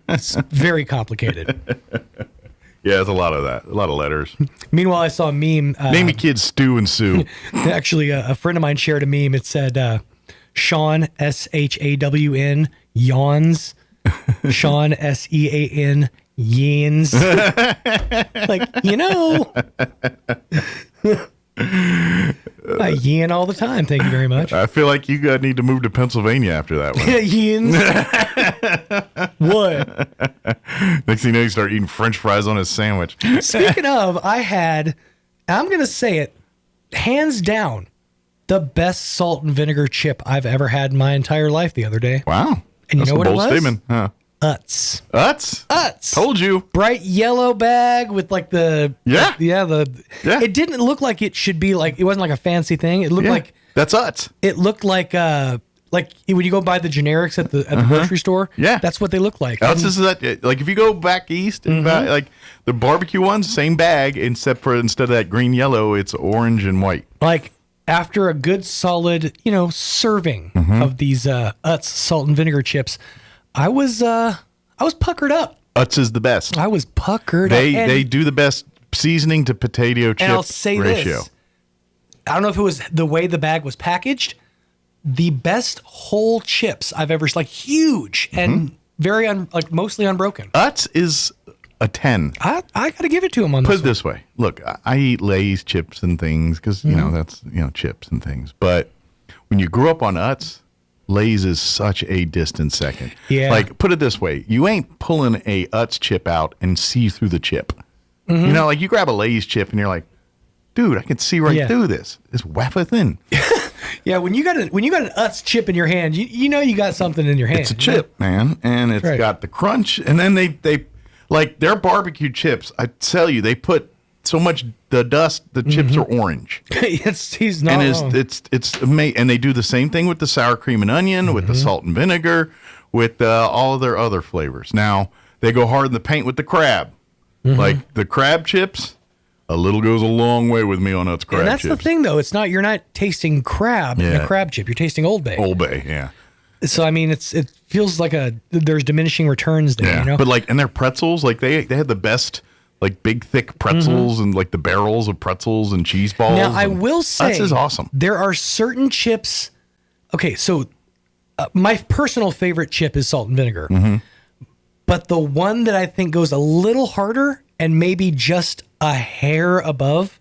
It's very complicated. Yeah, it's a lot of that. A lot of letters. Meanwhile, I saw a meme. Name your kids Stu and Sue. Actually, a friend of mine shared a meme. It said, Sean, S-H-A-W-N, yawns. Sean, S-E-A-N, yeans. Like, Yin all the time. Thank you very much. I feel like you need to move to Pennsylvania after that one. Yins. What? Next thing you know, you start eating French fries on a sandwich. Speaking of, I'm going to say it, hands down, the best salt and vinegar chip I've ever had in my entire life the other day. Wow. And That's you know what a bold it was? statement, huh? Utz. Utz? Told you. Bright yellow bag with like the... Yeah. It didn't look like it should be like... It wasn't like a fancy thing. It looked like... That's Utz. It looked like when you go buy the generics at the grocery store. Yeah. That's what they look like. Utz is that... Like, if you go back east and buy, like, the barbecue ones, same bag, except for instead of that green-yellow, it's orange and white. Like... After a good solid, serving of these Utz salt and vinegar chips, I was puckered up. Utz is the best. I was puckered up. And they do the best seasoning to potato chip and I'll say ratio. This. I don't know if it was the way the bag was packaged. The best whole chips I've ever, like huge and very mostly unbroken. Utz is a 10. I got to give it to him on this. Put it this way. Look, I eat Lay's chips and things because, that's, chips and things. But when you grew up on Utz, Lay's is such a distant second. Yeah. Like, put it this way. You ain't pulling a Utz chip out and see through the chip. Like you grab a Lay's chip and you're like, dude, I can see right through this. It's wafer thin. Yeah, when you got an Utz chip in your hand, you know you got something in your hand. It's a chip, man. And it's got the crunch. And then they like their barbecue chips, I tell you, they put so much the dust, the chips are orange. He's not wrong. It's amazing. And they do the same thing with the sour cream and onion, with the salt and vinegar, with all of their other flavors. Now, they go hard in the paint with the crab. Like the crab chips, a little goes a long way with me on Utz crab and that's chips. the thing, though. You're not tasting crab in a crab chip. You're tasting Old Bay. Old Bay, yeah. So I mean, it feels like there's diminishing returns there. Yeah, but and their pretzels, like they had the best, like big thick pretzels and like the barrels of pretzels and cheese balls. Now I will say, Utz is awesome. There are certain chips. Okay, so my personal favorite chip is salt and vinegar, but the one that I think goes a little harder and maybe just a hair above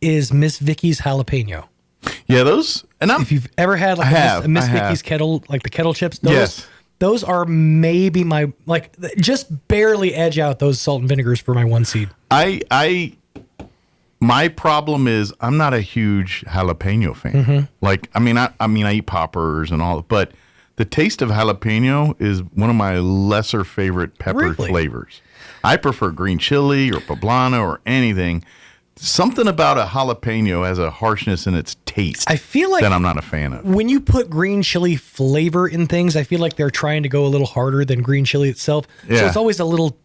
is Miss Vicky's jalapeno. Yeah, those. And if you've ever had a Miss Vicky's kettle, like the kettle chips, those are maybe my just barely edge out those salt and vinegars for my one seed. My problem is I'm not a huge jalapeno fan. Like, I eat poppers and all, but the taste of jalapeno is one of my lesser favorite pepper flavors. I prefer green chili or poblano or anything. Something about a jalapeno has a harshness in its taste. I feel like that I'm not a fan of. When you put green chili flavor in things, I feel like they're trying to go a little harder than green chili itself. Yeah. So it's always a little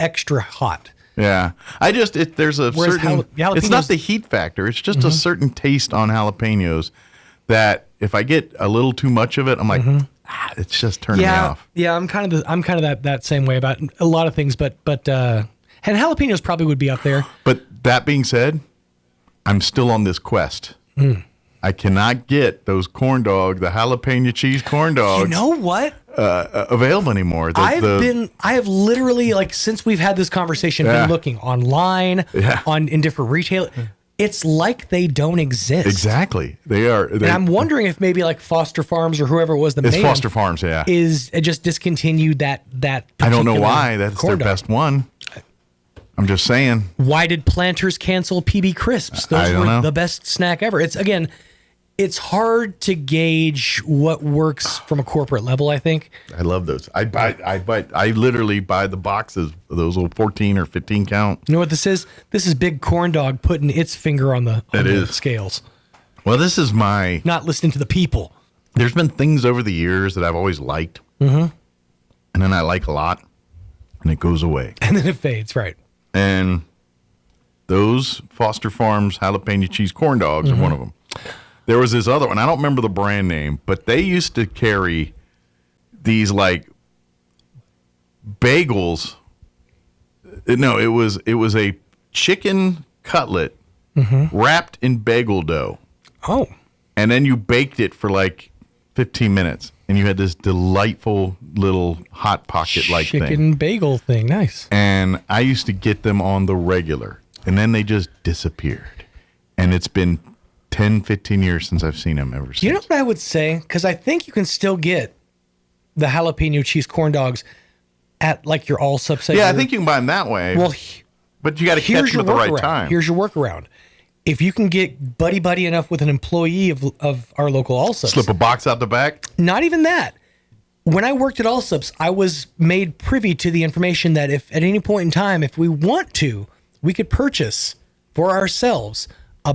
extra hot. Yeah. There's a certain, it's not the heat factor. It's just a certain taste on jalapenos that if I get a little too much of it, I'm like, it's just turning me off. Yeah. I'm kind of that same way about a lot of things, but and jalapenos probably would be up there. But that being said, I'm still on this quest. I cannot get those corn dogs, the jalapeno cheese corn dogs. You know what? Available anymore. I have literally, since we've had this conversation, been looking online, in different retail. It's like they don't exist. Exactly. They are. And I'm wondering if maybe Foster Farms or whoever it was that made it's Foster Farms, is just discontinued that I don't know why. That's their best one. I'm just saying. Why did Planters cancel PB Crisps? Those were the best snack ever. It's hard to gauge what works from a corporate level, I think. I love those. I literally buy the boxes, those little 14 or 15 count. You know what this is? This is Big Corn Dog putting its finger on the scales. Well, this is my... Not listening to the people. There's been things over the years that I've always liked. And then I like a lot, and it goes away. And then it fades, right. And those Foster Farms jalapeno cheese corn dogs are one of them. There was this other one. I don't remember the brand name, but they used to carry these bagels. No, it was a chicken cutlet wrapped in bagel dough. Oh. And then you baked it for 15 minutes. And you had this delightful little Hot Pocket-like thing. Chicken bagel thing. Nice. And I used to get them on the regular. And then they just disappeared. And it's been 10, 15 years since I've seen him ever since. You know what I would say? Because I think you can still get the jalapeno cheese corn dogs at like your Allsup site. Yeah, I think you can buy them that way. Well, but you got to catch them at the right time. Here's your workaround. If you can get buddy enough with an employee of our local Allsups. Slip a box out the back? Not even that. When I worked at Allsups, I was made privy to the information that if at any point in time, if we want to, we could purchase for ourselves a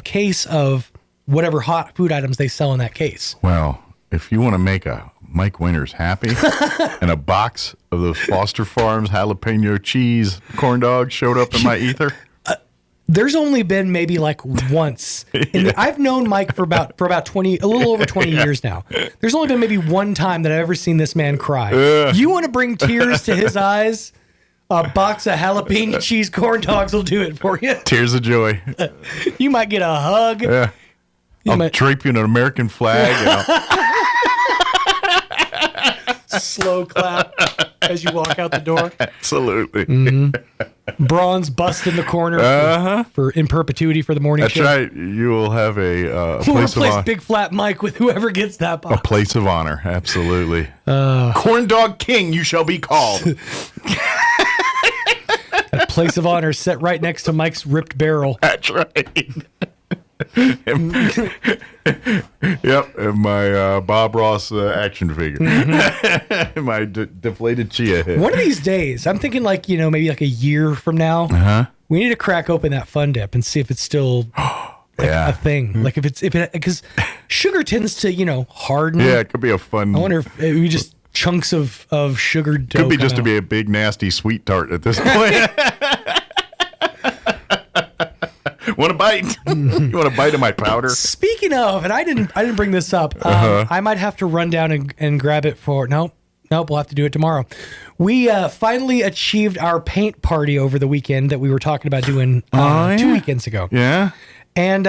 case of whatever hot food items they sell in that case. Well, if you want to make a Mike Winters happy and a box of those Foster Farms jalapeno cheese corn dogs showed up in my ether. There's only been maybe like once. I've known Mike for about 20, a little over 20 years now. There's only been maybe one time that I've ever seen this man cry. You want to bring tears to his eyes? A box of jalapeno cheese corn dogs will do it for you. Tears of joy. You might get a hug. Yeah. I'll drape you in an American flag. Slow clap as you walk out the door. Absolutely. Mm-hmm. Bronze bust in the corner for in perpetuity for the morning show. That's right. You will have a we'll place of honor. Big Flat Mike with whoever gets that box. A place of honor. Absolutely. Corn Dog King, you shall be called. A place of honor set right next to Mike's ripped barrel. That's right. Yep, and my Bob Ross action figure. Mm-hmm. My deflated chia head. One of these days, I'm thinking like, maybe like a year from now, we need to crack open that Fun Dip and see if it's still a thing. Like because sugar tends to, harden. Yeah, it could be a fun. I wonder if we just chunks of sugar dough. Could be just to be a big nasty sweet tart at this point. Want a bite? You want a bite of my powder? Speaking of, and I didn't bring this up. I might have to run down and grab it for. Nope. We'll have to do it tomorrow. We finally achieved our paint party over the weekend that we were talking about doing 2 weekends ago. Yeah. And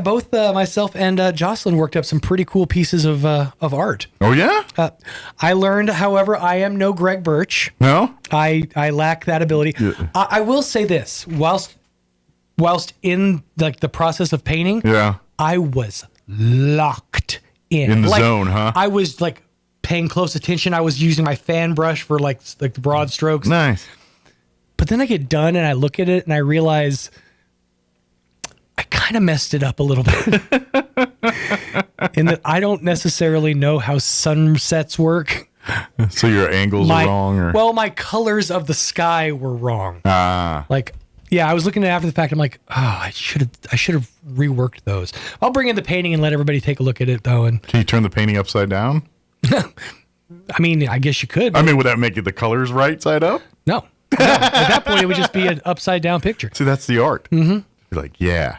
both myself and Jocelyn worked up some pretty cool pieces of art. Oh yeah. I learned, however, I am no Greg Birch. No. I lack that ability. Yeah. I will say this: whilst in like the process of painting, I was locked in the zone, huh? I was like paying close attention. I was using my fan brush for like the broad strokes. Nice. But then I get done and I look at it and I realize I kind of messed it up a little bit. In that I don't necessarily know how sunsets work. So your angles are wrong, or my colors of the sky were wrong. Yeah, I was looking at it after the fact. I'm like, I should have reworked those. I'll bring in the painting and let everybody take a look at it, though. And can you turn the painting upside down? I mean, I guess you could. I mean, would that make it the colors right side up? No. At that point, it would just be an upside down picture. See, that's the art. Mm-hmm. You're like, yeah,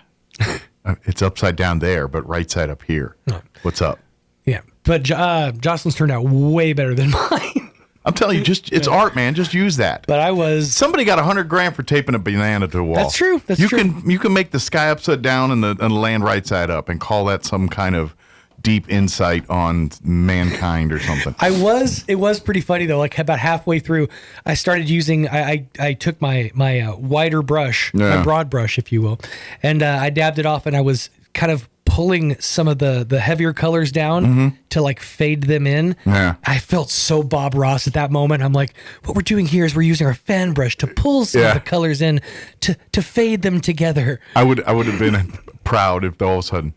it's upside down there, but right side up here. No. What's up? Yeah, but Jocelyn's turned out way better than mine. I'm telling you, it's art, man. Just use that. But somebody got $100,000 for taping a banana to a wall. That's true. You can make the sky upside down and the land right side up, and call that some kind of deep insight on mankind or something. It was pretty funny though. Like about halfway through, I started using. I took my wider brush, my broad brush, if you will, and I dabbed it off, and I was kind of pulling some of the heavier colors down to like fade them in. Yeah. I felt so Bob Ross at that moment. I'm like, what we're doing here is we're using our fan brush to pull some of the colors in to fade them together. I would have been proud if all of a sudden,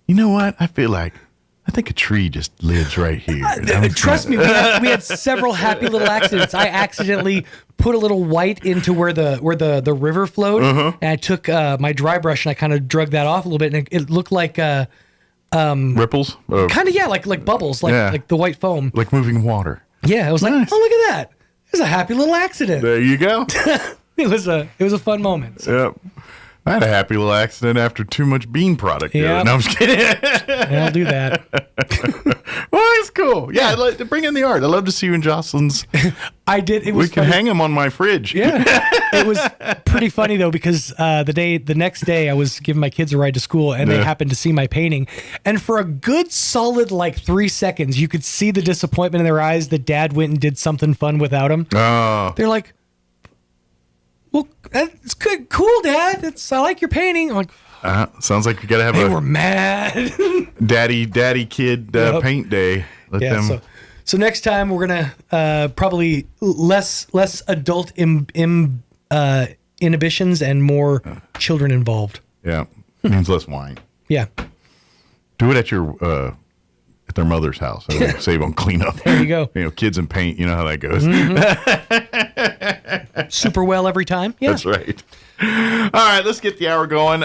you know what? I think a tree just lives right here. Trust me, we had several happy little accidents. I accidentally put a little white into where the river flowed, and I took my dry brush and I kind of drug that off a little bit, and it looked like ripples. Kind of like bubbles, like the white foam, like moving water. Yeah, I was like, oh, look at that! It was a happy little accident. There you go. It was a fun moment. Yep. I had a happy little accident after too much bean product. Yeah, no, I'm just kidding. I'll do that. Well, it's cool. Yeah, I'd like to bring in the art. I love to see you in Jocelyn's. I did. We can hang them on my fridge. Yeah, it was pretty funny though, because the next day I was giving my kids a ride to school, and they happened to see my painting, and for a good solid like 3 seconds, you could see the disappointment in their eyes that Dad went and did something fun without him. Oh, they're like, well, it's good, cool, Dad. I like your painting. I'm like, Sounds like you got to have they were mad. daddy kid paint day. Let them. So next time we're gonna probably less adult inhibitions and more children involved. Yeah, means less wine. Yeah. Do it at your at their mother's house. Save on cleanup. There you go. Kids and paint. You know how that goes. Super well every time. Yeah. That's right. All right, let's get the hour going.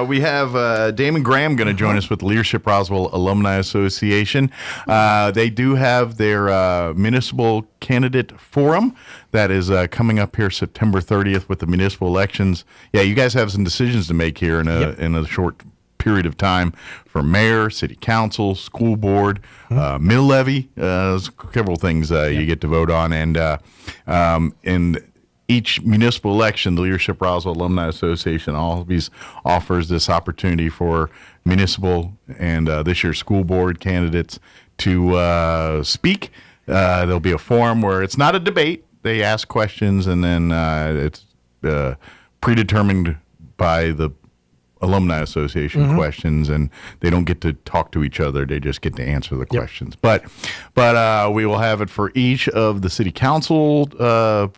We have Damon Graham going to join us with the Leadership Roswell Alumni Association. They do have their municipal candidate forum that is coming up here September 30th with the municipal elections. Yeah, you guys have some decisions to make here in a short period of time for mayor, city council, school board, mill levy. Several things you get to vote on, and each municipal election, the Leadership Roswell Alumni Association always offers this opportunity for municipal and this year's school board candidates to speak. There'll be a forum where it's not a debate. They ask questions, and then it's predetermined by the Alumni Association questions, and they don't get to talk to each other. They just get to answer the questions. But we will have it for each of the city council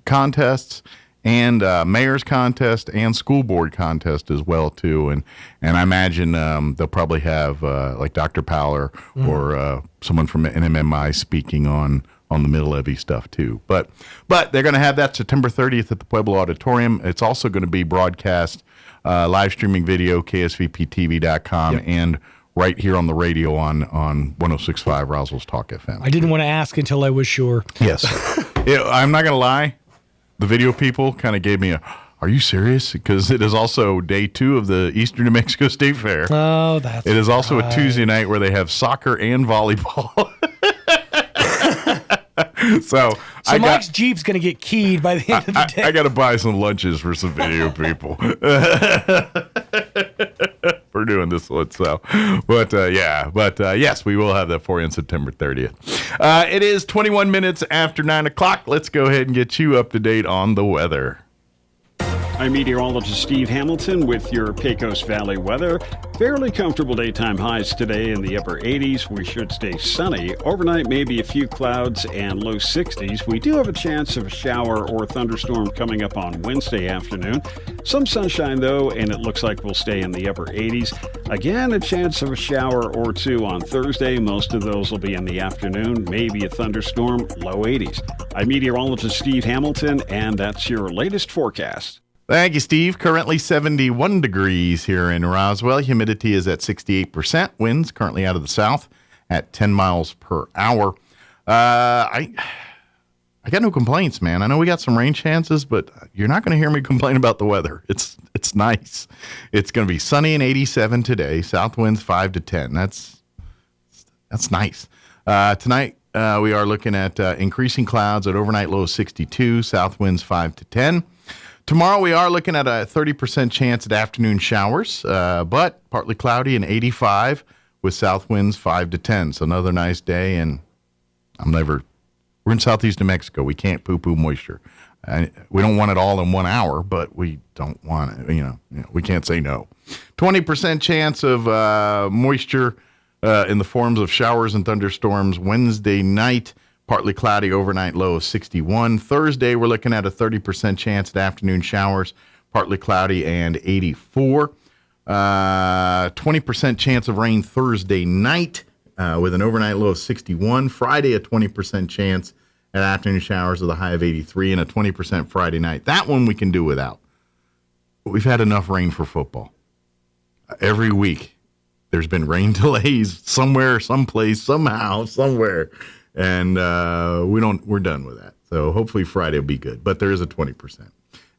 contests and mayor's contest and school board contest as well too, and I imagine they'll probably have like Dr. Powler or someone from NMMI speaking on the middle levy stuff too. But they're going to have that September 30th at the Pueblo Auditorium. It's also going to be broadcast live streaming video, ksvptv.com, and right here on the radio on 106.5 Roswell's Talk FM. I didn't want to ask until I was sure. Yes. I'm not going to lie. The video people kind of gave me are you serious? Because it is also day 2 of the Eastern New Mexico State Fair. Oh, that's It is also a Tuesday night where they have soccer and volleyball. So Mike's Jeep's going to get keyed by the end of the day. I got to buy some lunches for some video people. We're doing this one, so. But yes, we will have that for you on September 30th. It is 21 minutes after 9 o'clock. Let's go ahead and get you up to date on the weather. I'm meteorologist Steve Hamilton with your Pecos Valley weather. Fairly comfortable daytime highs today in the upper 80s. We should stay sunny. Overnight, maybe a few clouds and low 60s. We do have a chance of a shower or thunderstorm coming up on Wednesday afternoon. Some sunshine, though, and it looks like we'll stay in the upper 80s. Again, a chance of a shower or two on Thursday. Most of those will be in the afternoon. Maybe a thunderstorm, low 80s. I'm meteorologist Steve Hamilton, and that's your latest forecast. Thank you, Steve. Currently 71 degrees here in Roswell. Humidity is at 68%. Winds currently out of the south at 10 miles per hour. I got no complaints, man. I know we got some rain chances, but you're not going to hear me complain about the weather. It's nice. It's going to be sunny and 87 today. South winds 5 to 10. That's nice. Tonight we are looking at increasing clouds at overnight low of 62. South winds 5 to 10. Tomorrow we are looking at a 30% chance at afternoon showers, but partly cloudy and 85 with south winds 5 to 10. So another nice day, and we're in southeast New Mexico. We can't poo-poo moisture. We don't want it all in 1 hour, but we don't want it, we can't say no. 20% chance of moisture in the forms of showers and thunderstorms Wednesday night. Partly cloudy overnight, low of 61. Thursday, we're looking at a 30% chance at afternoon showers, partly cloudy and 84. 20% chance of rain Thursday night with an overnight low of 61. Friday, a 20% chance at afternoon showers with a high of 83 and a 20% Friday night. That one we can do without. We've had enough rain for football. Every week, there's been rain delays somewhere, someplace, somehow, somewhere. And we're done with that. So hopefully Friday will be good. But there is a 20%.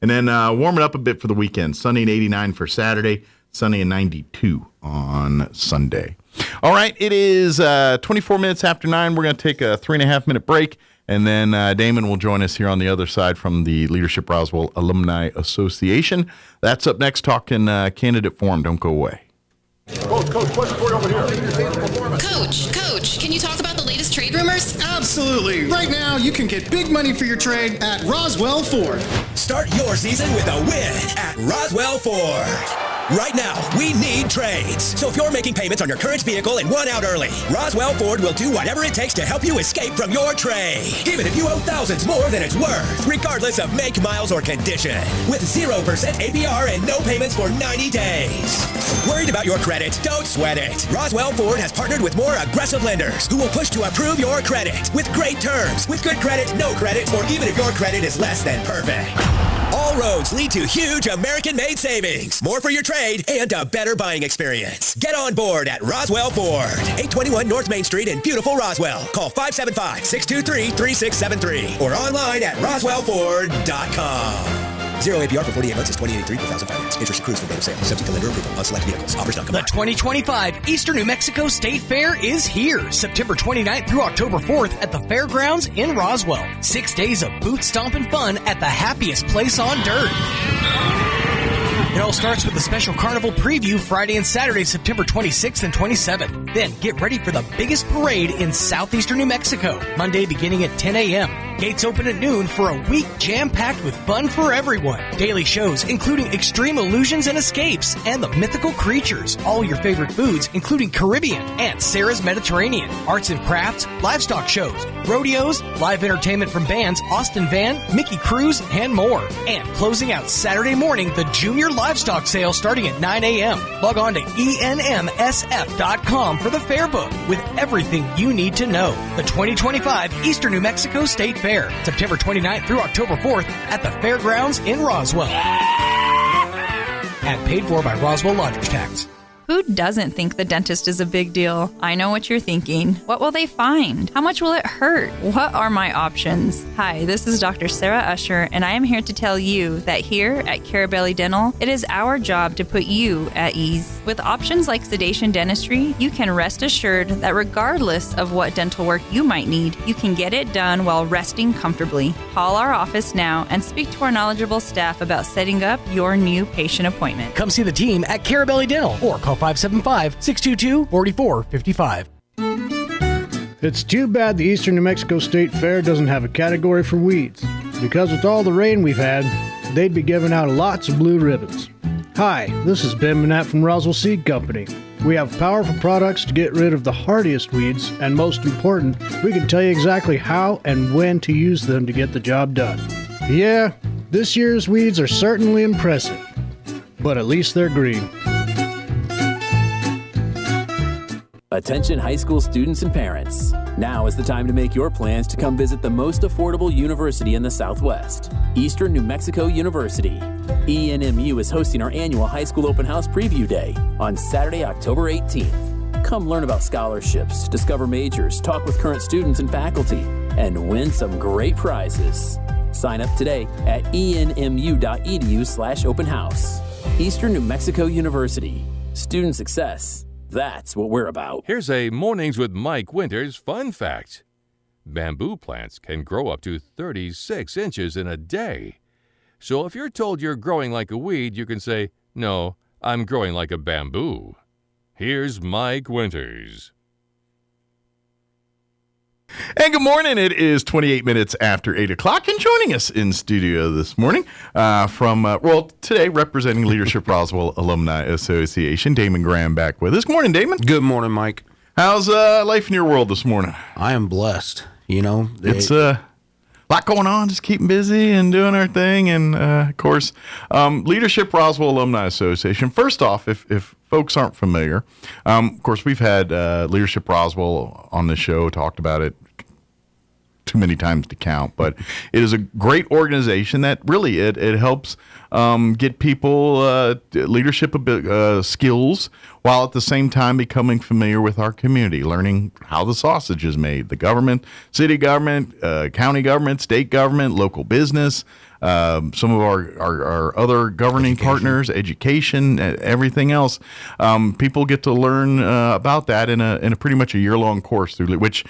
And then warming up a bit for the weekend. Sunny and 89 for Saturday. Sunny and 92 on Sunday. All right. It is 24 minutes after 9. We're going to take a 3.5-minute break. And then Damon will join us here on the other side from the Leadership Roswell Alumni Association. That's up next, talking candidate forum. Don't go away. Coach, question for you over here. Coach, can you talk about the latest trade rumors? Absolutely. Right now, you can get big money for your trade at Roswell Ford. Start your season with a win at Roswell Ford. Right now, we need trades. So if you're making payments on your current vehicle and want out early, Roswell Ford will do whatever it takes to help you escape from your trade. Even if you owe thousands more than it's worth, regardless of make, miles, or condition. With 0% APR and no payments for 90 days. Worried about your credit? Don't sweat it. Roswell Ford has partnered with more aggressive lenders who will push to approve your credit with great terms, with good credit, no credit, or even if your credit is less than perfect. All roads lead to huge American-made savings, more for your trade, and a better buying experience. Get on board at Roswell Ford, 821 North Main Street in beautiful Roswell. Call 575-623-3673 or online at roswellford.com. 0 APR for 48 months is $28.83 per thousand finance. Interest accrues for date of sale. Subject to lender approval on select vehicles. Offers not The combined. 2025 Eastern New Mexico State Fair is here, September 29th through October 4th at the Fairgrounds in Roswell. 6 days of boot stomping fun at the happiest place on dirt. It all starts with a special carnival preview Friday and Saturday, September 26th and 27th. Then get ready for the biggest parade in southeastern New Mexico, Monday beginning at 10 a.m. Gates open at noon for a week jam-packed with fun for everyone. Daily shows including extreme illusions and escapes and the mythical creatures. All your favorite foods including Caribbean and Sarah's Mediterranean. Arts and crafts, livestock shows, rodeos, live entertainment from bands Austin Van, Mickey Cruz, and more. And closing out Saturday morning, the Junior Livestock Sale starting at 9 a.m. Log on to enmsf.com for the fair book with everything you need to know. The 2025 Eastern New Mexico State Fair, September 29th through October 4th at the Fairgrounds in Roswell. And paid for by Roswell Lodgers Tax. Who doesn't think the dentist is a big deal? I know what you're thinking. What will they find? How much will it hurt? What are my options? Hi, this is Dr. Sarah Usher, and I am here to tell you that here at Carabelli Dental, it is our job to put you at ease. With options like sedation dentistry, you can rest assured that regardless of what dental work you might need, you can get it done while resting comfortably. Call our office now and speak to our knowledgeable staff about setting up your new patient appointment. Come see the team at Carabelli Dental or call 575-622-4455. It's too bad the Eastern New Mexico State Fair doesn't have a category for weeds, because with all the rain we've had, they'd be giving out lots of blue ribbons. Hi, this is Ben Manette from Roswell Seed Company. We have powerful products to get rid of the hardiest weeds, and most important, we can tell you exactly how and when to use them to get the job done. Yeah, this year's weeds are certainly impressive, but at least they're green. Attention high school students and parents. Now is the time to make your plans to come visit the most affordable university in the Southwest, Eastern New Mexico University. ENMU is hosting our annual high school open house preview day on Saturday, October 18th. Come learn about scholarships, discover majors, talk with current students and faculty, and win some great prizes. Sign up today at enmu.edu/open house. Eastern New Mexico University. Student success. That's what we're about. Here's a Mornings with Mike Winters fun fact. Bamboo plants can grow up to 36 inches in a day. So if you're told you're growing like a weed, you can say, "No, I'm growing like a bamboo." Here's Mike Winters. And good morning. It is 28 minutes after 8 o'clock, and joining us in studio this morning today representing Leadership Roswell Alumni Association, Damon Graham back with us. Good morning, Damon. Good morning, Mike. How's life in your world this morning? I am blessed. You know, it's a lot going on, just keeping busy and doing our thing. And of course, Leadership Roswell Alumni Association. First off, if folks aren't familiar, of course, we've had Leadership Roswell on the show, talked about it too many times to count, but it is a great organization that really it helps get people leadership skills while at the same time becoming familiar with our community, learning how the sausage is made, the government, city government, county government, state government, local business, some of our other governing partners, education, everything else. People get to learn about that in a pretty much a year-long course, through which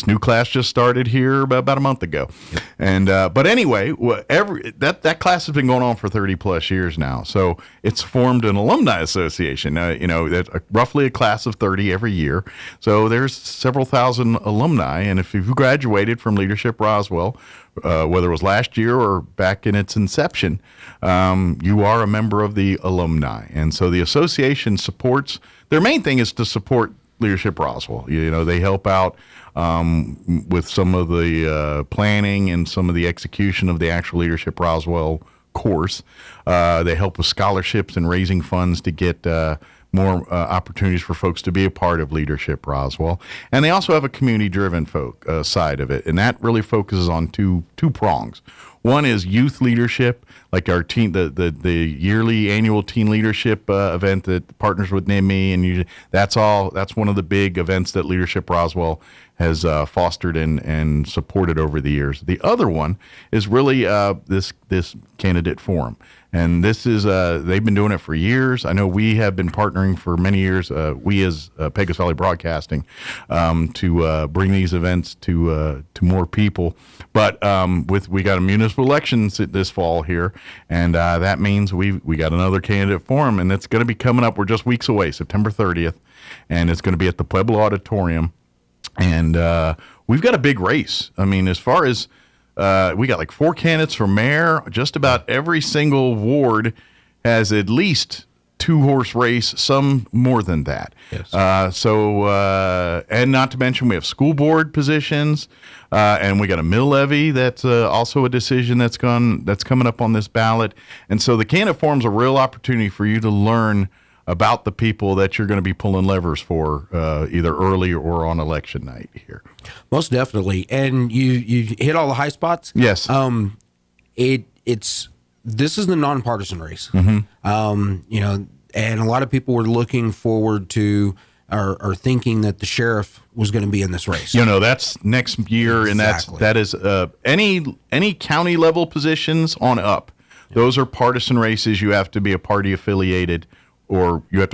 new class just started here about a month ago. Yep. And but anyway, that class has been going on for 30 plus years now. So it's formed an alumni association. Roughly a class of 30 every year. So there's several thousand alumni, and if you've graduated from Leadership Roswell whether it was last year or back in its inception, you are a member of the alumni. And so the association supports, their main thing is to support Leadership Roswell. You know, they help out with some of the planning and some of the execution of the actual Leadership Roswell course. They help with scholarships and raising funds to get more opportunities for folks to be a part of Leadership Roswell. And they also have a community-driven side of it, and that really focuses on two prongs. One is youth leadership, like our teen, the yearly annual teen leadership event that partners with NIMI, and that's one of the big events that Leadership Roswell has fostered and supported over the years. The other one is really this candidate forum. And this is, they've been doing it for years. I know we have been partnering for many years, we as Pecos Valley Broadcasting, to bring these events to more people. But we got a municipal elections this fall here, and that means we got another candidate forum, and it's going to be coming up. We're just weeks away, September 30th, and it's going to be at the Pueblo Auditorium. And we've got a big race. I mean, as far as we got like 4 candidates for mayor. Just about every single ward has at least 2-horse race, some more than that. Yes. And not to mention we have school board positions, and we got a mill levy that's also a decision that's coming up on this ballot. And so the candidate forum's a real opportunity for you to learn about the people that you're going to be pulling levers for either early or on election night here. Most definitely. And you hit all the high spots. Yes. This is the nonpartisan race. Mm-hmm. And a lot of people were looking forward to or thinking that the sheriff was going to be in this race. That's next year. Exactly. And that is any county level positions on up. Those are partisan races. You have to be a party affiliated, or you have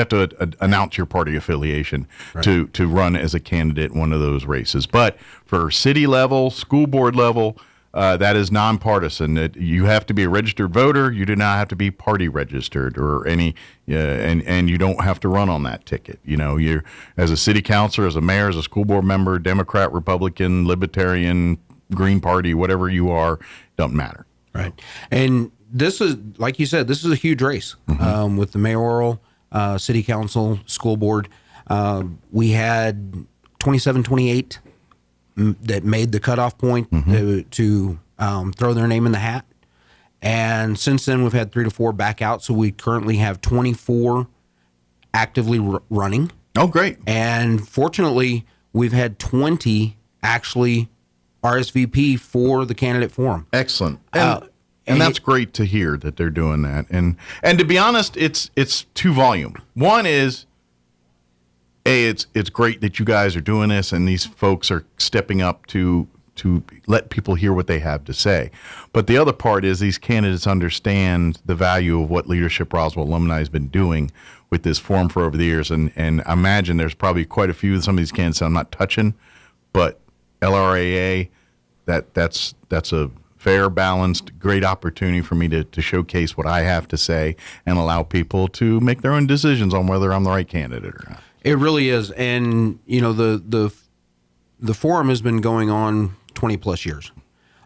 to announce your party affiliation to run as a candidate in one of those races. But for city level, school board level, that is nonpartisan. You have to be a registered voter. You do not have to be party registered or any, and you don't have to run on that ticket. You're as a city councilor, as a mayor, as a school board member, Democrat, Republican, Libertarian, Green Party, whatever you are, doesn't matter. Right, and this is, like you said, this is a huge race with the mayoral, city council, school board. We had 27, 28 that made the cutoff point to throw their name in the hat. And since then, we've had 3 to 4 back out. So we currently have 24 actively running. Oh, great. And fortunately, we've had 20 actually RSVP for the candidate forum. Excellent. And that's great to hear that they're doing that. And to be honest, it's 2 volume. One is, it's great that you guys are doing this and these folks are stepping up to let people hear what they have to say. But the other part is these candidates understand the value of what Leadership Roswell alumni has been doing with this forum for over the years. And I imagine there's probably quite a few of some of these candidates I'm not touching, but LRAA, that's a fair, balanced, great opportunity for me to showcase what I have to say and allow people to make their own decisions on whether I'm the right candidate or not. It really is. And, the forum has been going on 20 plus years,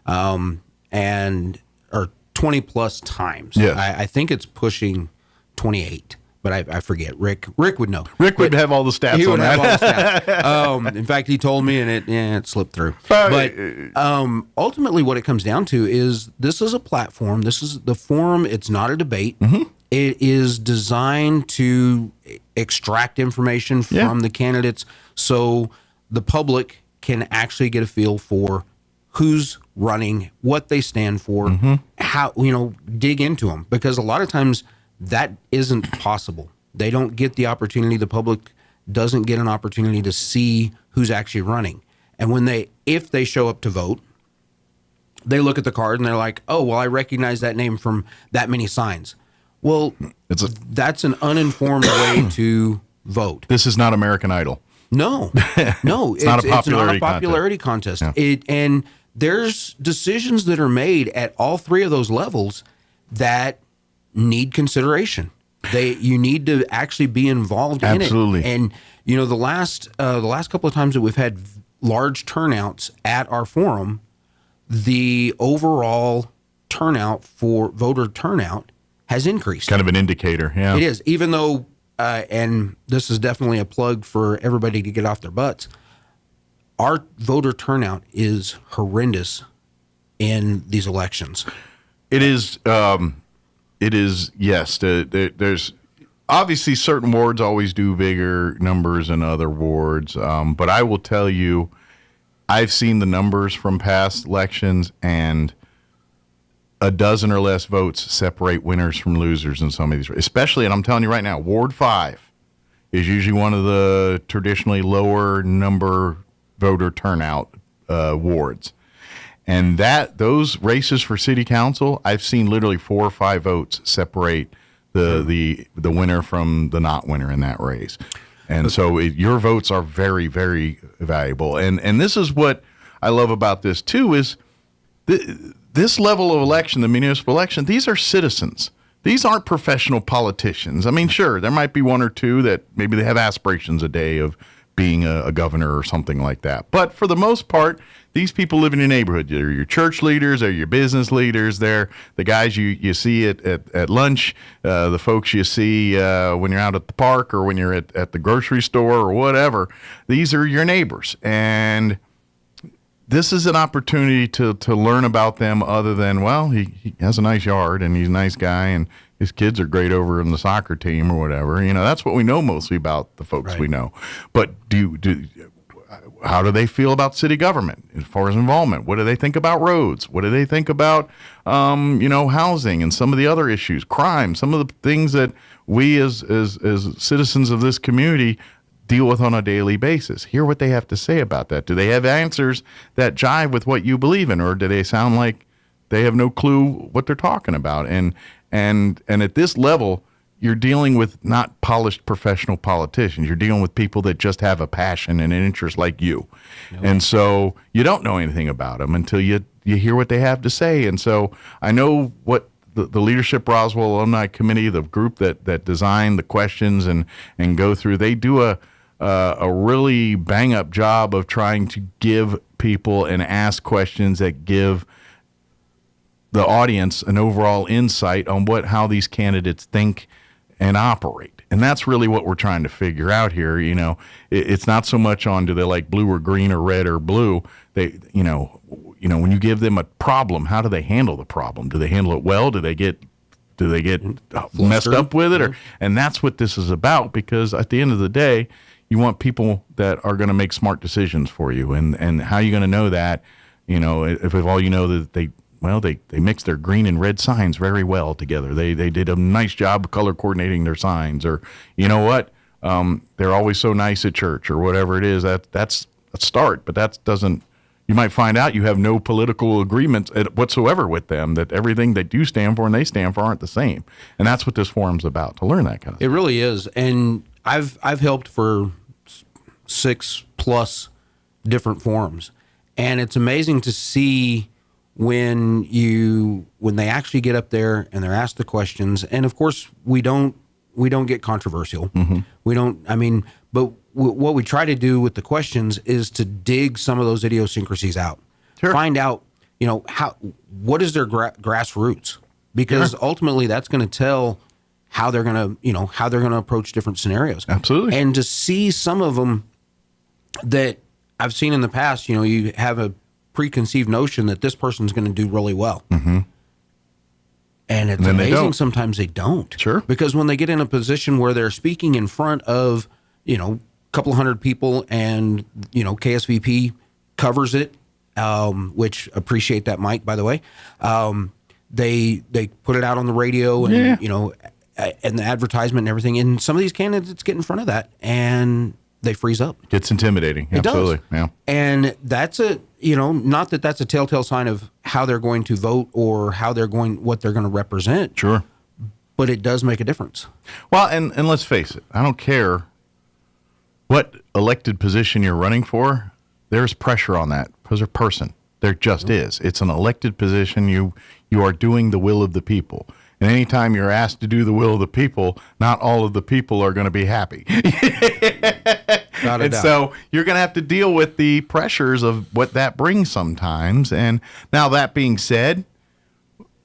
or 20 plus times. Yes. I think it's pushing 28. But I forget. Rick would know. Rick would have all the stats. He would have all the stats. In fact, he told me, and it slipped through. But ultimately, what it comes down to is this is a platform. This is the forum. It's not a debate. It is designed to extract information from the candidates, so the public can actually get a feel for who's running, what they stand for, how dig into them, because a lot of times that isn't possible. They don't get the opportunity. The public doesn't get an opportunity to see who's actually running. And if they show up to vote, they look at the card and they're like, oh, well, I recognize that name from that many signs. Well, that's an uninformed way to vote. This is not American Idol. No, it's not a popularity contest. Yeah. And there's decisions that are made at all 3 of those levels that need consideration. You need to actually be involved in it. Absolutely. And the last couple of times that we've had large turnouts at our forum, the overall voter turnout has increased. Kind of an indicator, yeah. It is, even though, and this is definitely a plug for everybody to get off their butts, our voter turnout is horrendous in these elections. It is, yes. There's obviously certain wards always do bigger numbers than other wards, but I will tell you, I've seen the numbers from past elections, and a dozen or less votes separate winners from losers in some of these, especially, and I'm telling you right now, Ward 5 is usually one of the traditionally lower number voter turnout wards. And those races for city council, I've seen literally 4 or 5 votes separate the winner from the not winner in that race. And so your votes are very, very valuable. And this is what I love about this too, is this level of election, the municipal election, these are citizens. These aren't professional politicians. I mean, sure, there might be one or two that maybe they have aspirations a day of being a governor or something like that. But for the most part, these people live in your neighborhood. They're your church leaders, they're your business leaders, they're the guys you see at lunch, the folks you see when you're out at the park or when you're at the grocery store or whatever. These are your neighbors. And this is an opportunity to learn about them other than, well, he has a nice yard and he's a nice guy and his kids are great over in the soccer team or whatever. You know, that's what we know mostly about the folks we know. But how do they feel about city government as far as involvement? What do they think about roads? What do they think about, housing and some of the other issues, crime, some of the things that we as citizens of this community deal with on a daily basis? Hear what they have to say about that. Do they have answers that jive with what you believe in, or do they sound like they have no clue what they're talking about? And at this level, you're dealing with not polished professional politicians. You're dealing with people that just have a passion and an interest like you. Yep. And so you don't know anything about them until you hear what they have to say. And so I know what the Leadership Roswell Alumni Committee, the group that designed the questions and go through, they do a really bang-up job of trying to give people and ask questions that give the audience an overall insight on how these candidates think and operate. And that's really what we're trying to figure out here. You know, it's not so much on do they like blue or green or red or blue. They, when you give them a problem, how do they handle the problem? Do they handle it well? Do they get messed up with it? And that's what this is about, because at the end of the day, you want people that are going to make smart decisions for you. And how are you going to know that? You know, if all you know that they mix their green and red signs very well together. They did a nice job of color coordinating their signs, or you know what? They're always so nice at church or whatever it is. That's a start, but that doesn't. You might find out you have no political agreements whatsoever with them, that everything that you stand for and they stand for aren't the same. And that's what this forum's about, to learn that kind of stuff. It really is. And I've helped for 6+ different forums, and it's amazing to see when they actually get up there and they're asked the questions. And of course we don't get controversial. Mm-hmm. But what we try to do with the questions is to dig some of those idiosyncrasies out. Sure. Find out, what is their grassroots? Because ultimately that's going to tell how they're going to approach different scenarios. Absolutely. And to see some of them that I've seen in the past, you have a preconceived notion that this person's going to do really well. Mm-hmm. And it's amazing sometimes they don't. Sure. Because when they get in a position where they're speaking in front of, a couple hundred people and, KSVP covers it, which appreciate that, Mike, by the way. They put it out on the radio and, and the advertisement and everything. And some of these candidates get in front of that and they freeze up. It's intimidating. It Absolutely. Does. Yeah. And that's not that that's a telltale sign of how they're going to vote or what they're going to represent. Sure. But it does make a difference. Well, and let's face it, I don't care what elected position you're running for. There's pressure on that person. There just is. It's an elected position. You are doing the will of the people. And anytime you're asked to do the will of the people, not all of the people are going to be happy. And so you're going to have to deal with the pressures of what that brings sometimes. And now that being said,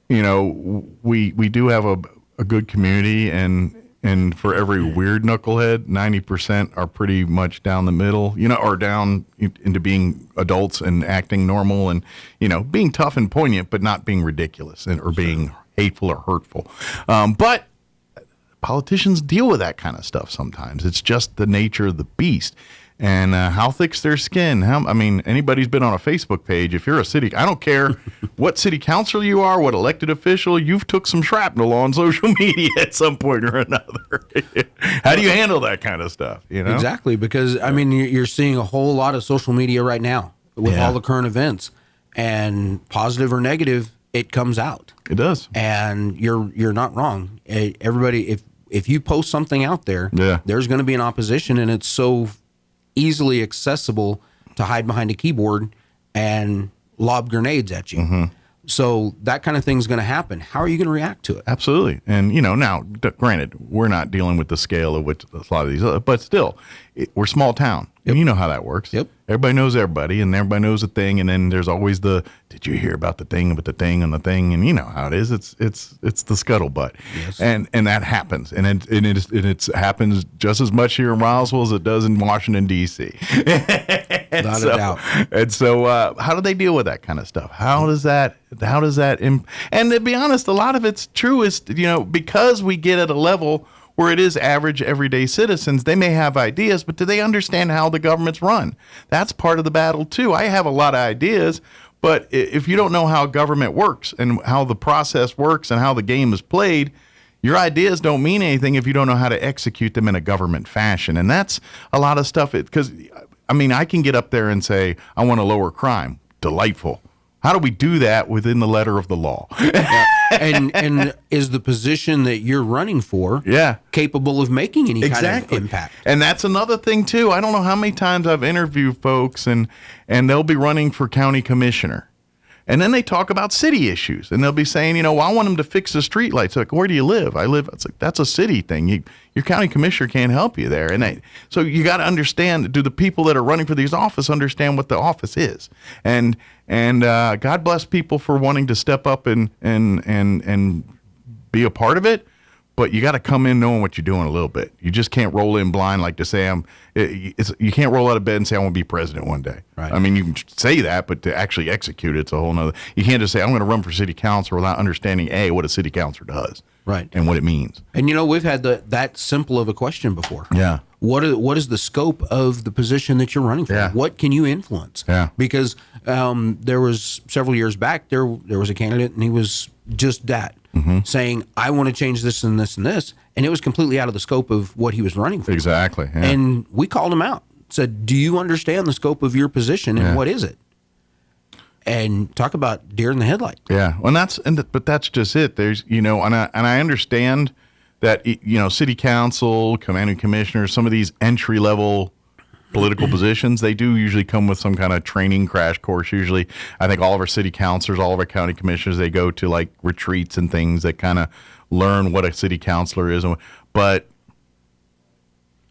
you know, we do have a good community, and for every weird knucklehead, 90% are pretty much down the middle, you know, or down into being adults and acting normal and, you know, being tough and poignant, but not being ridiculous or being hateful or hurtful. But politicians deal with that kind of stuff sometimes. It's just the nature of the beast. And how thick's their skin? I mean, anybody's been on a Facebook page. If you're a city, I don't care what city council you are, what elected official, you've took some shrapnel on social media at some point or another. How do you handle that kind of stuff? You know? Exactly, because I mean, you're seeing a whole lot of social media right now with all the current events, and positive or negative, it comes out. It does, and you're not wrong. Everybody, if you post something out there, there's going to be an opposition, and it's so easily accessible to hide behind a keyboard and lob grenades at you. Mm-hmm. So that kind of thing's going to happen. How are you going to react to it? Absolutely. And, you know, now, granted, we're not dealing with the scale of which a lot of these, but still, we're small town. Yep. You know how that works. Yep. Everybody knows everybody, and everybody knows a thing, and then there's always did you hear about the thing with the thing and the thing? And you know how it is. It's the scuttlebutt. Yes. And that happens. And it happens just as much here in Roswell as it does in Washington, D.C. Without a doubt. And so how do they deal with that kind of stuff? How does that and to be honest, a lot of it's true is, you know, because we get at a level where it is average everyday citizens, they may have ideas, but do they understand how the government's run? That's part of the battle too. I have a lot of ideas, but if you don't know how government works and how the process works and how the game is played, your ideas don't mean anything if you don't know how to execute them in a government fashion. And that's a lot of stuff, because I mean, I can get up there and say, I want to lower crime. Delightful. How do we do that within the letter of the law? And is the position that you're running for capable of making any kind of impact? And that's another thing too. I don't know how many times I've interviewed folks and they'll be running for county commissioner. And then they talk about city issues, and they'll be saying, you know, well, I want them to fix the street lights. Like, where do you live? I live. It's like, that's a city thing. Your county commissioner can't help you there. And so you got to understand, do the people that are running for these office understand what the office is? And God bless people for wanting to step up and be a part of it. But you got to come in knowing what you're doing a little bit. You just can't roll in blind like to say you can't roll out of bed and say I want to be president one day. Right. I mean, you can say that, but to actually execute it's a whole nother. You can't just say I'm going to run for city council without understanding what a city councilor does, right, and what it means. And you know, we've had that simple of a question before. Yeah. What is the scope of the position that you're running for? Yeah. What can you influence? Yeah. Because there was several years back there was a candidate, and he was just that. Mm-hmm. Saying, I want to change this and this and this. And it was completely out of the scope of what he was running for. Exactly. Yeah. And we called him out. Said, do you understand the scope of your position and what is it? And talk about deer in the headlights. Yeah. Well, but that's just it. There's, you know, and I understand that, you know, city council, commanding commissioners, some of these entry level political positions, they do usually come with some kind of training crash course. Usually, I think all of our city councilors, all of our county commissioners, they go to like retreats and things that kind of learn what a city councilor is. But,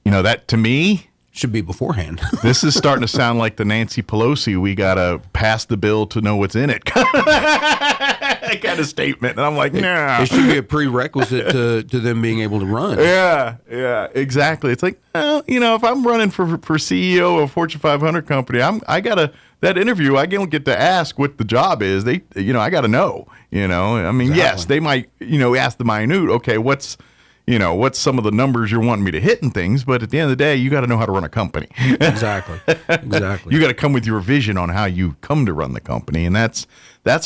you know, that to me should be beforehand. This is starting to sound like the Nancy Pelosi, we got to pass the bill to know what's in it kind of statement. And I'm like, nah. It should be a prerequisite to them being able to run. Yeah, exactly. It's like, well, you know, if I'm running for CEO of a Fortune 500 company, that interview, I don't get to ask what the job is. I got to know, you know. I mean, yes, they might, you know, ask the minute, okay, what's some of the numbers you're wanting me to hit and things, but at the end of the day, you got to know how to run a company. Exactly. You got to come with your vision on how you come to run the company, and that's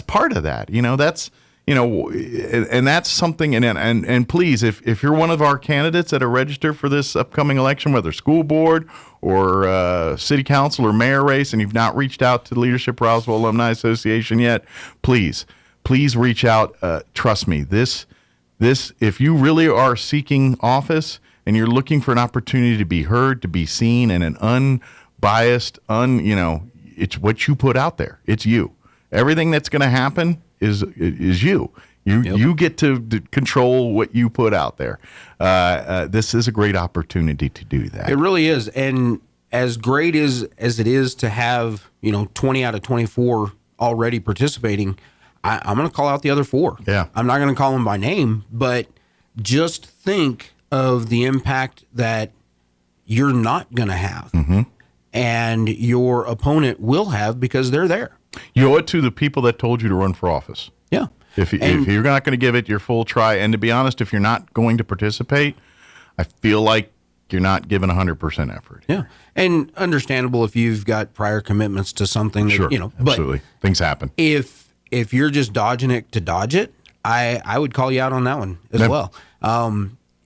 part of that. You know, that's, you know, and that's something. And please, if you're one of our candidates that are registered for this upcoming election, whether school board or city council or mayor race, and you've not reached out to the Leadership Roswell Alumni Association yet, please reach out. Trust me, this, if you really are seeking office and you're looking for an opportunity to be heard, to be seen, and an unbiased, it's what you put out there. It's you. Everything that's going to happen is you. You get to control what you put out there. This is a great opportunity to do that. It really is. And as great as it is to have 20 out of 24 already participating, I'm going to call out the other 4. Yeah, I'm not going to call them by name, but just think of the impact that you're not going to have, and your opponent will have because they're there. You owe it to the people that told you to run for office. Yeah. If you're not going to give it your full try, and to be honest, if you're not going to participate, I feel like you're not giving 100% effort. Yeah, and understandable if you've got prior commitments to something. Sure, that, absolutely. But things happen. If you're just dodging it to dodge it, I would call you out on that one as well.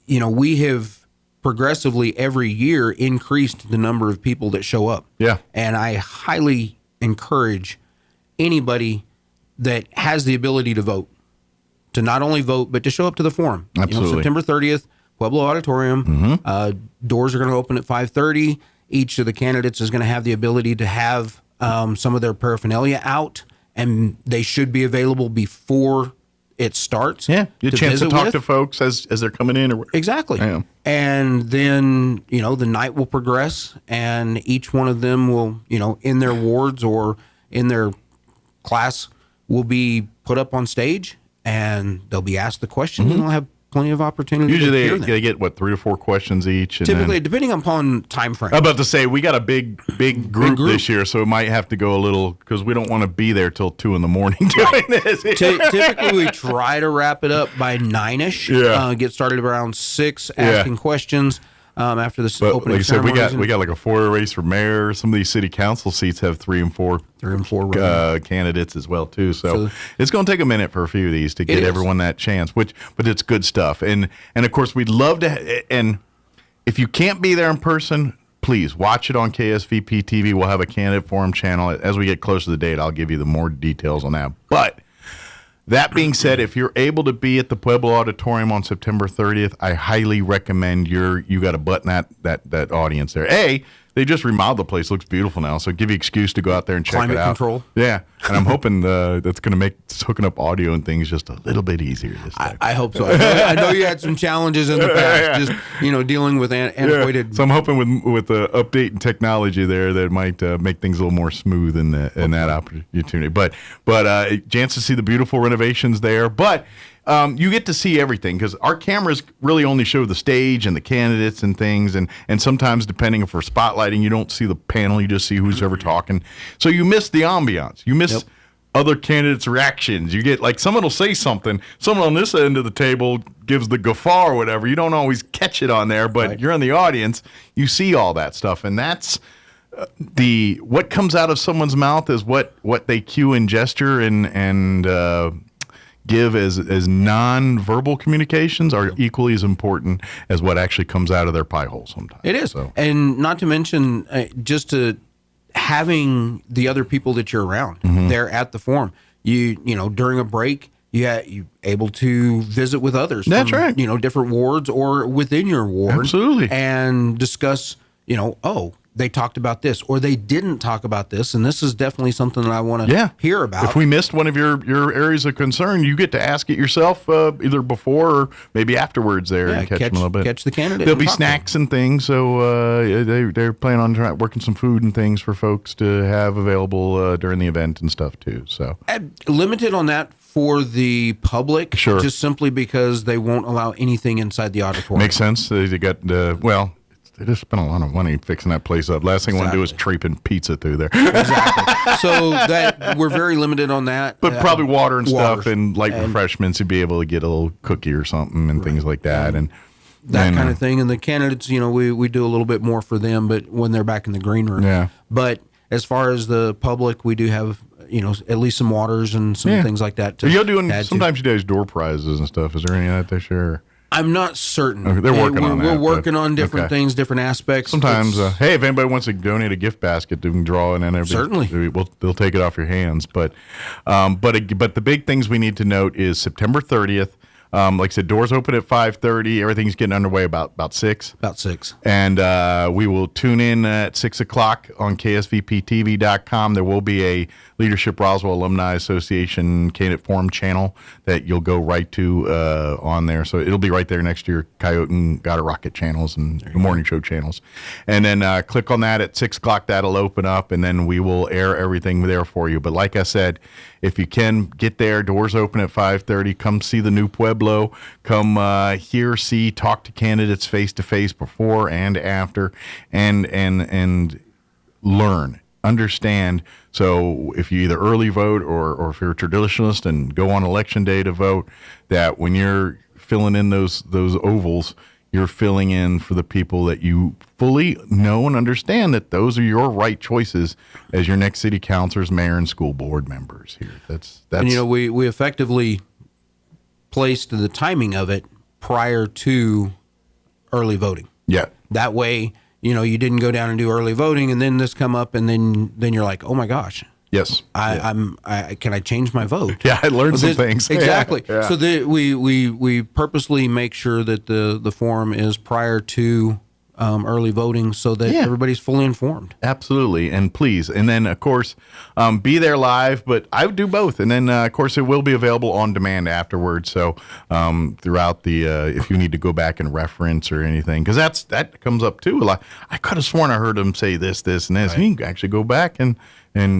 We have progressively every year increased the number of people that show up. Yeah, and I highly encourage anybody that has the ability to vote to not only vote but to show up to the forum. Absolutely. September 30th. Pueblo Auditorium. Doors are going to open at 5:30. Each of the candidates is going to have the ability to have some of their paraphernalia out, and they should be available before it starts. Yeah, you have a chance to talk to folks as they're coming in. Exactly. Yeah. And then, the night will progress, and each one of them will, in their wards or in their class will be put up on stage, and they'll be asked the question, and they'll have plenty of opportunity. Usually they get 3 or 4 questions each. And typically, depending upon time frame. I'm about to say we got a big group this year, so it might have to go a little because we don't want to be there till 2 a.m. doing this. Typically, we try to wrap it up by 9ish. Yeah. Get started around 6, asking questions. After the opening like I said, we ceremonies. got like a 4 race for mayor. Some of these city council seats have 3 and 4 candidates as well too. So it's going to take a minute for a few of these to get everyone that chance. But it's good stuff. And of course we'd love to. And if you can't be there in person, please watch it on KSVP TV. We'll have a candidate forum channel. As we get closer to the date, I'll give you the more details on that. But that being said, if you're able to be at the Pueblo Auditorium on September 30th, I highly recommend you got to button that audience there. They just remodeled the place. It looks beautiful now, so give you an excuse to go out there and check Climate it out. control. Yeah, and I'm hoping that's going to make hooking up audio and things just a little bit easier this time. I hope so. I know you had some challenges in the past, just dealing with antiquated. So I'm hoping with the update and technology there that might make things a little more smooth in that opportunity. But chance to see the beautiful renovations there. But you get to see everything because our cameras really only show the stage and the candidates and things, and sometimes depending if we're spotlighting, you don't see the panel, you just see who's ever talking. So you miss the ambiance. You miss other candidates' reactions. You get like someone will say something, someone on this end of the table gives the guffaw or whatever. You don't always catch it on there, but you're in the audience, you see all that stuff, and that's what comes out of someone's mouth is what they cue and gesture and give as non-verbal communications are equally as important as what actually comes out of their pie hole sometimes. It is. So. And not to mention just having the other people that you're around there at the forum. You during a break, you able to visit with others. That's from, right. Different wards or within your ward. Absolutely. And discuss, they talked about this or they didn't talk about this, and this is definitely something that I want to hear about. If we missed one of your areas of concern, you get to ask it yourself either before or maybe afterwards there and catch them a little bit. Catch the candidate. There'll be snacks and things, so they're planning on working some food and things for folks to have available during the event and stuff too. So limited on that for the public, just simply because they won't allow anything inside the auditorium. Makes sense. They got they just spent a lot of money fixing that place up. Last thing I want to do is treeping pizza through there. Exactly. So that we're very limited on that. But probably water and stuff and light refreshments. You'd be able to get a little cookie or something and things like that. And that kind of thing. And the candidates, we do a little bit more for them, but when they're back in the green room. Yeah. But as far as the public, we do have, at least some waters and some things like that. You're doing sometimes you do door prizes and stuff. Is there any of that this year? I'm not certain. Okay, they're working on that. We're working on different things, different aspects. Sometimes, hey, if anybody wants to donate a gift basket, they can draw it, and certainly they'll take it off your hands. But the big things we need to note is September 30th. Like I said, doors open at 5:30. Everything's getting underway about 6. About 6. And we will tune in at 6 o'clock on KSVPTV.com. There will be a Leadership Roswell Alumni Association candidate forum channel that you'll go right to on there. So it'll be right there next to your Coyote and Got a Rocket channels and the morning show channels. And then click on that at 6 o'clock. That'll open up, and then we will air everything there for you. But like I said, if you can get there, doors open at 5:30. Come see the new Pueblo. Come hear, see, talk to candidates face to face before and after, and learn, understand. So if you either early vote or if you're a traditionalist and go on election day to vote, that when you're filling in those ovals, you're filling in for the people that you fully know and understand that those are your right choices as your next city councilors, mayor, and school board members here. That's and, we effectively placed the timing of it prior to early voting. Yeah. That way, you didn't go down and do early voting and then this come up and then you're like, oh my gosh. Yes. Can I change my vote? Yeah, I learned some things. Exactly. Yeah. So we purposely make sure that the forum is prior to early voting so that everybody's fully informed. Absolutely. And please. And then, of course, be there live, but I would do both. And then, of course, it will be available on demand afterwards. So throughout the, if you need to go back and reference or anything, because that comes up too a lot. I could have sworn I heard them say this, and this. Right. You can actually go back and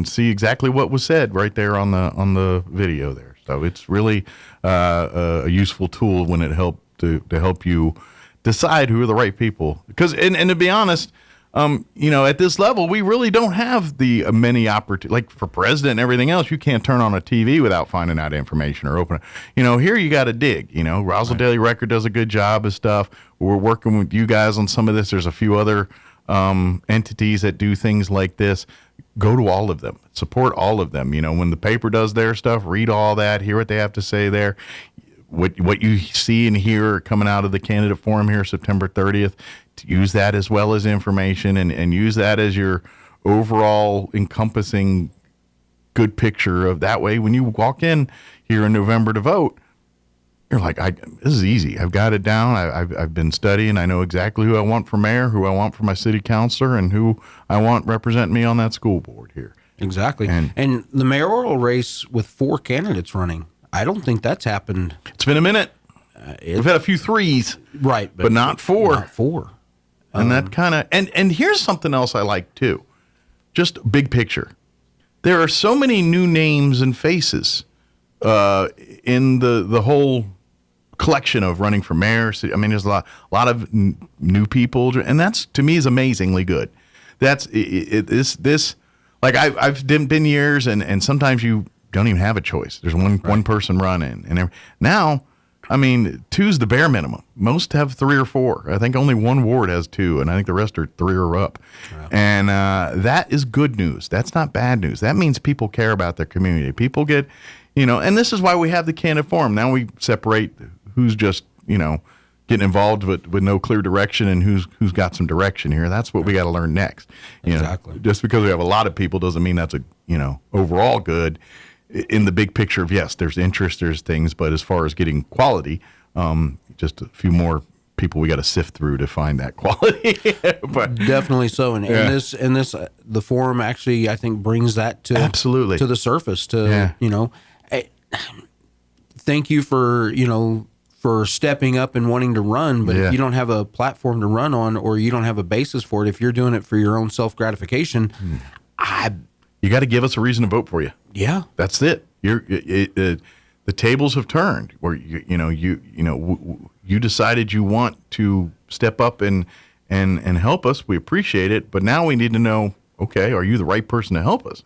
see exactly what was said right there on the video there. So it's really a useful tool when it helped to help you decide who are the right people. Because and to be honest, at this level, we really don't have the many opportunities. Like for president and everything else, you can't turn on a TV without finding out information or open it. Here you got to dig. Roswell Daily Record does a good job of stuff. We're working with you guys on some of this. There's a few other entities that do things like this. Go to all of them. Support all of them. When the paper does their stuff, read all that, hear what they have to say there. What you see and hear coming out of the candidate forum here September 30th, to use that as well as information and use that as your overall encompassing good picture of that way. When you walk in here in November to vote, you're like, this is easy. I've got it down. I've been studying. I know exactly who I want for mayor, who I want for my city councilor, and who I want representing me on that school board here. Exactly. And the mayoral race with 4 candidates running, I don't think that's happened. It's been a minute. We've had a few 3s. Right. But not 4. Not 4. And that kind of, and here's something else I like too. Just big picture. There are so many new names and faces in the whole collection of running for mayor. I mean, there's a lot of new people, and that's, to me, is amazingly good. That's this like I've been years, and sometimes you don't even have a choice. There's one person running, and now, I mean, 2's the bare minimum. Most have 3 or 4. I think only one ward has 2, and I think the rest are 3 or up. Wow. And that is good news. That's not bad news. That means people care about their community. People get, and this is why we have the candidate forum. Now we separate who's just, getting involved with no clear direction and who's got some direction here. That's what we got to learn next. Exactly. Just because we have a lot of people doesn't mean that's overall good. In the big picture of, yes, there's interest, there's things, but as far as getting quality, just a few more people we got to sift through to find that quality. But definitely so, and this the forum actually, I think, brings that to absolutely to the surface. Thank you for stepping up and wanting to run, but if you don't have a platform to run on, or you don't have a basis for it, if you're doing it for your own self gratification, you got to give us a reason to vote for you. Yeah, that's it. The tables have turned. Where you decided you want to step up and help us. We appreciate it, but now we need to know. Okay, are you the right person to help us?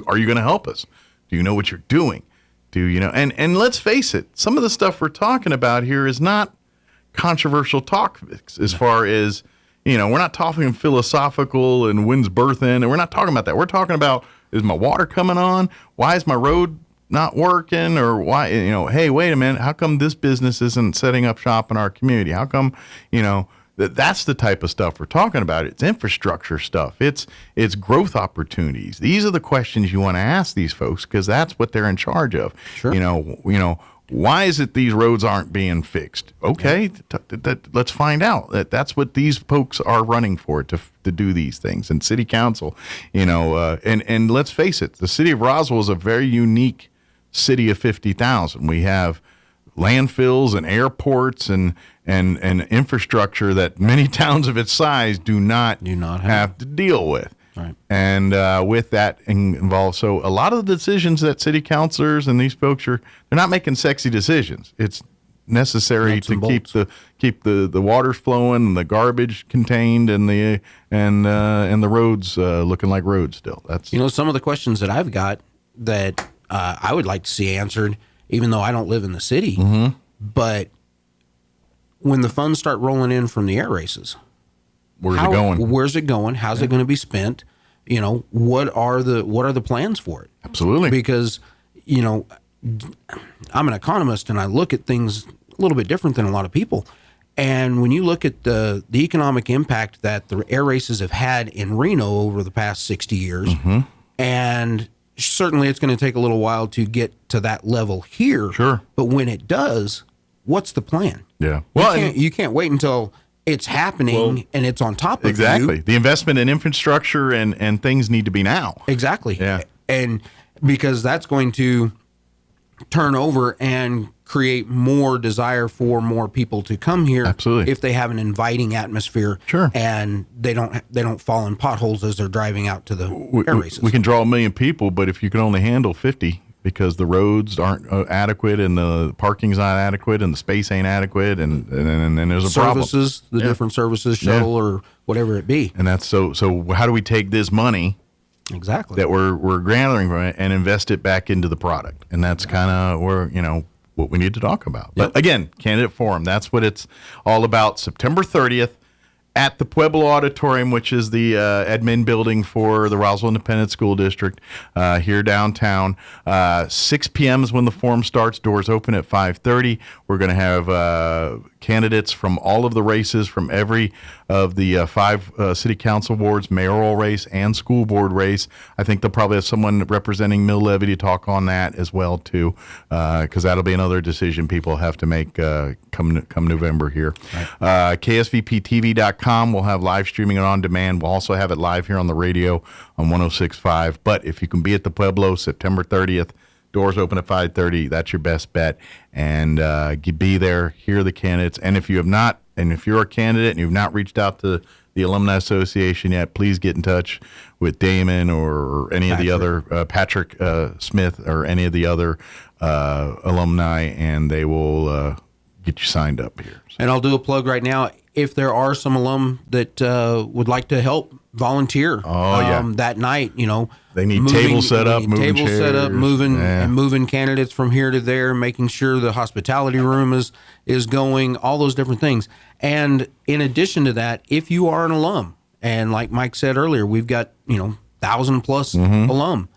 Are you going to help us? Do you know what you're doing? And let's face it, some of the stuff we're talking about here is not controversial talk as far as. We're not talking philosophical and when's birth in, and we're not talking about that. We're talking about, is my water coming on? Why is my road not working? Or why, hey, wait a minute, how come this business isn't setting up shop in our community? How come, that's the type of stuff we're talking about. It's infrastructure stuff. It's growth opportunities. These are the questions you want to ask these folks, because that's what they're in charge of. Sure. Why is it these roads aren't being fixed? Okay, let's find out. That's what these folks are running for, to do these things. And city council, and let's face it, the city of Roswell is a very unique city of 50,000. We have landfills and airports and infrastructure that many towns of its size do not have to deal with. Right. And with that involved, so a lot of the decisions that city councilors and these folks they're not making sexy decisions. It's necessary to keep the water flowing and the garbage contained and the roads looking like roads still. That's some of the questions that I've got that I would like to see answered, even though I don't live in the city. Mm-hmm. But when the funds start rolling in from the air races, where's it going? Where's it going? How's it going to be spent? What are the plans for it? Absolutely. Because, I'm an economist and I look at things a little bit different than a lot of people. And when you look at the economic impact that the air races have had in Reno over the past 60 years, mm-hmm. and certainly it's going to take a little while to get to that level here. Sure. But when it does, what's the plan? Yeah. You can't wait until it's happening and it's on top of exactly. you. The investment in infrastructure and things need to be now. Exactly. Yeah. And because that's going to turn over and create more desire for more people to come here. Absolutely. If they have an inviting atmosphere. Sure. And they don't fall in potholes as they're driving out to the air races. We can draw 1 million people, but if you can only handle 50 because the roads aren't adequate and the parking's not adequate and the space ain't adequate and there's a problem. Services, the different services, shuttle or whatever it be. And that's so how do we take this money exactly that we're gathering from it and invest it back into the product? And that's kind of where, what we need to talk about. But again, candidate forum, that's what it's all about. September 30th at the Pueblo Auditorium, which is the admin building for the Roswell Independent School District here downtown. 6 p.m. is when the forum starts. Doors open at 5:30. We're going to have candidates from all of the races, from every of the 5 city council wards, mayoral race and school board race. I think they'll probably have someone representing Mill Levy to talk on that as well too, because that'll be another decision people have to make come November here. Right. KSVPTV.com. We'll have live streaming and on demand. We'll also have it live here on the radio on 106.5. But if you can be at the Pueblo September 30th, doors open at 5:30. That's your best bet. And be there, hear the candidates. And if you have not, and if you're a candidate and you've not reached out to the Alumni Association yet, please get in touch with Damon or any of the other, Patrick Smith or any of the other alumni, and they will get you signed up here. So. And I'll do a plug right now. If there are some alum that would like to help volunteer that night, they need tables set up, moving tables chairs, set up, moving candidates from here to there, making sure the hospitality room is going, all those different things. And in addition to that, if you are an alum, and like Mike said earlier, we've got 1,000+ alum,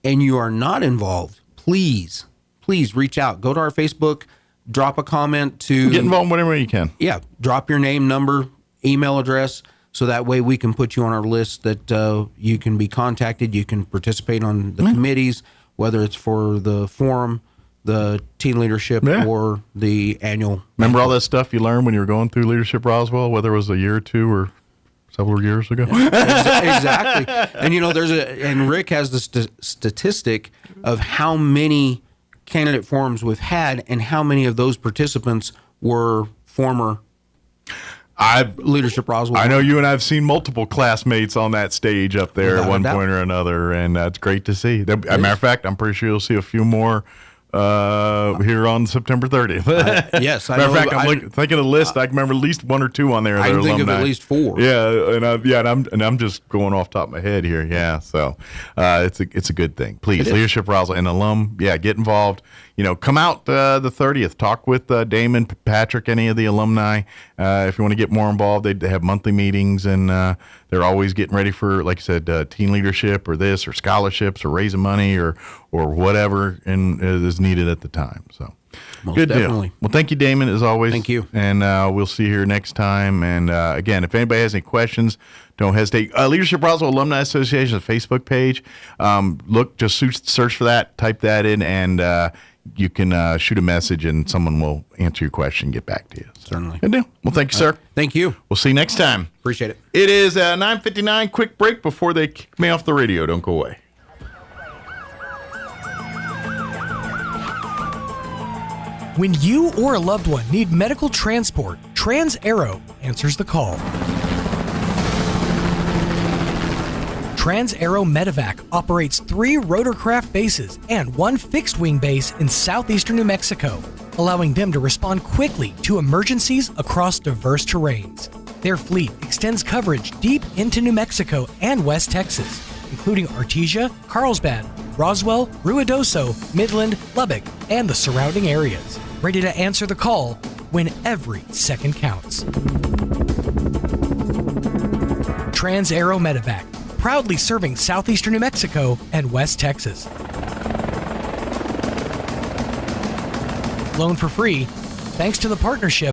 and you are not involved, please reach out. Go to our Facebook. Drop a comment to... Get involved whenever you can. Yeah. Drop your name, number, email address, so that way we can put you on our list that you can be contacted. You can participate on the committees, whether it's for the forum, the teen leadership, or the annual... Remember all that stuff you learned when you were going through Leadership Roswell, whether it was a year or two or several years ago? Exactly. And, and Rick has the statistic of how many candidate forums we've had and how many of those participants were former Leadership Roswell. I know you and I have seen multiple classmates on that stage up there at one point or another, and that's great to see. As a matter of fact, I'm pretty sure you'll see a few more here on September 30th. Yes. Matter of fact, I'm thinking of the list. I can remember at least 1 or 2 on there. I can think of at least 4. Yeah, and I'm just going off the top of my head here. Yeah, so it's a good thing. Please, Leadership Roswell and alum, get involved. Come out the 30th. Talk with Damon, Patrick, any of the alumni. If you want to get more involved, they have monthly meetings, and they're always getting ready for, like I said, teen leadership or this or scholarships or raising money or whatever is needed at the time. So most good definitely. deal. Well, thank you, Damon, as always. Thank you. And we'll see you here next time. And again, if anybody has any questions, don't hesitate. Leadership Roswell Alumni Association's Facebook page. Just search for that, type that in, and you can shoot a message and someone will answer your question and get back to you. Certainly. Good deal. Well, thank you, sir. Thank you. We'll see you next time. Appreciate it. It is 9:59. Quick break before they kick me off the radio. Don't go away. When you or a loved one need medical transport, Trans-Aero answers the call. Trans-Aero Medevac operates 3 rotorcraft bases and 1 fixed-wing base in southeastern New Mexico, allowing them to respond quickly to emergencies across diverse terrains. Their fleet extends coverage deep into New Mexico and West Texas, including Artesia, Carlsbad, Roswell, Ruidoso, Midland, Lubbock, and the surrounding areas, ready to answer the call when every second counts. Trans-Aero Medevac, proudly serving southeastern New Mexico and West Texas. Flown for free, thanks to the partnership